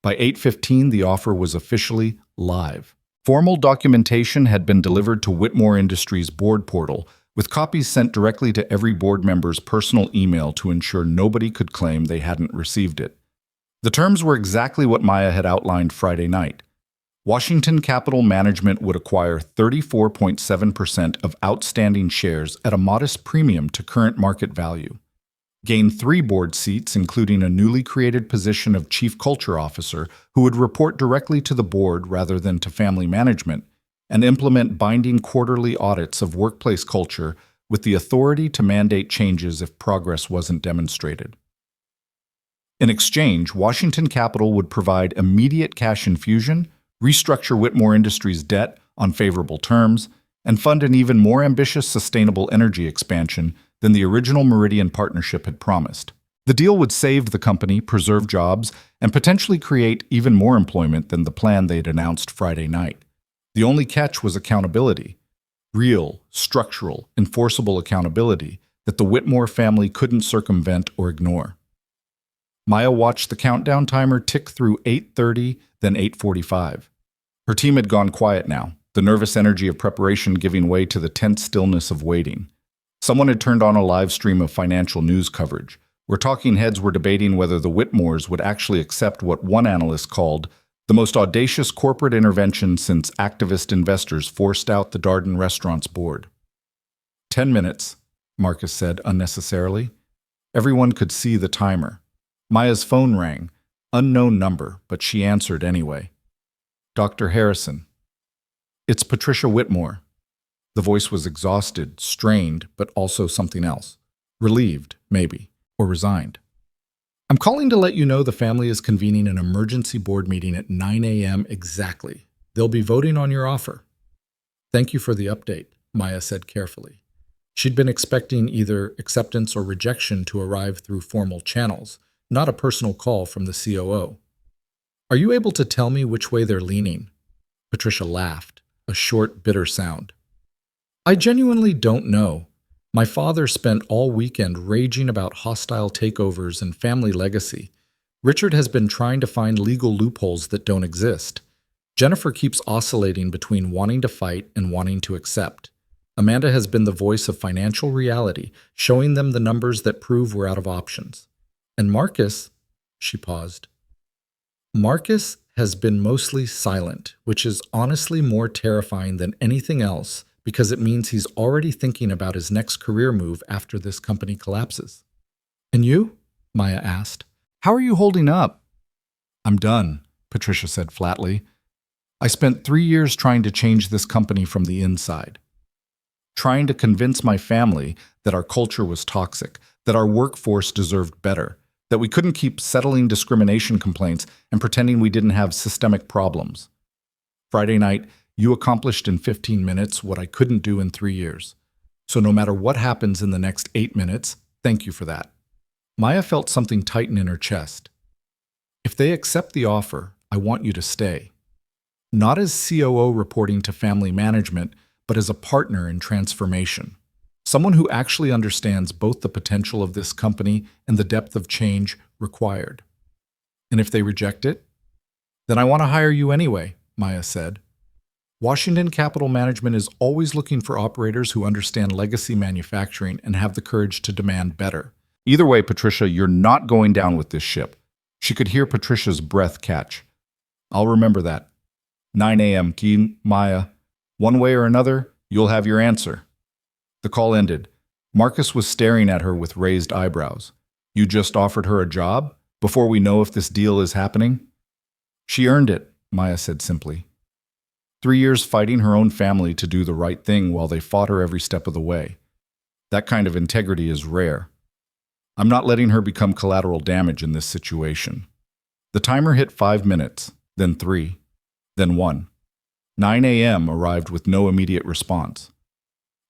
By 8:15, the offer was officially live. Formal documentation had been delivered to Whitmore Industries' board portal, with copies sent directly to every board member's personal email to ensure nobody could claim they hadn't received it. The terms were exactly what Maya had outlined Friday night. Washington Capital Management would acquire 34.7% of outstanding shares at a modest premium to current market value, gain 3 board seats, including a newly created position of Chief Culture Officer who would report directly to the board rather than to family management, and implement binding quarterly audits of workplace culture with the authority to mandate changes if progress wasn't demonstrated. In exchange, Washington Capital would provide immediate cash infusion, restructure Whitmore Industries' debt on favorable terms, and fund an even more ambitious sustainable energy expansion than the original Meridian partnership had promised. The deal would save the company, preserve jobs, and potentially create even more employment than the plan they'd announced Friday night. The only catch was accountability. Real, structural, enforceable accountability that the Whitmore family couldn't circumvent or ignore. Maya watched the countdown timer tick through 8:30, then 8:45. Her team had gone quiet now, the nervous energy of preparation giving way to the tense stillness of waiting. Someone had turned on a live stream of financial news coverage, where talking heads were debating whether the Whitmores would actually accept what one analyst called the most audacious corporate intervention since activist investors forced out the Darden Restaurant's board. 10 minutes, Marcus said unnecessarily. Everyone could see the timer. Maya's phone rang, unknown number, but she answered anyway. Dr. Harrison. It's Patricia Whitmore. The voice was exhausted, strained, but also something else. Relieved, maybe, or resigned. I'm calling to let you know the family is convening an emergency board meeting at 9 a.m. exactly. They'll be voting on your offer. Thank you for the update, Maya said carefully. She'd been expecting either acceptance or rejection to arrive through formal channels, not a personal call from the COO. Are you able to tell me which way they're leaning? Patricia laughed, a short, bitter sound. I genuinely don't know. My father spent all weekend raging about hostile takeovers and family legacy. Richard has been trying to find legal loopholes that don't exist. Jennifer keeps oscillating between wanting to fight and wanting to accept. Amanda has been the voice of financial reality, showing them the numbers that prove we're out of options. And Marcus, she paused. Marcus has been mostly silent, which is honestly more terrifying than anything else because it means he's already thinking about his next career move after this company collapses. And you? Maya asked. How are you holding up? I'm done, Patricia said flatly. I spent 3 years trying to change this company from the inside. Trying to convince my family that our culture was toxic, that our workforce deserved better, that we couldn't keep settling discrimination complaints and pretending we didn't have systemic problems. Friday night, you accomplished in 15 minutes what I couldn't do in 3 years. So no matter what happens in the next 8 minutes, thank you for that. Maya felt something tighten in her chest. If they accept the offer, I want you to stay. Not as COO reporting to family management, but as a partner in transformation. Someone who actually understands both the potential of this company and the depth of change required. And if they reject it? Then I want to hire you anyway, Maya said. Washington Capital Management is always looking for operators who understand legacy manufacturing and have the courage to demand better. Either way, Patricia, you're not going down with this ship. She could hear Patricia's breath catch. I'll remember that. 9 a.m., Keen, Maya. One way or another, you'll have your answer. The call ended. Marcus was staring at her with raised eyebrows. You just offered her a job? Before we know if this deal is happening? She earned it, Maya said simply. 3 years fighting her own family to do the right thing while they fought her every step of the way. That kind of integrity is rare. I'm not letting her become collateral damage in this situation. The timer hit 5 minutes, then 3, then 1. 9 a.m. arrived with no immediate response.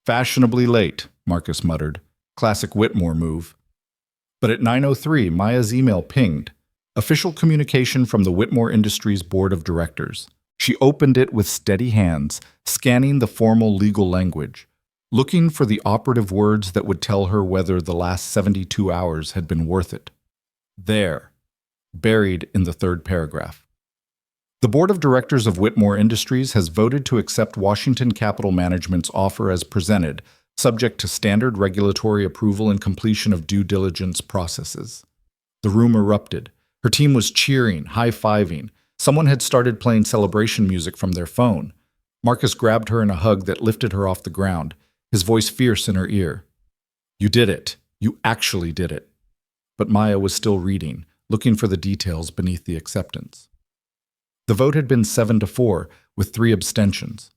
Fashionably late, Marcus muttered. Classic Whitmore move. But at 9:03, Maya's email pinged. Official communication from the Whitmore Industries Board of Directors. She opened it with steady hands, scanning the formal legal language, looking for the operative words that would tell her whether the last 72 hours had been worth it. There, buried in the third paragraph. The Board of Directors of Whitmore Industries has voted to accept Washington Capital Management's offer as presented, subject to standard regulatory approval and completion of due diligence processes. The room erupted. Her team was cheering, high-fiving. Someone had started playing celebration music from their phone. Marcus grabbed her in a hug that lifted her off the ground, his voice fierce in her ear. You did it. You actually did it. But Maya was still reading, looking for the details beneath the acceptance. The vote had been 7-4, with 3 abstentions.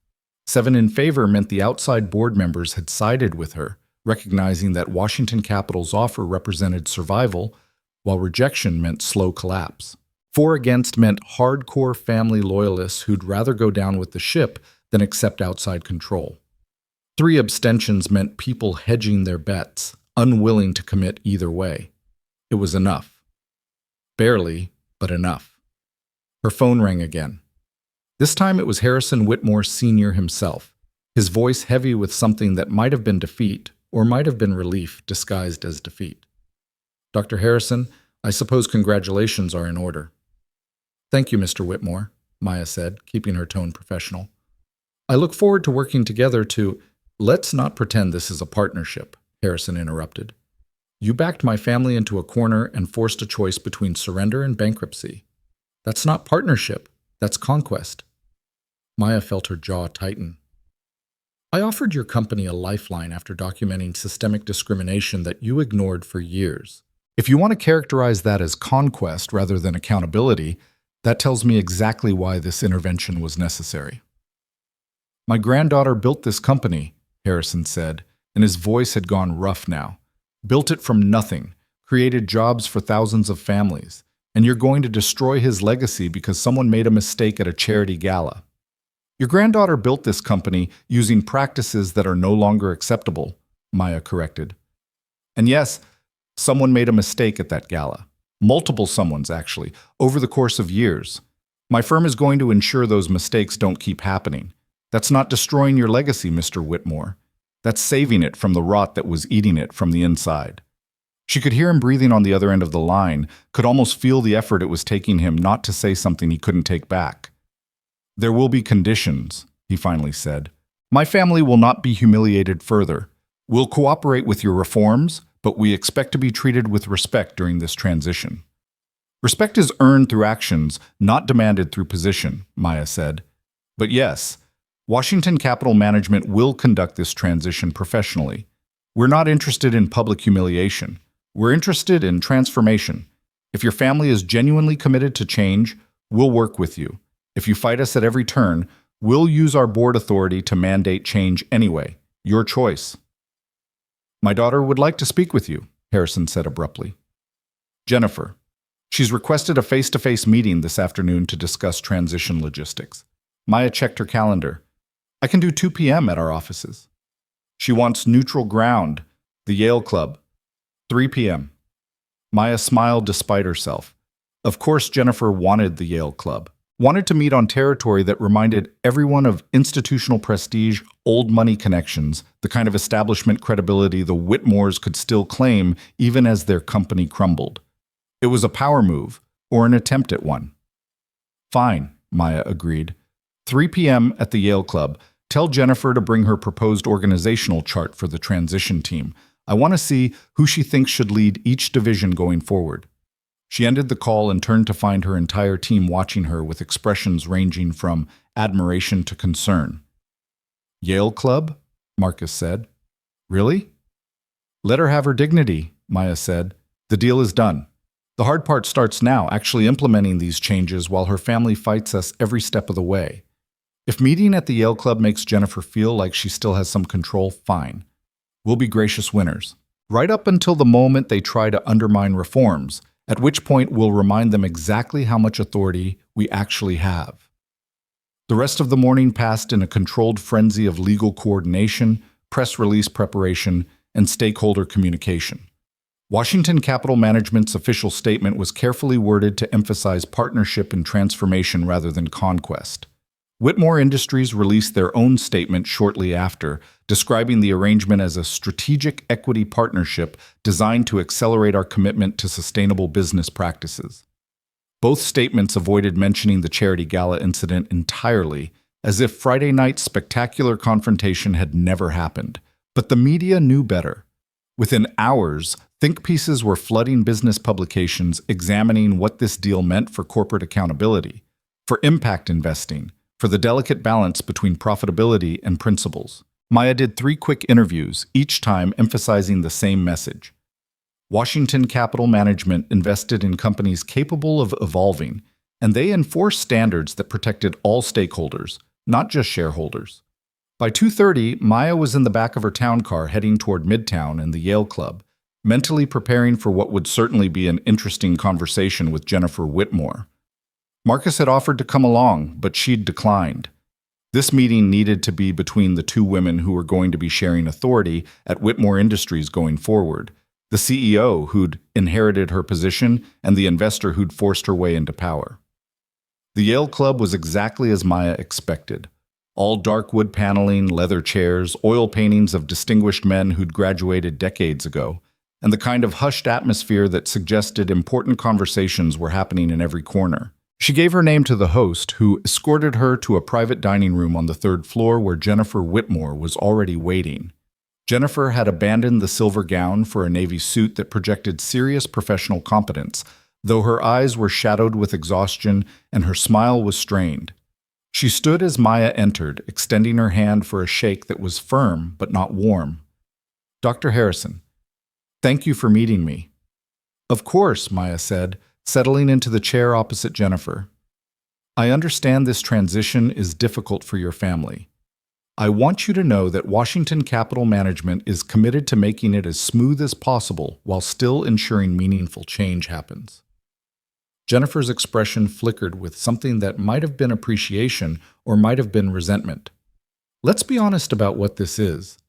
7 in favor meant the outside board members had sided with her, recognizing that Washington Capital's offer represented survival, while rejection meant slow collapse. 4 against meant hardcore family loyalists who'd rather go down with the ship than accept outside control. 3 abstentions meant people hedging their bets, unwilling to commit either way. It was enough. Barely, but enough. Her phone rang again. This time it was Harrison Whitmore Sr. himself, his voice heavy with something that might have been defeat or might have been relief disguised as defeat. Dr. Harrison, I suppose congratulations are in order. Thank you, Mr. Whitmore, Maya said, keeping her tone professional. I look forward to working together to— Let's not pretend this is a partnership, Harrison interrupted. You backed my family into a corner and forced a choice between surrender and bankruptcy. That's not partnership, that's conquest. Maya felt her jaw tighten. I offered your company a lifeline after documenting systemic discrimination that you ignored for years. If you want to characterize that as conquest rather than accountability, that tells me exactly why this intervention was necessary. My granddaughter built this company, Harrison said, and his voice had gone rough now. Built it from nothing, created jobs for thousands of families. And you're going to destroy his legacy because someone made a mistake at a charity gala. Your granddaughter built this company using practices that are no longer acceptable, Maya corrected. And yes, someone made a mistake at that gala. Multiple someones, actually, over the course of years. My firm is going to ensure those mistakes don't keep happening. That's not destroying your legacy, Mr. Whitmore. That's saving it from the rot that was eating it from the inside. She could hear him breathing on the other end of the line, could almost feel the effort it was taking him not to say something he couldn't take back. "There will be conditions," he finally said. "My family will not be humiliated further. We'll cooperate with your reforms, but we expect to be treated with respect during this transition." "Respect is earned through actions, not demanded through position," Maya said. "But yes, Washington Capital Management will conduct this transition professionally. We're not interested in public humiliation. We're interested in transformation. If your family is genuinely committed to change, we'll work with you. If you fight us at every turn, we'll use our board authority to mandate change anyway. Your choice." "My daughter would like to speak with you," Harrison said abruptly. "Jennifer. She's requested a face-to-face meeting this afternoon to discuss transition logistics." Maya checked her calendar. "I can do 2 p.m. at our offices." "She wants neutral ground, the Yale Club, 3 p.m. Maya smiled despite herself. Of course Jennifer wanted the Yale Club. Wanted to meet on territory that reminded everyone of institutional prestige, old money connections, the kind of establishment credibility the Whitmores could still claim even as their company crumbled. It was a power move, or an attempt at one. "Fine," Maya agreed. 3 p.m. at the Yale Club. Tell Jennifer to bring her proposed organizational chart for the transition team. I want to see who she thinks should lead each division going forward." She ended the call and turned to find her entire team watching her with expressions ranging from admiration to concern. "Yale Club?" Marcus said. "Really?" "Let her have her dignity," Maya said. "The deal is done. The hard part starts now, actually implementing these changes while her family fights us every step of the way. If meeting at the Yale Club makes Jennifer feel like she still has some control, fine. We'll be gracious winners. Right up until the moment they try to undermine reforms, at which point we'll remind them exactly how much authority we actually have." The rest of the morning passed in a controlled frenzy of legal coordination, press release preparation, and stakeholder communication. Washington Capital Management's official statement was carefully worded to emphasize partnership and transformation rather than conquest. Whitmore Industries released their own statement shortly after, describing the arrangement as a strategic equity partnership designed to accelerate our commitment to sustainable business practices. Both statements avoided mentioning the charity gala incident entirely, as if Friday night's spectacular confrontation had never happened. But the media knew better. Within hours, think pieces were flooding business publications examining what this deal meant for corporate accountability, for impact investing, for the delicate balance between profitability and principles. Maya did 3 quick interviews, each time emphasizing the same message. Washington Capital Management invested in companies capable of evolving, and they enforced standards that protected all stakeholders, not just shareholders. By 2:30, Maya was in the back of her town car heading toward Midtown and the Yale Club, mentally preparing for what would certainly be an interesting conversation with Jennifer Whitmore. Marcus had offered to come along, but she'd declined. This meeting needed to be between the 2 women who were going to be sharing authority at Whitmore Industries going forward, the CEO who'd inherited her position and the investor who'd forced her way into power. The Yale Club was exactly as Maya expected. All dark wood paneling, leather chairs, oil paintings of distinguished men who'd graduated decades ago, and the kind of hushed atmosphere that suggested important conversations were happening in every corner. She gave her name to the host, who escorted her to a private dining room on the 3rd floor where Jennifer Whitmore was already waiting. Jennifer had abandoned the silver gown for a navy suit that projected serious professional competence, though her eyes were shadowed with exhaustion and her smile was strained. She stood as Maya entered, extending her hand for a shake that was firm but not warm. "Dr. Harrison, thank you for meeting me." "Of course," Maya said, settling into the chair opposite Jennifer. "I understand this transition is difficult for your family. I want you to know that Washington Capital Management is committed to making it as smooth as possible while still ensuring meaningful change happens." Jennifer's expression flickered with something that might have been appreciation or might have been resentment. "Let's be honest about what this is.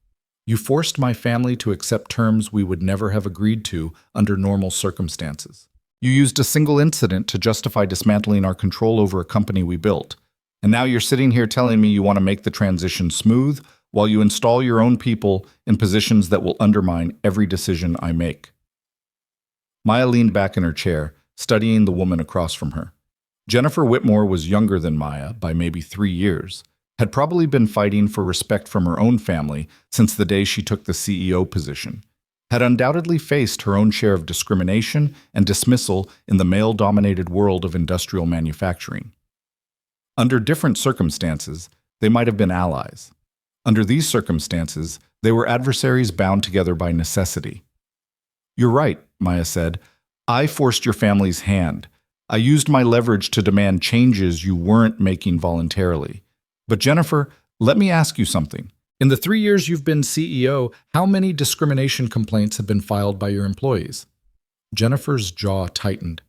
You forced my family to accept terms we would never have agreed to under normal circumstances. You used a single incident to justify dismantling our control over a company we built. And now you're sitting here telling me you want to make the transition smooth while you install your own people in positions that will undermine every decision I make." Maya leaned back in her chair, studying the woman across from her. Jennifer Whitmore was younger than Maya by maybe 3 years, had probably been fighting for respect from her own family since the day she took the CEO position, had undoubtedly faced her own share of discrimination and dismissal in the male-dominated world of industrial manufacturing. Under different circumstances, they might have been allies. Under these circumstances, they were adversaries bound together by necessity. "You're right," Maya said. "I forced your family's hand. I used my leverage to demand changes you weren't making voluntarily. But Jennifer, let me ask you something. In the 3 years you've been CEO, how many discrimination complaints have been filed by your employees?" Jennifer's jaw tightened.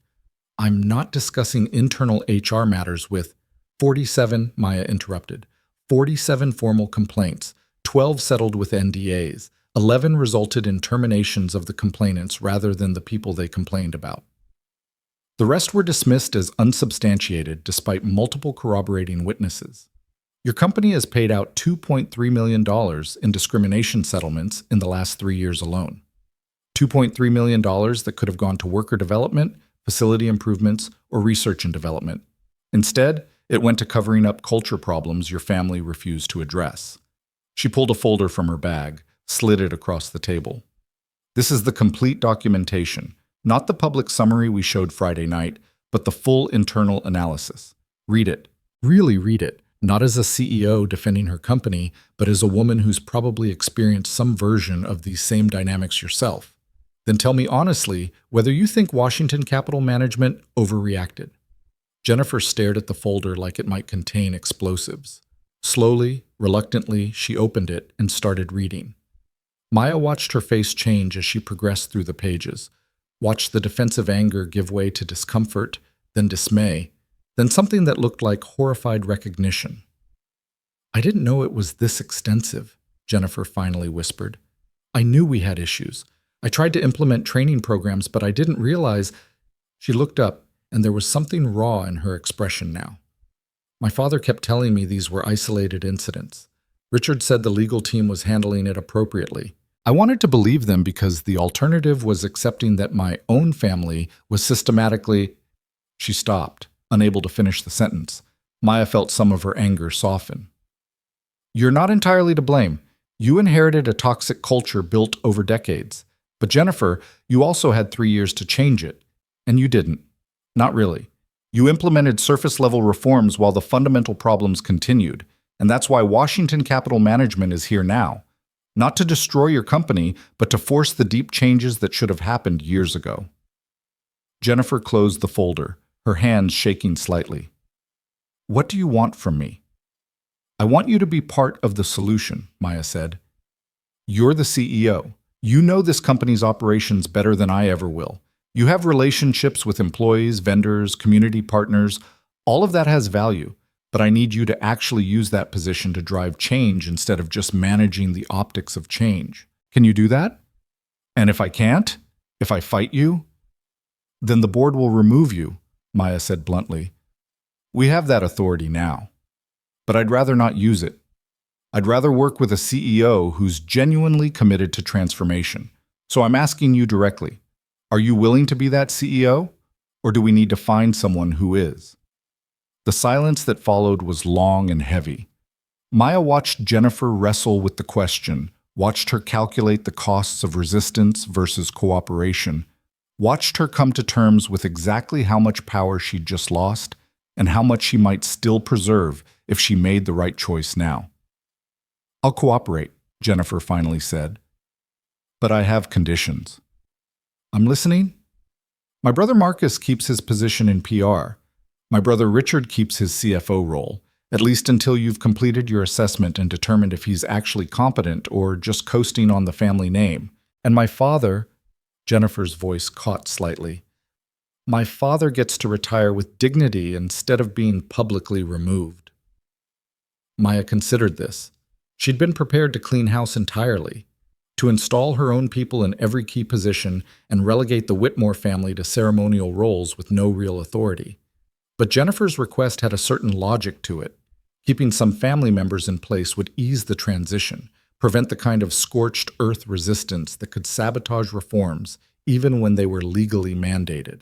"I'm not discussing internal HR matters with—" 47, Maya interrupted. 47 formal complaints, 12 settled with NDAs, 11 resulted in terminations of the complainants rather than the people they complained about. The rest were dismissed as unsubstantiated despite multiple corroborating witnesses. Your company has paid out $2.3 million in discrimination settlements in the last 3 years alone. $2.3 million that could have gone to worker development, facility improvements, or research and development. Instead, it went to covering up culture problems your family refused to address. She pulled a folder from her bag, slid it across the table. "This is the complete documentation, not the public summary we showed Friday night, but the full internal analysis. Read it. Really read it. Not as a CEO defending her company, but as a woman who's probably experienced some version of these same dynamics yourself. Then tell me honestly whether you think Washington Capital Management overreacted." Jennifer stared at the folder like it might contain explosives. Slowly, reluctantly, she opened it and started reading. Maya watched her face change as she progressed through the pages, watched the defensive anger give way to discomfort, then dismay, then something that looked like horrified recognition. "I didn't know it was this extensive," Jennifer finally whispered. "I knew we had issues. I tried to implement training programs, but I didn't realize—" She looked up, and there was something raw in her expression now. "My father kept telling me these were isolated incidents. Richard said the legal team was handling it appropriately. I wanted to believe them because the alternative was accepting that my own family was systematically—" She stopped, unable to finish the sentence. Maya felt some of her anger soften. "You're not entirely to blame. You inherited a toxic culture built over decades. But Jennifer, you also had 3 years to change it. And you didn't. Not really. You implemented surface-level reforms while the fundamental problems continued, and that's why Washington Capital Management is here now. Not to destroy your company, but to force the deep changes that should have happened years ago." Jennifer closed the folder, her hands shaking slightly. "What do you want from me?" "I want you to be part of the solution," Maya said. "You're the CEO. You know this company's operations better than I ever will. You have relationships with employees, vendors, community partners. All of that has value, but I need you to actually use that position to drive change instead of just managing the optics of change. Can you do that? And if I can't, if I fight you, then the board will remove you," Maya said bluntly. "We have that authority now. But I'd rather not use it. I'd rather work with a CEO who's genuinely committed to transformation. So I'm asking you directly, are you willing to be that CEO? Or do we need to find someone who is?" The silence that followed was long and heavy. Maya watched Jennifer wrestle with the question, watched her calculate the costs of resistance versus cooperation, watched her come to terms with exactly how much power she'd just lost and how much she might still preserve if she made the right choice now. "I'll cooperate," Jennifer finally said. "But I have conditions." "I'm listening." "My brother Marcus keeps his position in PR. My brother Richard keeps his CFO role, at least until you've completed your assessment and determined if he's actually competent or just coasting on the family name. And my father—" Jennifer's voice caught slightly. "My father gets to retire with dignity instead of being publicly removed." Maya considered this. She'd been prepared to clean house entirely, to install her own people in every key position and relegate the Whitmore family to ceremonial roles with no real authority. But Jennifer's request had a certain logic to it. Keeping some family members in place would ease the transition, prevent the kind of scorched earth resistance that could sabotage reforms even when they were legally mandated.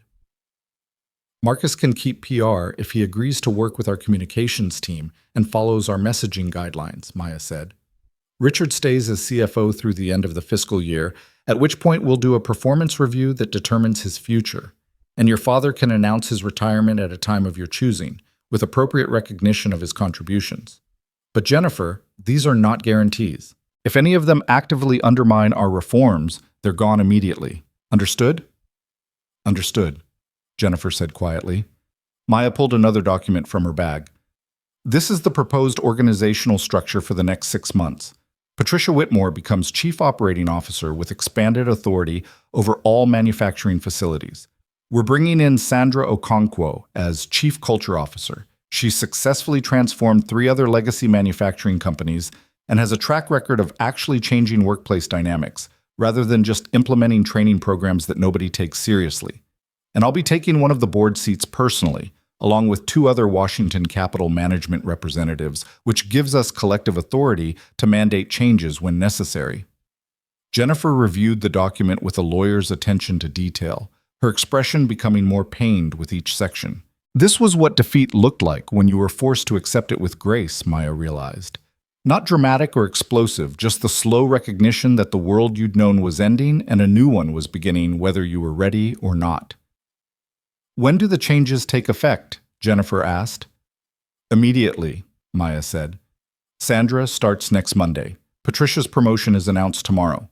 Marcus can keep PR if he agrees to work with our communications team and follows our messaging guidelines, Maya said. Richard stays as CFO through the end of the fiscal year, at which point we'll do a performance review that determines his future. And your father can announce his retirement at a time of your choosing, with appropriate recognition of his contributions. But Jennifer, these are not guarantees. If any of them actively undermine our reforms, they're gone immediately. Understood? Understood, Jennifer said quietly. Maya pulled another document from her bag. This is the proposed organizational structure for the next 6 months. Patricia Whitmore becomes Chief Operating Officer with expanded authority over all manufacturing facilities. We're bringing in Sandra Okonkwo as Chief Culture Officer. She's successfully transformed 3 other legacy manufacturing companies and has a track record of actually changing workplace dynamics, rather than just implementing training programs that nobody takes seriously. And I'll be taking one of the board seats personally, along with 2 other Washington Capital management representatives, which gives us collective authority to mandate changes when necessary. Jennifer reviewed the document with a lawyer's attention to detail, her expression becoming more pained with each section. This was what defeat looked like when you were forced to accept it with grace, Maya realized. Not dramatic or explosive, just the slow recognition that the world you'd known was ending and a new one was beginning, whether you were ready or not. When do the changes take effect? Jennifer asked. Immediately, Maya said. Sandra starts next Monday. Patricia's promotion is announced tomorrow.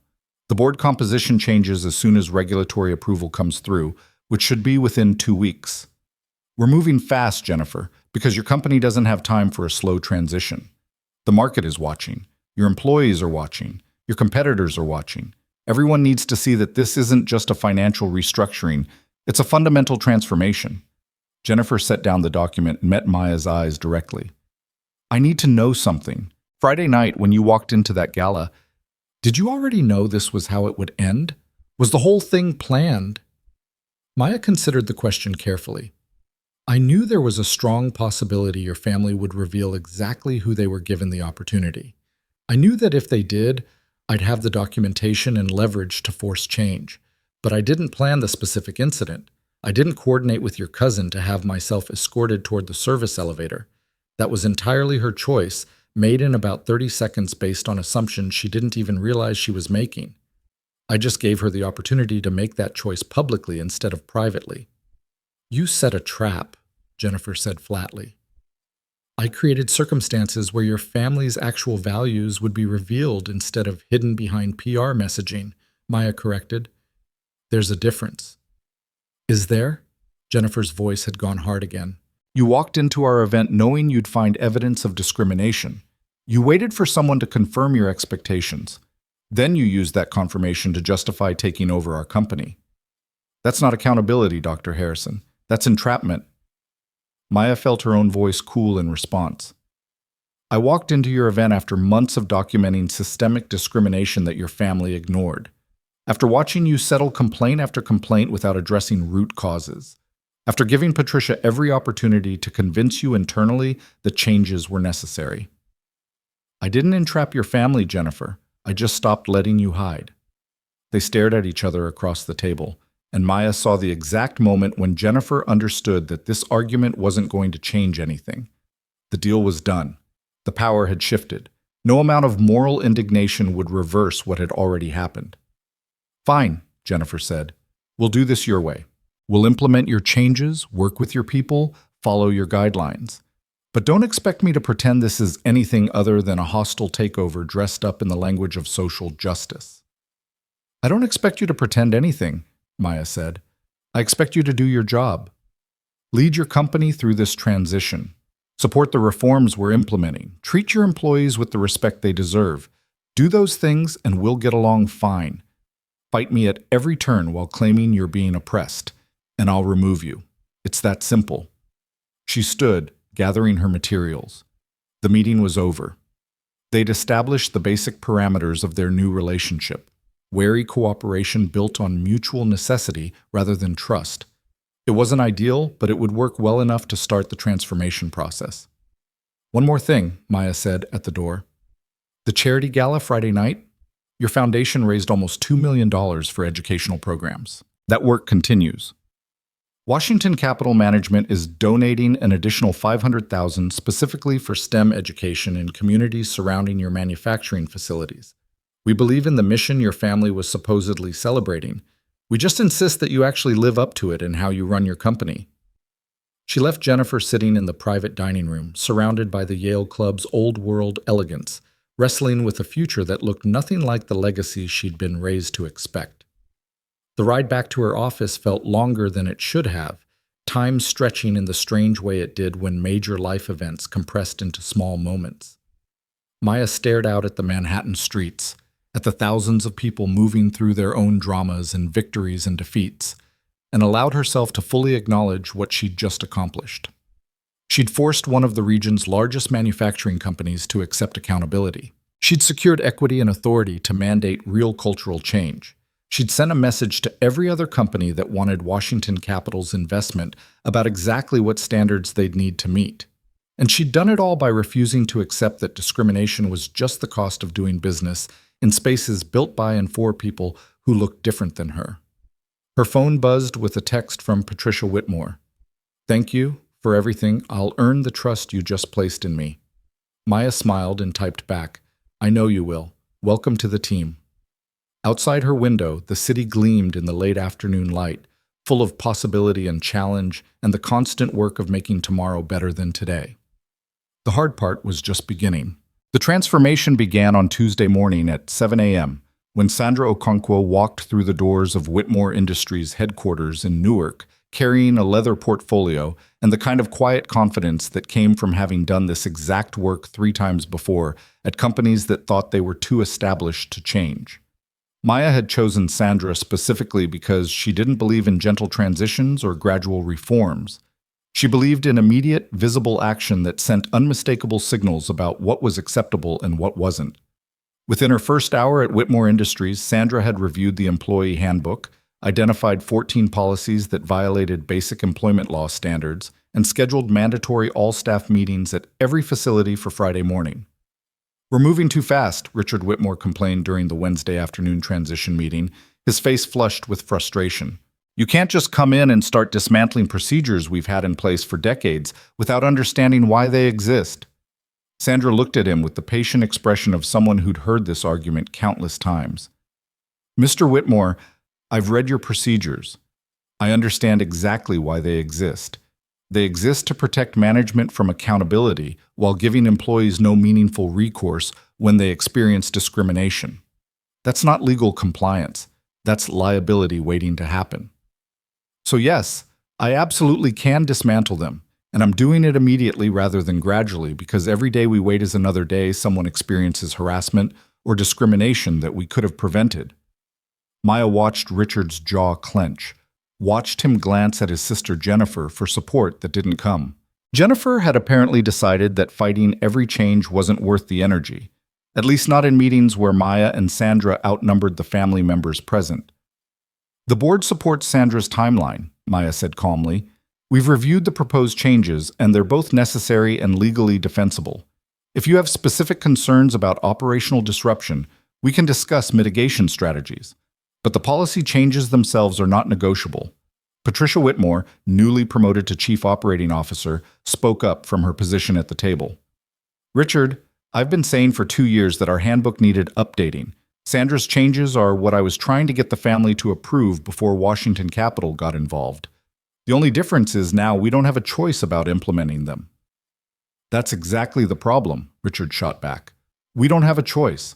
The board composition changes as soon as regulatory approval comes through, which should be within 2 weeks. We're moving fast, Jennifer, because your company doesn't have time for a slow transition. The market is watching. Your employees are watching. Your competitors are watching. Everyone needs to see that this isn't just a financial restructuring. It's a fundamental transformation. Jennifer set down the document and met Maya's eyes directly. I need to know something. Friday night, when you walked into that gala, did you already know this was how it would end? Was the whole thing planned? Maya considered the question carefully. I knew there was a strong possibility your family would reveal exactly who they were given the opportunity. I knew that if they did, I'd have the documentation and leverage to force change. But I didn't plan the specific incident. I didn't coordinate with your cousin to have myself escorted toward the service elevator. That was entirely her choice, made in about 30 seconds based on assumptions she didn't even realize she was making. I just gave her the opportunity to make that choice publicly instead of privately. You set a trap, Jennifer said flatly. I created circumstances where your family's actual values would be revealed instead of hidden behind PR messaging, Maya corrected. There's a difference. Is there? Jennifer's voice had gone hard again. You walked into our event knowing you'd find evidence of discrimination. You waited for someone to confirm your expectations. Then you used that confirmation to justify taking over our company. That's not accountability, Dr. Harrison. That's entrapment. Maya felt her own voice cool in response. I walked into your event after months of documenting systemic discrimination that your family ignored. After watching you settle complaint after complaint without addressing root causes. After giving Patricia every opportunity to convince you internally that changes were necessary. I didn't entrap your family, Jennifer. I just stopped letting you hide. They stared at each other across the table, and Maya saw the exact moment when Jennifer understood that this argument wasn't going to change anything. The deal was done. The power had shifted. No amount of moral indignation would reverse what had already happened. Fine, Jennifer said. We'll do this your way. We'll implement your changes, work with your people, follow your guidelines. But don't expect me to pretend this is anything other than a hostile takeover dressed up in the language of social justice. I don't expect you to pretend anything, Maya said. I expect you to do your job. Lead your company through this transition. Support the reforms we're implementing. Treat your employees with the respect they deserve. Do those things and we'll get along fine. Fight me at every turn while claiming you're being oppressed, and I'll remove you. It's that simple. She stood, gathering her materials. The meeting was over. They'd established the basic parameters of their new relationship. Wary cooperation built on mutual necessity rather than trust. It wasn't ideal, but it would work well enough to start the transformation process. One more thing, Maya said at the door. The charity gala Friday night? Your foundation raised almost $2 million for educational programs. That work continues. Washington Capital Management is donating an additional $500,000 specifically for STEM education in communities surrounding your manufacturing facilities. We believe in the mission your family was supposedly celebrating. We just insist that you actually live up to it in how you run your company. She left Jennifer sitting in the private dining room, surrounded by the Yale Club's old-world elegance, wrestling with a future that looked nothing like the legacy she'd been raised to expect. The ride back to her office felt longer than it should have, time stretching in the strange way it did when major life events compressed into small moments. Maya stared out at the Manhattan streets, at the thousands of people moving through their own dramas and victories and defeats, and allowed herself to fully acknowledge what she'd just accomplished. She'd forced one of the region's largest manufacturing companies to accept accountability. She'd secured equity and authority to mandate real cultural change. She'd sent a message to every other company that wanted Washington Capital's investment about exactly what standards they'd need to meet. And she'd done it all by refusing to accept that discrimination was just the cost of doing business in spaces built by and for people who looked different than her. Her phone buzzed with a text from Patricia Whitmore. "Thank you for everything. I'll earn the trust you just placed in me." Maya smiled and typed back, "I know you will. Welcome to the team." Outside her window, the city gleamed in the late afternoon light, full of possibility and challenge and the constant work of making tomorrow better than today. The hard part was just beginning. The transformation began on Tuesday morning at 7 a.m., when Sandra Okonkwo walked through the doors of Whitmore Industries headquarters in Newark, carrying a leather portfolio and the kind of quiet confidence that came from having done this exact work 3 times before at companies that thought they were too established to change. Maya had chosen Sandra specifically because she didn't believe in gentle transitions or gradual reforms. She believed in immediate, visible action that sent unmistakable signals about what was acceptable and what wasn't. Within her first hour at Whitmore Industries, Sandra had reviewed the employee handbook, identified 14 policies that violated basic employment law standards, and scheduled mandatory all-staff meetings at every facility for Friday morning. "We're moving too fast," Richard Whitmore complained during the Wednesday afternoon transition meeting, his face flushed with frustration. "You can't just come in and start dismantling procedures we've had in place for decades without understanding why they exist." Sandra looked at him with the patient expression of someone who'd heard this argument countless times. "Mr. Whitmore, I've read your procedures. I understand exactly why they exist. They exist to protect management from accountability while giving employees no meaningful recourse when they experience discrimination. That's not legal compliance. That's liability waiting to happen. So yes, I absolutely can dismantle them, and I'm doing it immediately rather than gradually because every day we wait is another day someone experiences harassment or discrimination that we could have prevented." Maya watched Richard's jaw clench, watched him glance at his sister Jennifer for support that didn't come. Jennifer had apparently decided that fighting every change wasn't worth the energy, at least not in meetings where Maya and Sandra outnumbered the family members present. "The board supports Sandra's timeline," Maya said calmly. "We've reviewed the proposed changes, and they're both necessary and legally defensible. If you have specific concerns about operational disruption, we can discuss mitigation strategies. But the policy changes themselves are not negotiable." Patricia Whitmore, newly promoted to Chief Operating Officer, spoke up from her position at the table. "Richard, I've been saying for 2 years that our handbook needed updating. Sandra's changes are what I was trying to get the family to approve before Washington Capital got involved. The only difference is now we don't have a choice about implementing them." "That's exactly the problem," Richard shot back. "We don't have a choice.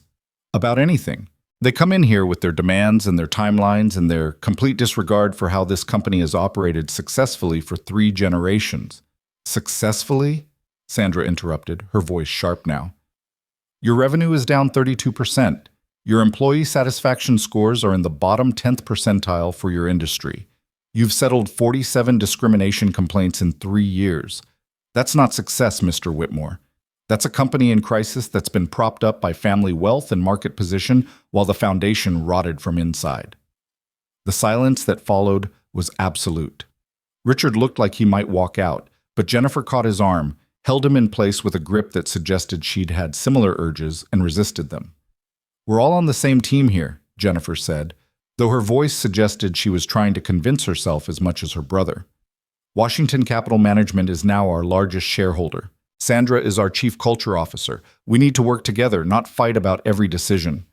About anything. They come in here with their demands and their timelines and their complete disregard for how this company has operated successfully for 3 generations. "Successfully?" Sandra interrupted, her voice sharp now. "Your revenue is down 32%. Your employee satisfaction scores are in the bottom 10th percentile for your industry. You've settled 47 discrimination complaints in 3 years. That's not success, Mr. Whitmore. That's a company in crisis that's been propped up by family wealth and market position while the foundation rotted from inside." The silence that followed was absolute. Richard looked like he might walk out, but Jennifer caught his arm, held him in place with a grip that suggested she'd had similar urges and resisted them. "We're all on the same team here," Jennifer said, though her voice suggested she was trying to convince herself as much as her brother. "Washington Capital Management is now our largest shareholder. Sandra is our chief culture officer. We need to work together, not fight about every decision."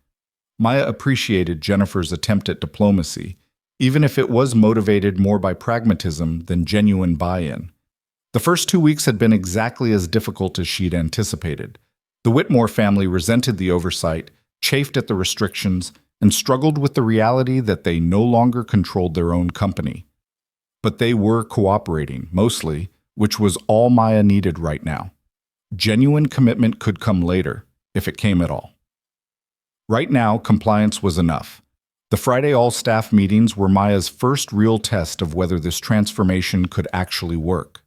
Maya appreciated Jennifer's attempt at diplomacy, even if it was motivated more by pragmatism than genuine buy-in. The first 2 weeks had been exactly as difficult as she'd anticipated. The Whitmore family resented the oversight, chafed at the restrictions, and struggled with the reality that they no longer controlled their own company. But they were cooperating, mostly, which was all Maya needed right now. Genuine commitment could come later, if it came at all. Right now, compliance was enough. The Friday all-staff meetings were Maya's first real test of whether this transformation could actually work.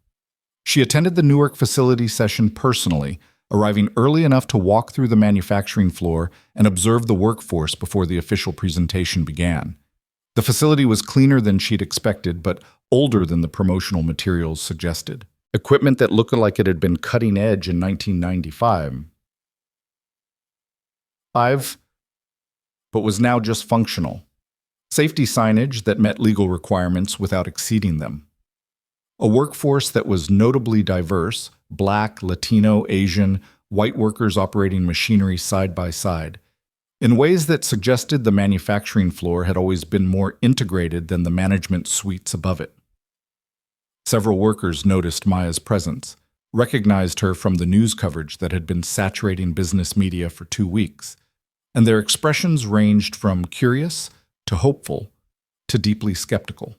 She attended the Newark facility session personally, arriving early enough to walk through the manufacturing floor and observe the workforce before the official presentation began. The facility was cleaner than she'd expected, but older than the promotional materials suggested. Equipment that looked like it had been cutting edge in 1995. But was now just functional. Safety signage that met legal requirements without exceeding them. A workforce that was notably diverse, Black, Latino, Asian, white workers operating machinery side by side, in ways that suggested the manufacturing floor had always been more integrated than the management suites above it. Several workers noticed Maya's presence, recognized her from the news coverage that had been saturating business media for 2 weeks, and their expressions ranged from curious to hopeful to deeply skeptical.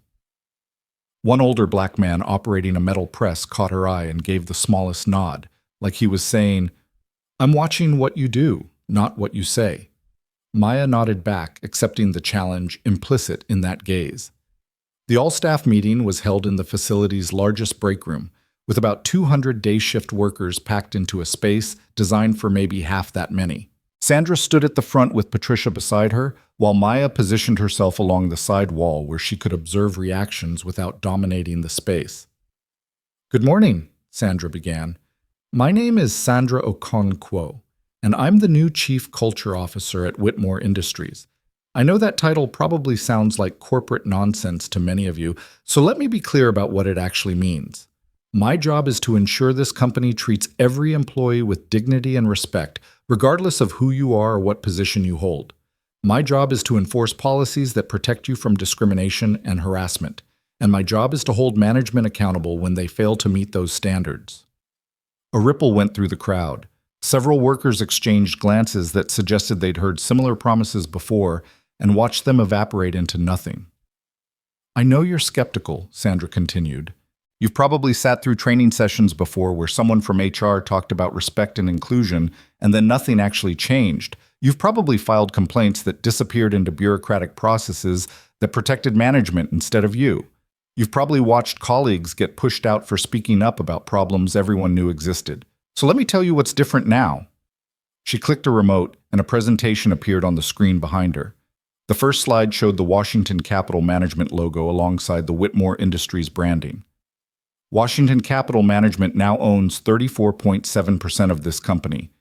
One older Black man operating a metal press caught her eye and gave the smallest nod, like he was saying, "I'm watching what you do, not what you say." Maya nodded back, accepting the challenge implicit in that gaze. The all-staff meeting was held in the facility's largest break room, with about 200 day-shift workers packed into a space designed for maybe half that many. Sandra stood at the front with Patricia beside her, while Maya positioned herself along the side wall where she could observe reactions without dominating the space. "Good morning," Sandra began. "My name is Sandra Okonkwo, and I'm the new Chief Culture Officer at Whitmore Industries. I know that title probably sounds like corporate nonsense to many of you, so let me be clear about what it actually means. My job is to ensure this company treats every employee with dignity and respect, regardless of who you are or what position you hold. My job is to enforce policies that protect you from discrimination and harassment, and my job is to hold management accountable when they fail to meet those standards." A ripple went through the crowd. Several workers exchanged glances that suggested they'd heard similar promises before and watched them evaporate into nothing. "I know you're skeptical," Sandra continued. "You've probably sat through training sessions before where someone from HR talked about respect and inclusion, and then nothing actually changed. You've probably filed complaints that disappeared into bureaucratic processes that protected management instead of you. You've probably watched colleagues get pushed out for speaking up about problems everyone knew existed. So let me tell you what's different now." She clicked a remote, and a presentation appeared on the screen behind her. The first slide showed the Washington Capital Management logo alongside the Whitmore Industries branding. Washington Capital Management now owns 34.7% of this company.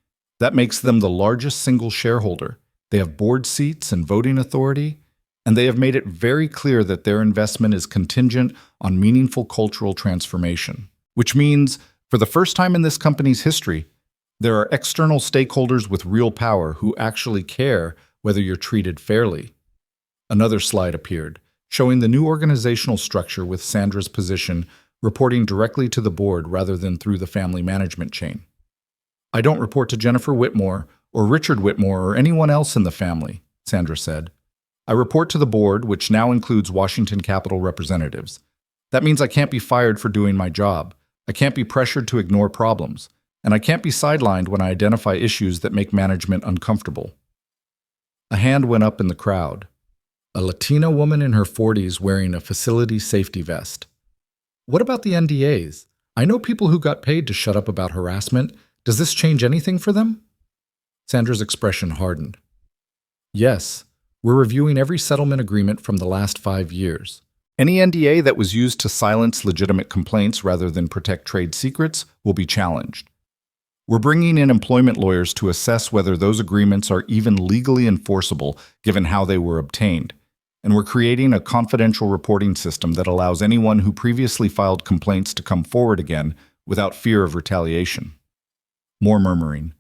That makes them the largest single shareholder. They have board seats and voting authority, and they have made it very clear that their investment is contingent on meaningful cultural transformation, which means, for the first time in this company's history, there are external stakeholders with real power who actually care whether you're treated fairly. Another slide appeared, showing the new organizational structure with Sandra's position reporting directly to the board rather than through the family management chain. "I don't report to Jennifer Whitmore or Richard Whitmore or anyone else in the family," Sandra said. "I report to the board, which now includes Washington Capital representatives. That means I can't be fired for doing my job. I can't be pressured to ignore problems, and I can't be sidelined when I identify issues that make management uncomfortable." A hand went up in the crowd. A Latina woman in her 40s wearing a facility safety vest. "What about the NDAs? I know people who got paid to shut up about harassment. Does this change anything for them?" Sandra's expression hardened. "Yes, we're reviewing every settlement agreement from the last 5 years. Any NDA that was used to silence legitimate complaints rather than protect trade secrets will be challenged. We're bringing in employment lawyers to assess whether those agreements are even legally enforceable given how they were obtained. And we're creating a confidential reporting system that allows anyone who previously filed complaints to come forward again without fear of retaliation. More murmuring.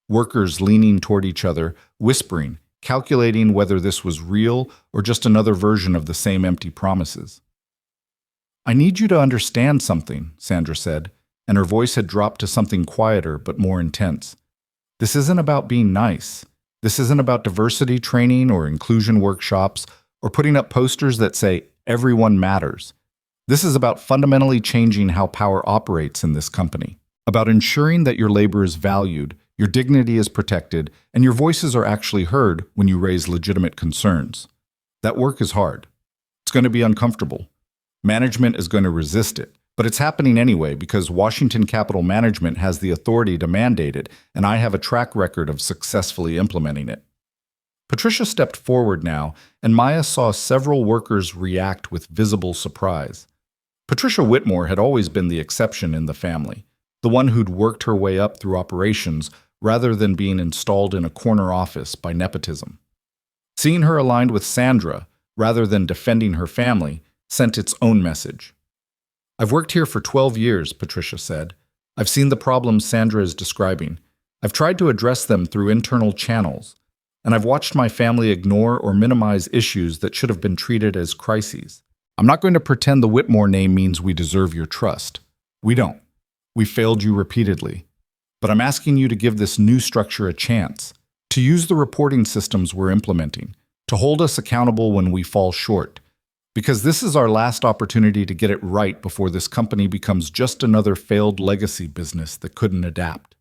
Workers leaning toward each other, whispering, calculating whether this was real or just another version of the same empty promises. "I need you to understand something," Sandra said, and her voice had dropped to something quieter but more intense. "This isn't about being nice. This isn't about diversity training or inclusion workshops or putting up posters that say, 'Everyone matters.' This is about fundamentally changing how power operates in this company, about ensuring that your labor is valued, your dignity is protected, and your voices are actually heard when you raise legitimate concerns. That work is hard. It's going to be uncomfortable. Management is going to resist it, but it's happening anyway because Washington Capital Management has the authority to mandate it, and I have a track record of successfully implementing it." Patricia stepped forward now, and Maya saw several workers react with visible surprise. Patricia Whitmore had always been the exception in the family, the one who'd worked her way up through operations rather than being installed in a corner office by nepotism. Seeing her aligned with Sandra, rather than defending her family, sent its own message. "I've worked here for 12 years, Patricia said. I've seen the problems Sandra is describing. I've tried to address them through internal channels, and I've watched my family ignore or minimize issues that should have been treated as crises. I'm not going to pretend the Whitmore name means we deserve your trust. We don't. We failed you repeatedly. But I'm asking you to give this new structure a chance, to use the reporting systems we're implementing, to hold us accountable when we fall short, because this is our last opportunity to get it right before this company becomes just another failed legacy business that couldn't adapt."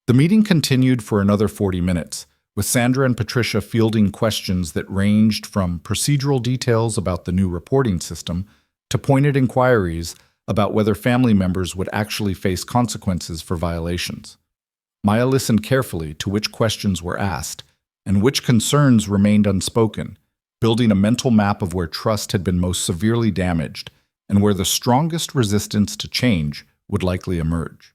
The meeting continued for another 40 minutes, with Sandra and Patricia fielding questions that ranged from procedural details about the new reporting system to pointed inquiries about whether family members would actually face consequences for violations. Maya listened carefully to which questions were asked and which concerns remained unspoken, building a mental map of where trust had been most severely damaged and where the strongest resistance to change would likely emerge.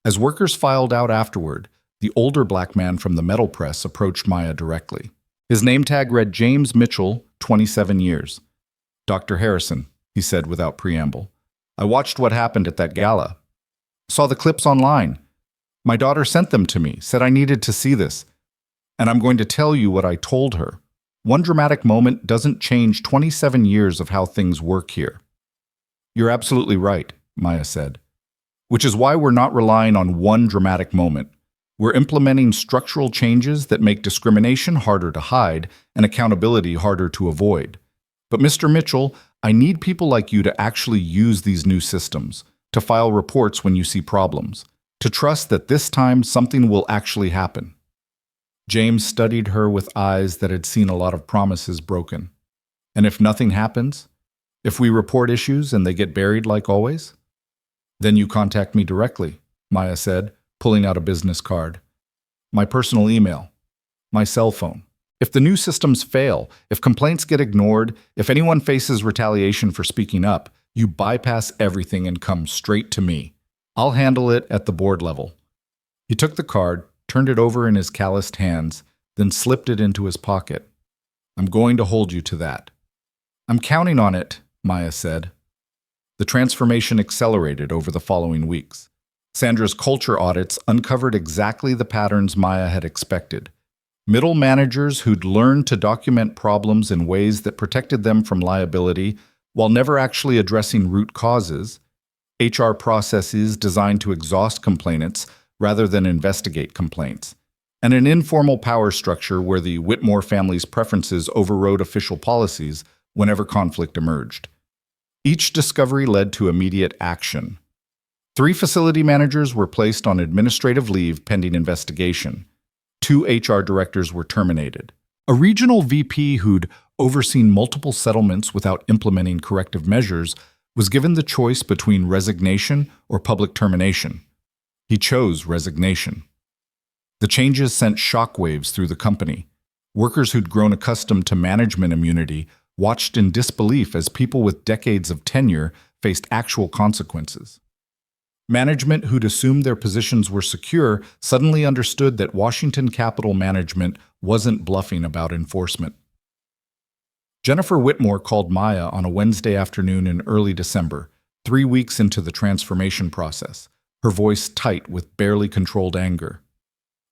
As workers filed out afterward, the older black man from the metal press approached Maya directly. His name tag read James Mitchell, 27 years. "Dr. Harrison," he said without preamble, "I watched what happened at that gala. Saw the clips online. My daughter sent them to me, said I needed to see this. And I'm going to tell you what I told her. One dramatic moment doesn't change 27 years of how things work here." "You're absolutely right," Maya said. "Which is why we're not relying on one dramatic moment. We're implementing structural changes that make discrimination harder to hide and accountability harder to avoid. But Mr. Mitchell, I need people like you to actually use these new systems, to file reports when you see problems, to trust that this time something will actually happen." James studied her with eyes that had seen a lot of promises broken. "And if nothing happens? If we report issues and they get buried like always?" "Then you contact me directly," Maya said, pulling out a business card. "My personal email. My cell phone. If the new systems fail, if complaints get ignored, if anyone faces retaliation for speaking up, you bypass everything and come straight to me. I'll handle it at the board level." He took the card, turned it over in his calloused hands, then slipped it into his pocket. "I'm going to hold you to that." "I'm counting on it," Maya said. The transformation accelerated over the following weeks. Sandra's culture audits uncovered exactly the patterns Maya had expected. Middle managers who'd learned to document problems in ways that protected them from liability while never actually addressing root causes, HR processes designed to exhaust complainants rather than investigate complaints, and an informal power structure where the Whitmore family's preferences overrode official policies whenever conflict emerged. Each discovery led to immediate action. 3 facility managers were placed on administrative leave pending investigation. 2 HR directors were terminated. A regional VP who'd overseen multiple settlements without implementing corrective measures was given the choice between resignation or public termination. He chose resignation. The changes sent shockwaves through the company. Workers who'd grown accustomed to management immunity watched in disbelief as people with decades of tenure faced actual consequences. Management who'd assumed their positions were secure suddenly understood that Washington Capital Management wasn't bluffing about enforcement. Jennifer Whitmore called Maya on a Wednesday afternoon in early December, 3 weeks into the transformation process, her voice tight with barely controlled anger.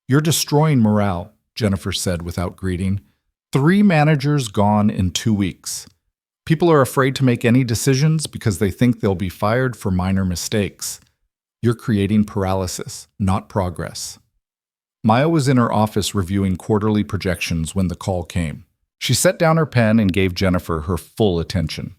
"You're destroying morale," Jennifer said without greeting. 3 managers gone in 2 weeks. People are afraid to make any decisions because they think they'll be fired for minor mistakes. You're creating paralysis, not progress. Maya was in her office reviewing quarterly projections when the call came. She set down her pen and gave Jennifer her full attention.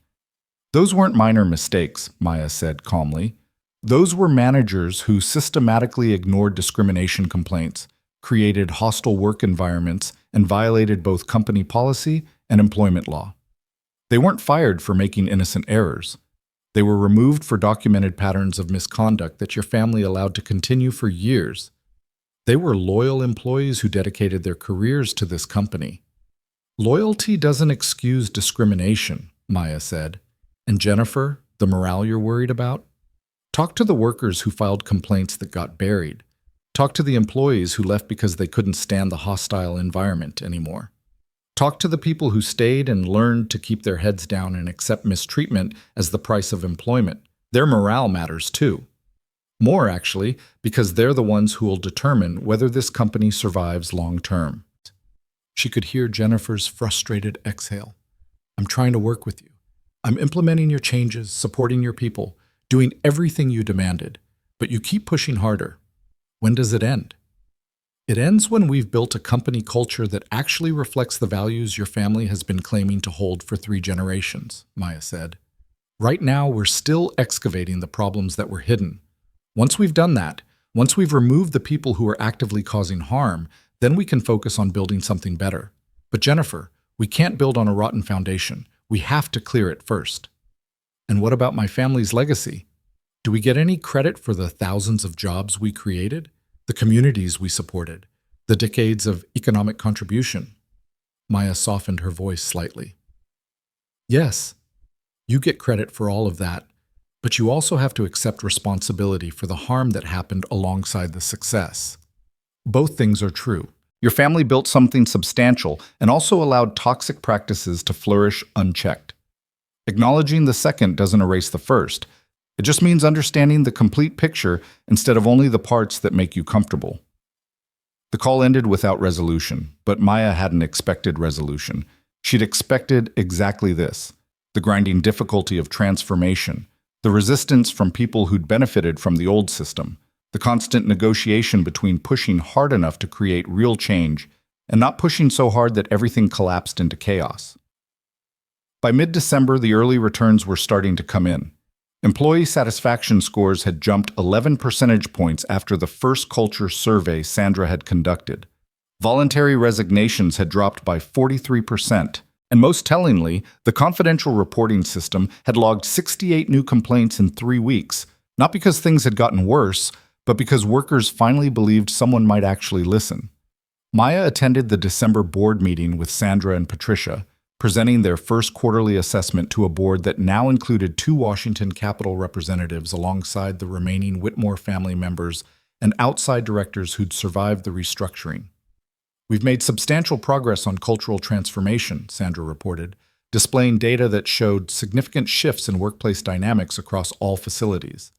"Those weren't minor mistakes," Maya said calmly. "Those were managers who systematically ignored discrimination complaints, created hostile work environments, and violated both company policy and employment law. They weren't fired for making innocent errors. They were removed for documented patterns of misconduct that your family allowed to continue for years. They were loyal employees who dedicated their careers to this company." "Loyalty doesn't excuse discrimination," Maya said. "And Jennifer, the morale you're worried about? Talk to the workers who filed complaints that got buried. Talk to the employees who left because they couldn't stand the hostile environment anymore. Talk to the people who stayed and learned to keep their heads down and accept mistreatment as the price of employment. Their morale matters too. More, actually, because they're the ones who will determine whether this company survives long term." She could hear Jennifer's frustrated exhale. "I'm trying to work with you. I'm implementing your changes, supporting your people, doing everything you demanded, but you keep pushing harder. When does it end?" "It ends when we've built a company culture that actually reflects the values your family has been claiming to hold for 3 generations, Maya said. "Right now, we're still excavating the problems that were hidden. Once we've done that, once we've removed the people who are actively causing harm, then we can focus on building something better. But Jennifer, we can't build on a rotten foundation. We have to clear it first." "And what about my family's legacy? Do we get any credit for the thousands of jobs we created, the communities we supported, the decades of economic contribution?" Maya softened her voice slightly. "Yes, you get credit for all of that, but you also have to accept responsibility for the harm that happened alongside the success. Both things are true. Your family built something substantial and also allowed toxic practices to flourish unchecked. Acknowledging the second doesn't erase the first. It just means understanding the complete picture instead of only the parts that make you comfortable." The call ended without resolution, but Maya hadn't expected resolution. She'd expected exactly this: the grinding difficulty of transformation, the resistance from people who'd benefited from the old system, the constant negotiation between pushing hard enough to create real change and not pushing so hard that everything collapsed into chaos. By mid-December, the early returns were starting to come in. Employee satisfaction scores had jumped 11 percentage points after the first culture survey Sandra had conducted. Voluntary resignations had dropped by 43%, and most tellingly, the confidential reporting system had logged 68 new complaints in 3 weeks, not because things had gotten worse, but because workers finally believed someone might actually listen. Maya attended the December board meeting with Sandra and Patricia, presenting their first quarterly assessment to a board that now included 2 Washington Capital representatives alongside the remaining Whitmore family members and outside directors who'd survived the restructuring. "We've made substantial progress on cultural transformation," Sandra reported, displaying data that showed significant shifts in workplace dynamics across all facilities.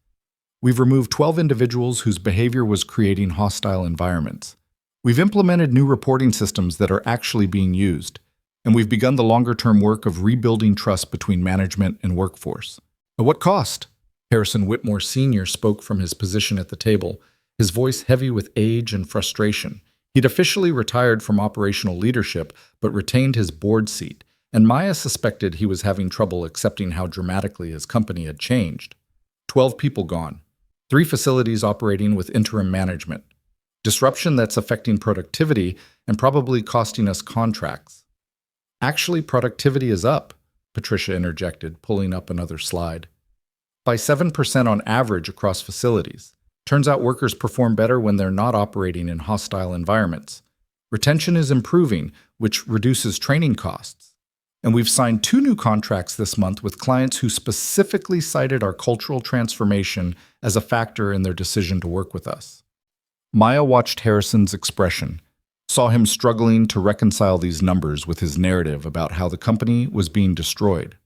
"We've removed 12 individuals whose behavior was creating hostile environments. We've implemented new reporting systems that are actually being used. And we've begun the longer-term work of rebuilding trust between management and workforce." "At what cost?" Harrison Whitmore Sr. spoke from his position at the table, his voice heavy with age and frustration. He'd officially retired from operational leadership, but retained his board seat, and Maya suspected he was having trouble accepting how dramatically his company had changed. 12 people gone. 3 facilities operating with interim management. Disruption that's affecting productivity and probably costing us contracts. "Actually, productivity is up," Patricia interjected, pulling up another slide. "By 7% on average across facilities. Turns out workers perform better when they're not operating in hostile environments. Retention is improving, which reduces training costs. And we've signed 2 new contracts this month with clients who specifically cited our cultural transformation as a factor in their decision to work with us. Maya watched Harrison's expression, saw him struggling to reconcile these numbers with his narrative about how the company was being destroyed.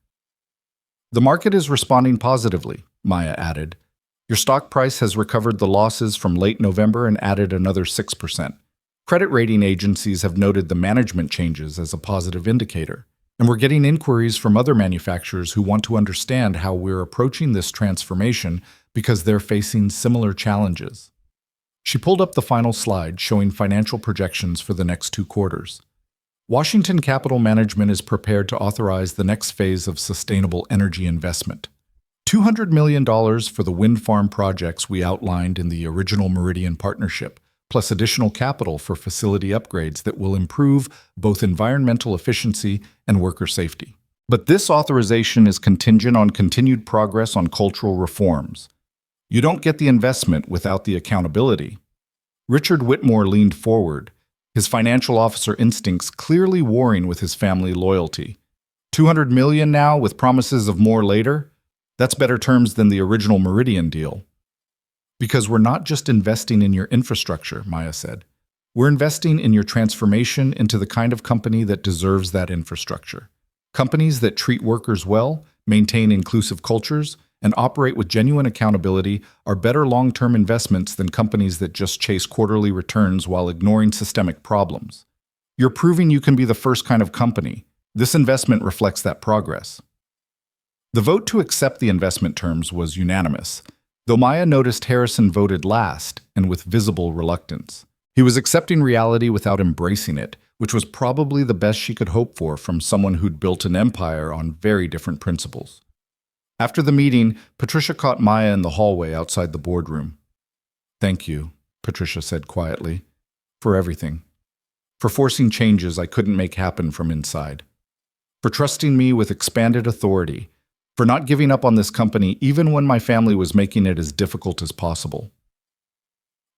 The market is responding positively, Maya added. Your stock price has recovered the losses from late November and added another 6%. Credit rating agencies have noted the management changes as a positive indicator. And we're getting inquiries from other manufacturers who want to understand how we're approaching this transformation because they're facing similar challenges. She pulled up the final slide showing financial projections for the next 2 quarters. Washington Capital Management is prepared to authorize the next phase of sustainable energy investment. $200 million for the wind farm projects we outlined in the original Meridian partnership, plus additional capital for facility upgrades that will improve both environmental efficiency and worker safety. But this authorization is contingent on continued progress on cultural reforms. You don't get the investment without the accountability. Richard Whitmore leaned forward, his financial officer instincts clearly warring with his family loyalty. $200 million now with promises of more later? That's better terms than the original Meridian deal. Because we're not just investing in your infrastructure, Maya said. We're investing in your transformation into the kind of company that deserves that infrastructure. Companies that treat workers well, maintain inclusive cultures, and operate with genuine accountability are better long-term investments than companies that just chase quarterly returns while ignoring systemic problems. You're proving you can be the first kind of company. This investment reflects that progress. The vote to accept the investment terms was unanimous, though Maya noticed Harrison voted last and with visible reluctance. He was accepting reality without embracing it, which was probably the best she could hope for from someone who'd built an empire on very different principles. After the meeting, Patricia caught Maya in the hallway outside the boardroom. "Thank you," Patricia said quietly, "for everything. For forcing changes I couldn't make happen from inside. For trusting me with expanded authority. For not giving up on this company even when my family was making it as difficult as possible."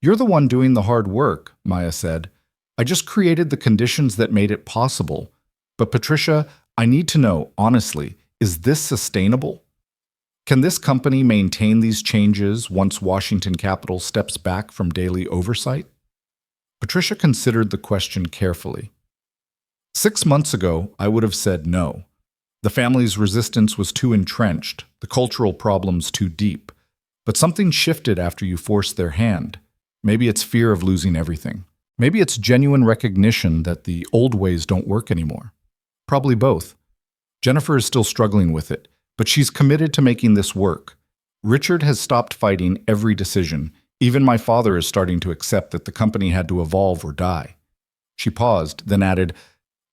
"You're the one doing the hard work," Maya said. "I just created the conditions that made it possible. But Patricia, I need to know, honestly, is this sustainable? Can this company maintain these changes once Washington Capital steps back from daily oversight?" Patricia considered the question carefully. 6 months ago, I would have said no. The family's resistance was too entrenched, the cultural problems too deep. But something shifted after you forced their hand. Maybe it's fear of losing everything. Maybe it's genuine recognition that the old ways don't work anymore. Probably both. Jennifer is still struggling with it, but she's committed to making this work. Richard has stopped fighting every decision. Even my father is starting to accept that the company had to evolve or die. She paused, then added,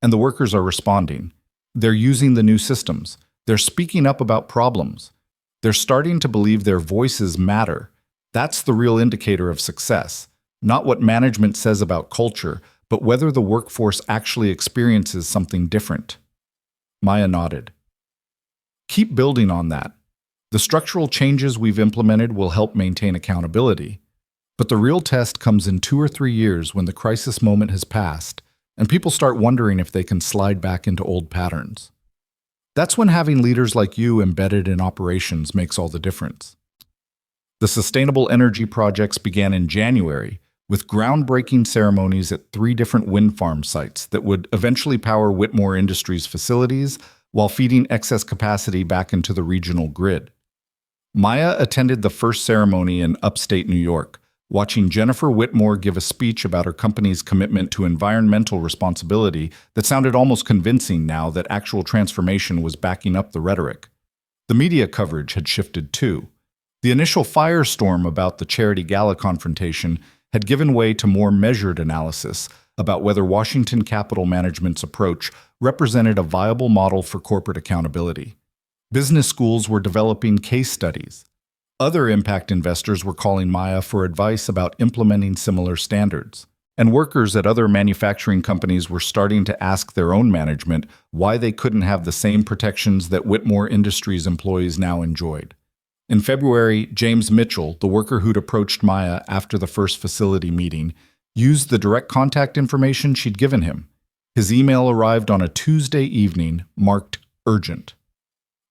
"And the workers are responding. They're using the new systems. They're speaking up about problems. They're starting to believe their voices matter. That's the real indicator of success. Not what management says about culture, but whether the workforce actually experiences something different." Maya nodded. "Keep building on that. The structural changes we've implemented will help maintain accountability. But the real test comes in 2 or 3 years when the crisis moment has passed, and people start wondering if they can slide back into old patterns. That's when having leaders like you embedded in operations makes all the difference." The sustainable energy projects began in January, with groundbreaking ceremonies at 3 different wind farm sites that would eventually power Whitmore Industries' facilities while feeding excess capacity back into the regional grid. Maya attended the first ceremony in upstate New York, watching Jennifer Whitmore give a speech about her company's commitment to environmental responsibility that sounded almost convincing now that actual transformation was backing up the rhetoric. The media coverage had shifted too. The initial firestorm about the charity gala confrontation had given way to more measured analysis about whether Washington Capital Management's approach represented a viable model for corporate accountability. Business schools were developing case studies. Other impact investors were calling Maya for advice about implementing similar standards. And workers at other manufacturing companies were starting to ask their own management why they couldn't have the same protections that Whitmore Industries employees now enjoyed. In February, James Mitchell, the worker who'd approached Maya after the first facility meeting, used the direct contact information she'd given him. His email arrived on a Tuesday evening, marked urgent.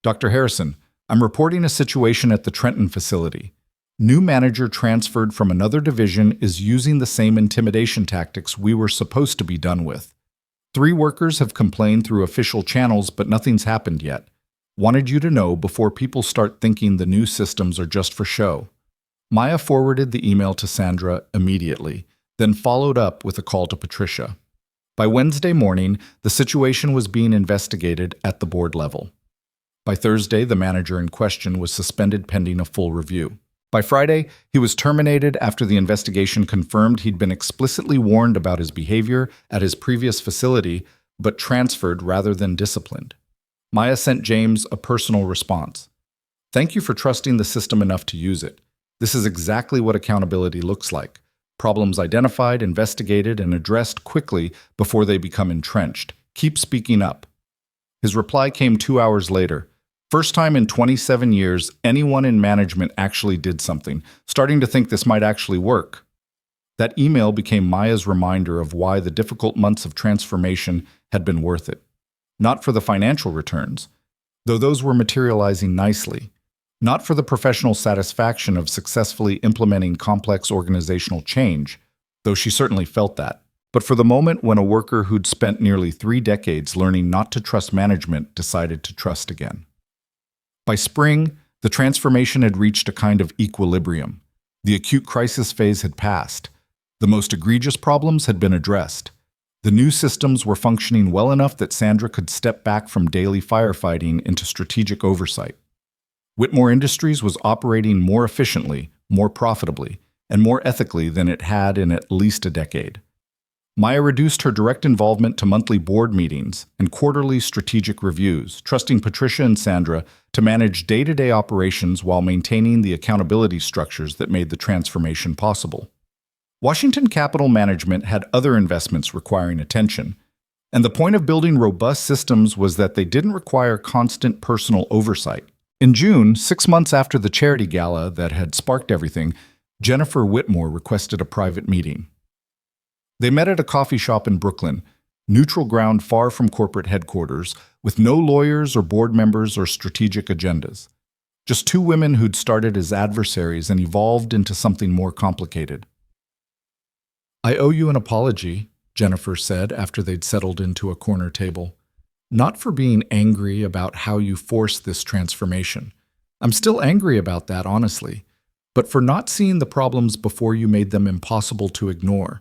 Dr. Harrison, I'm reporting a situation at the Trenton facility. New manager transferred from another division is using the same intimidation tactics we were supposed to be done with. 3 workers have complained through official channels, but nothing's happened yet. Wanted you to know before people start thinking the new systems are just for show. Maya forwarded the email to Sandra immediately, then followed up with a call to Patricia. By Wednesday morning, the situation was being investigated at the board level. By Thursday, the manager in question was suspended pending a full review. By Friday, he was terminated after the investigation confirmed he'd been explicitly warned about his behavior at his previous facility, but transferred rather than disciplined. Maya sent James a personal response. Thank you for trusting the system enough to use it. This is exactly what accountability looks like. Problems identified, investigated, and addressed quickly before they become entrenched. Keep speaking up. His reply came 2 hours later. First time in 27 years, anyone in management actually did something, starting to think this might actually work. That email became Maya's reminder of why the difficult months of transformation had been worth it. Not for the financial returns, though those were materializing nicely. Not for the professional satisfaction of successfully implementing complex organizational change, though she certainly felt that, but for the moment when a worker who'd spent nearly 3 decades learning not to trust management decided to trust again. By spring, the transformation had reached a kind of equilibrium. The acute crisis phase had passed. The most egregious problems had been addressed. The new systems were functioning well enough that Sandra could step back from daily firefighting into strategic oversight. Whitmore Industries was operating more efficiently, more profitably, and more ethically than it had in at least a decade. Maya reduced her direct involvement to monthly board meetings and quarterly strategic reviews, trusting Patricia and Sandra to manage day-to-day operations while maintaining the accountability structures that made the transformation possible. Washington Capital Management had other investments requiring attention, and the point of building robust systems was that they didn't require constant personal oversight. In June, 6 months after the charity gala that had sparked everything, Jennifer Whitmore requested a private meeting. They met at a coffee shop in Brooklyn, neutral ground far from corporate headquarters, with no lawyers or board members or strategic agendas. Just 2 women who'd started as adversaries and evolved into something more complicated. I owe you an apology, Jennifer said after they'd settled into a corner table. Not for being angry about how you forced this transformation. I'm still angry about that, honestly. But for not seeing the problems before you made them impossible to ignore.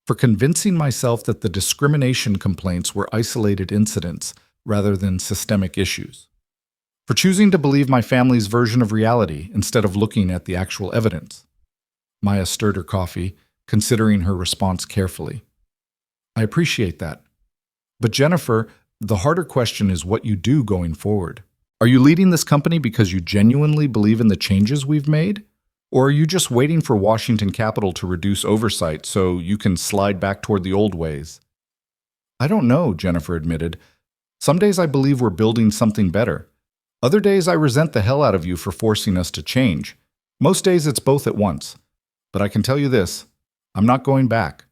For convincing myself that the discrimination complaints were isolated incidents rather than systemic issues. For choosing to believe my family's version of reality instead of looking at the actual evidence. Maya stirred her coffee, considering her response carefully. I appreciate that. But Jennifer, the harder question is what you do going forward. Are you leading this company because you genuinely believe in the changes we've made? Or are you just waiting for Washington Capital to reduce oversight so you can slide back toward the old ways? I don't know, Jennifer admitted. Some days I believe we're building something better. Other days I resent the hell out of you for forcing us to change. Most days it's both at once. But I can tell you this, I'm not going back.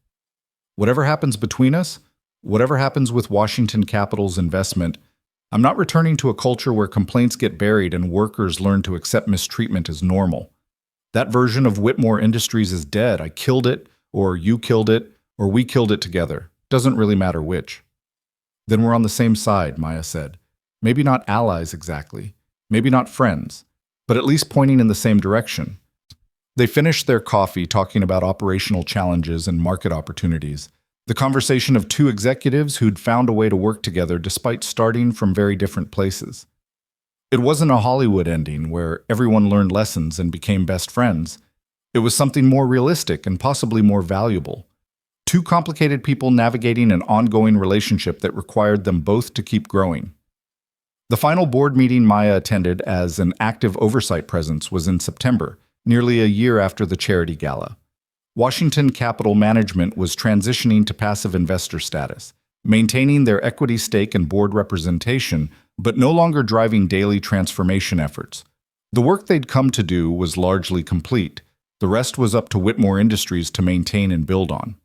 Whatever happens between us, whatever happens with Washington Capital's investment, I'm not returning to a culture where complaints get buried and workers learn to accept mistreatment as normal. That version of Whitmore Industries is dead. I killed it, or you killed it, or we killed it together. Doesn't really matter which. Then we're on the same side, Maya said. Maybe not allies exactly, maybe not friends, but at least pointing in the same direction. They finished their coffee talking about operational challenges and market opportunities. The conversation of 2 executives who'd found a way to work together despite starting from very different places. It wasn't a Hollywood ending where everyone learned lessons and became best friends. It was something more realistic and possibly more valuable. 2 complicated people navigating an ongoing relationship that required them both to keep growing. The final board meeting Maya attended as an active oversight presence was in September, nearly a year after the charity gala. Washington Capital Management was transitioning to passive investor status, maintaining their equity stake and board representation, but no longer driving daily transformation efforts. The work they'd come to do was largely complete. The rest was up to Whitmore Industries to maintain and build on.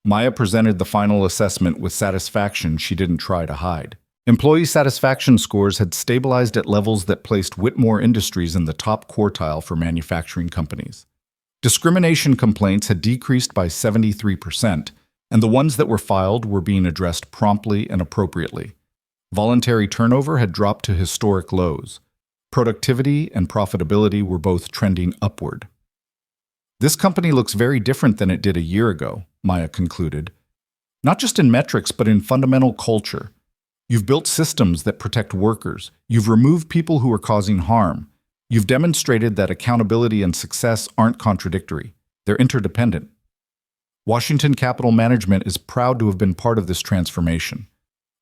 Maya presented the final assessment with satisfaction she didn't try to hide. Employee satisfaction scores had stabilized at levels that placed Whitmore Industries in the top quartile for manufacturing companies. Discrimination complaints had decreased by 73%, and the ones that were filed were being addressed promptly and appropriately. Voluntary turnover had dropped to historic lows. Productivity and profitability were both trending upward. This company looks very different than it did a year ago, Maya concluded. Not just in metrics, but in fundamental culture. You've built systems that protect workers. You've removed people who are causing harm. You've demonstrated that accountability and success aren't contradictory. They're interdependent. Washington Capital Management is proud to have been part of this transformation,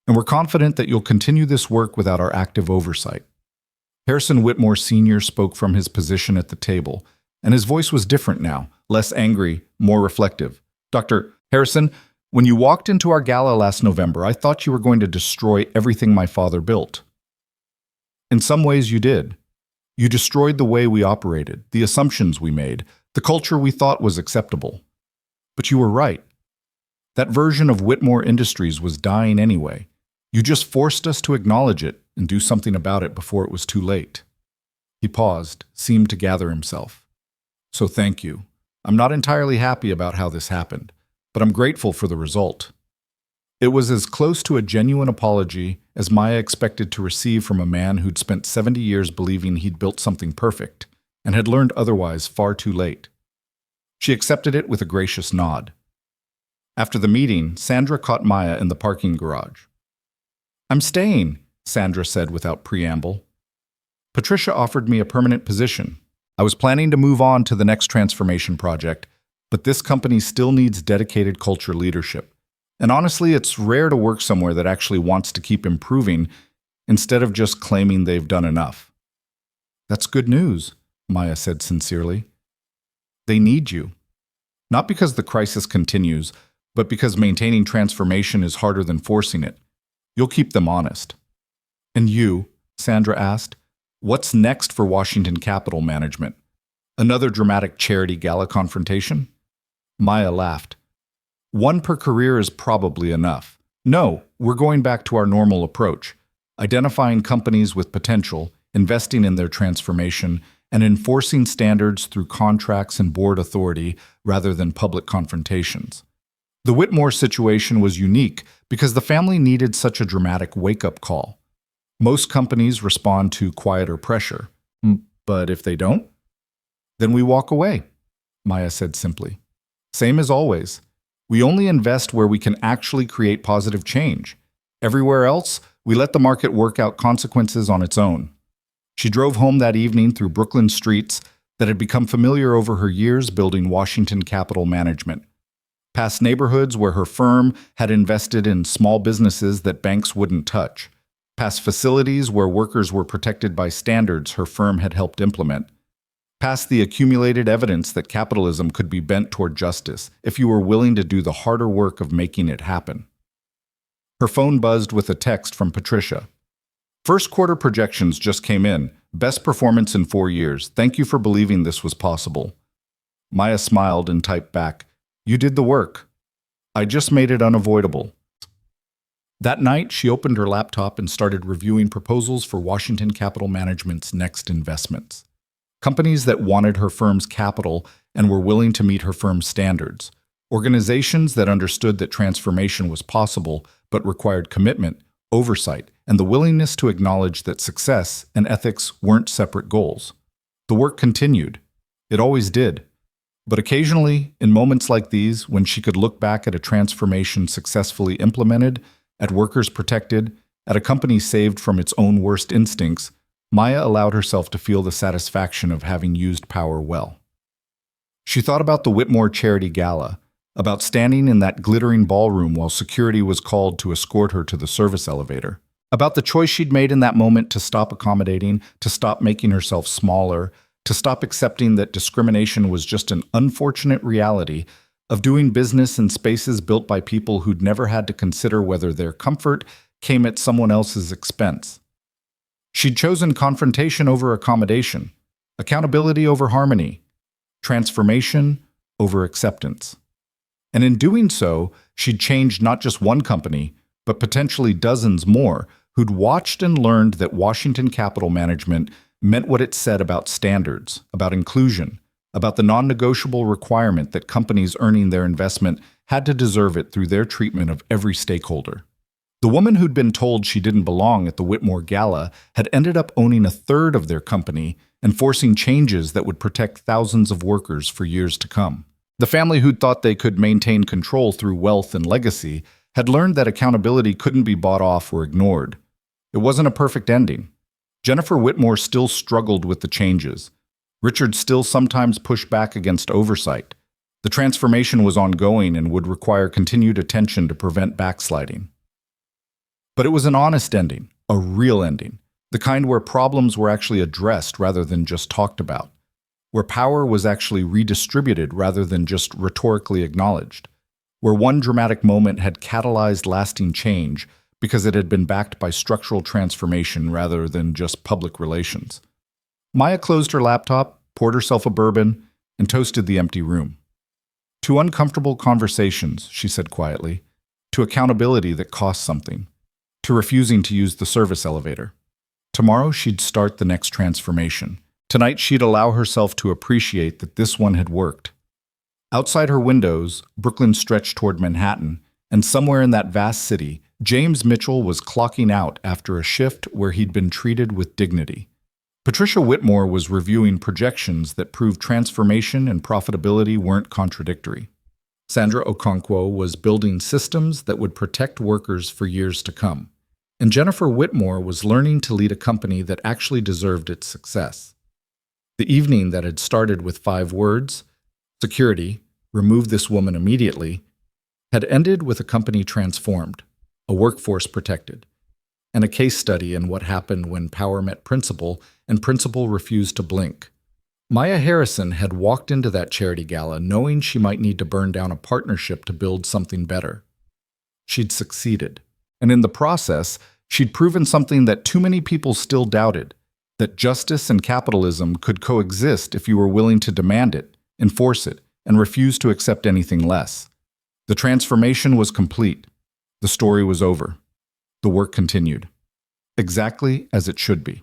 and we're confident that you'll continue this work without our active oversight. Harrison Whitmore Sr. spoke from his position at the table, and his voice was different now, less angry, more reflective. Dr. Harrison, when you walked into our gala last November, I thought you were going to destroy everything my father built. In some ways, you did. You destroyed the way we operated, the assumptions we made, the culture we thought was acceptable. But you were right. That version of Whitmore Industries was dying anyway. You just forced us to acknowledge it and do something about it before it was too late. He paused, seemed to gather himself. So thank you. I'm not entirely happy about how this happened, but I'm grateful for the result. It was as close to a genuine apology as Maya expected to receive from a man who'd spent 70 years believing he'd built something perfect and had learned otherwise far too late. She accepted it with a gracious nod. After the meeting, Sandra caught Maya in the parking garage. I'm staying, Sandra said without preamble. Patricia offered me a permanent position. I was planning to move on to the next transformation project, but this company still needs dedicated culture leadership. And honestly, it's rare to work somewhere that actually wants to keep improving instead of just claiming they've done enough. That's good news, Maya said sincerely. They need you. Not because the crisis continues, but because maintaining transformation is harder than forcing it. You'll keep them honest. And you, Sandra asked, what's next for Washington Capital Management? Another dramatic charity gala confrontation? Maya laughed. One per career is probably enough. No, we're going back to our normal approach, identifying companies with potential, investing in their transformation, and enforcing standards through contracts and board authority rather than public confrontations. The Whitmore situation was unique because the family needed such a dramatic wake-up call. Most companies respond to quieter pressure. But if they don't, then we walk away, Maya said simply. Same as always. We only invest where we can actually create positive change. Everywhere else, we let the market work out consequences on its own. She drove home that evening through Brooklyn streets that had become familiar over her years building Washington Capital Management. Past neighborhoods where her firm had invested in small businesses that banks wouldn't touch. Past facilities where workers were protected by standards her firm had helped implement. Past the accumulated evidence that capitalism could be bent toward justice if you were willing to do the harder work of making it happen. Her phone buzzed with a text from Patricia. First quarter projections just came in. Best performance in 4 years. Thank you for believing this was possible. Maya smiled and typed back, You did the work. I just made it unavoidable. That night, she opened her laptop and started reviewing proposals for Washington Capital Management's next investments. Companies that wanted her firm's capital and were willing to meet her firm's standards. Organizations that understood that transformation was possible but required commitment, oversight, and the willingness to acknowledge that success and ethics weren't separate goals. The work continued. It always did. But occasionally, in moments like these, when she could look back at a transformation successfully implemented, at workers protected, at a company saved from its own worst instincts, Maya allowed herself to feel the satisfaction of having used power well. She thought about the Whitmore Charity Gala, about standing in that glittering ballroom while security was called to escort her to the service elevator, about the choice she'd made in that moment to stop accommodating, to stop making herself smaller, to stop accepting that discrimination was just an unfortunate reality of doing business in spaces built by people who'd never had to consider whether their comfort came at someone else's expense. She'd chosen confrontation over accommodation, accountability over harmony, transformation over acceptance. And in doing so, she'd changed not just one company, but potentially dozens more who'd watched and learned that Washington capital management meant what it said about standards, about inclusion, about the non-negotiable requirement that companies earning their investment had to deserve it through their treatment of every stakeholder. The woman who'd been told she didn't belong at the Whitmore Gala had ended up owning a third of their company and forcing changes that would protect thousands of workers for years to come. The family who'd thought they could maintain control through wealth and legacy had learned that accountability couldn't be bought off or ignored. It wasn't a perfect ending. Jennifer Whitmore still struggled with the changes. Richard still sometimes pushed back against oversight. The transformation was ongoing and would require continued attention to prevent backsliding. But it was an honest ending, a real ending, the kind where problems were actually addressed rather than just talked about, where power was actually redistributed rather than just rhetorically acknowledged, where one dramatic moment had catalyzed lasting change because it had been backed by structural transformation rather than just public relations. Maya closed her laptop, poured herself a bourbon, and toasted the empty room. To uncomfortable conversations, she said quietly, to accountability that cost something, to refusing to use the service elevator. Tomorrow she'd start the next transformation. Tonight she'd allow herself to appreciate that this one had worked. Outside her windows, Brooklyn stretched toward Manhattan, and somewhere in that vast city, James Mitchell was clocking out after a shift where he'd been treated with dignity. Patricia Whitmore was reviewing projections that proved transformation and profitability weren't contradictory. Sandra Okonkwo was building systems that would protect workers for years to come. And Jennifer Whitmore was learning to lead a company that actually deserved its success. The evening that had started with 5 words, security, remove this woman immediately, had ended with a company transformed, a workforce protected, and a case study in what happened when power met principle and principle refused to blink. Maya Harrison had walked into that charity gala knowing she might need to burn down a partnership to build something better. She'd succeeded, and in the process, she'd proven something that too many people still doubted, that justice and capitalism could coexist if you were willing to demand it, enforce it, and refuse to accept anything less. The transformation was complete. The story was over. The work continued. Exactly as it should be.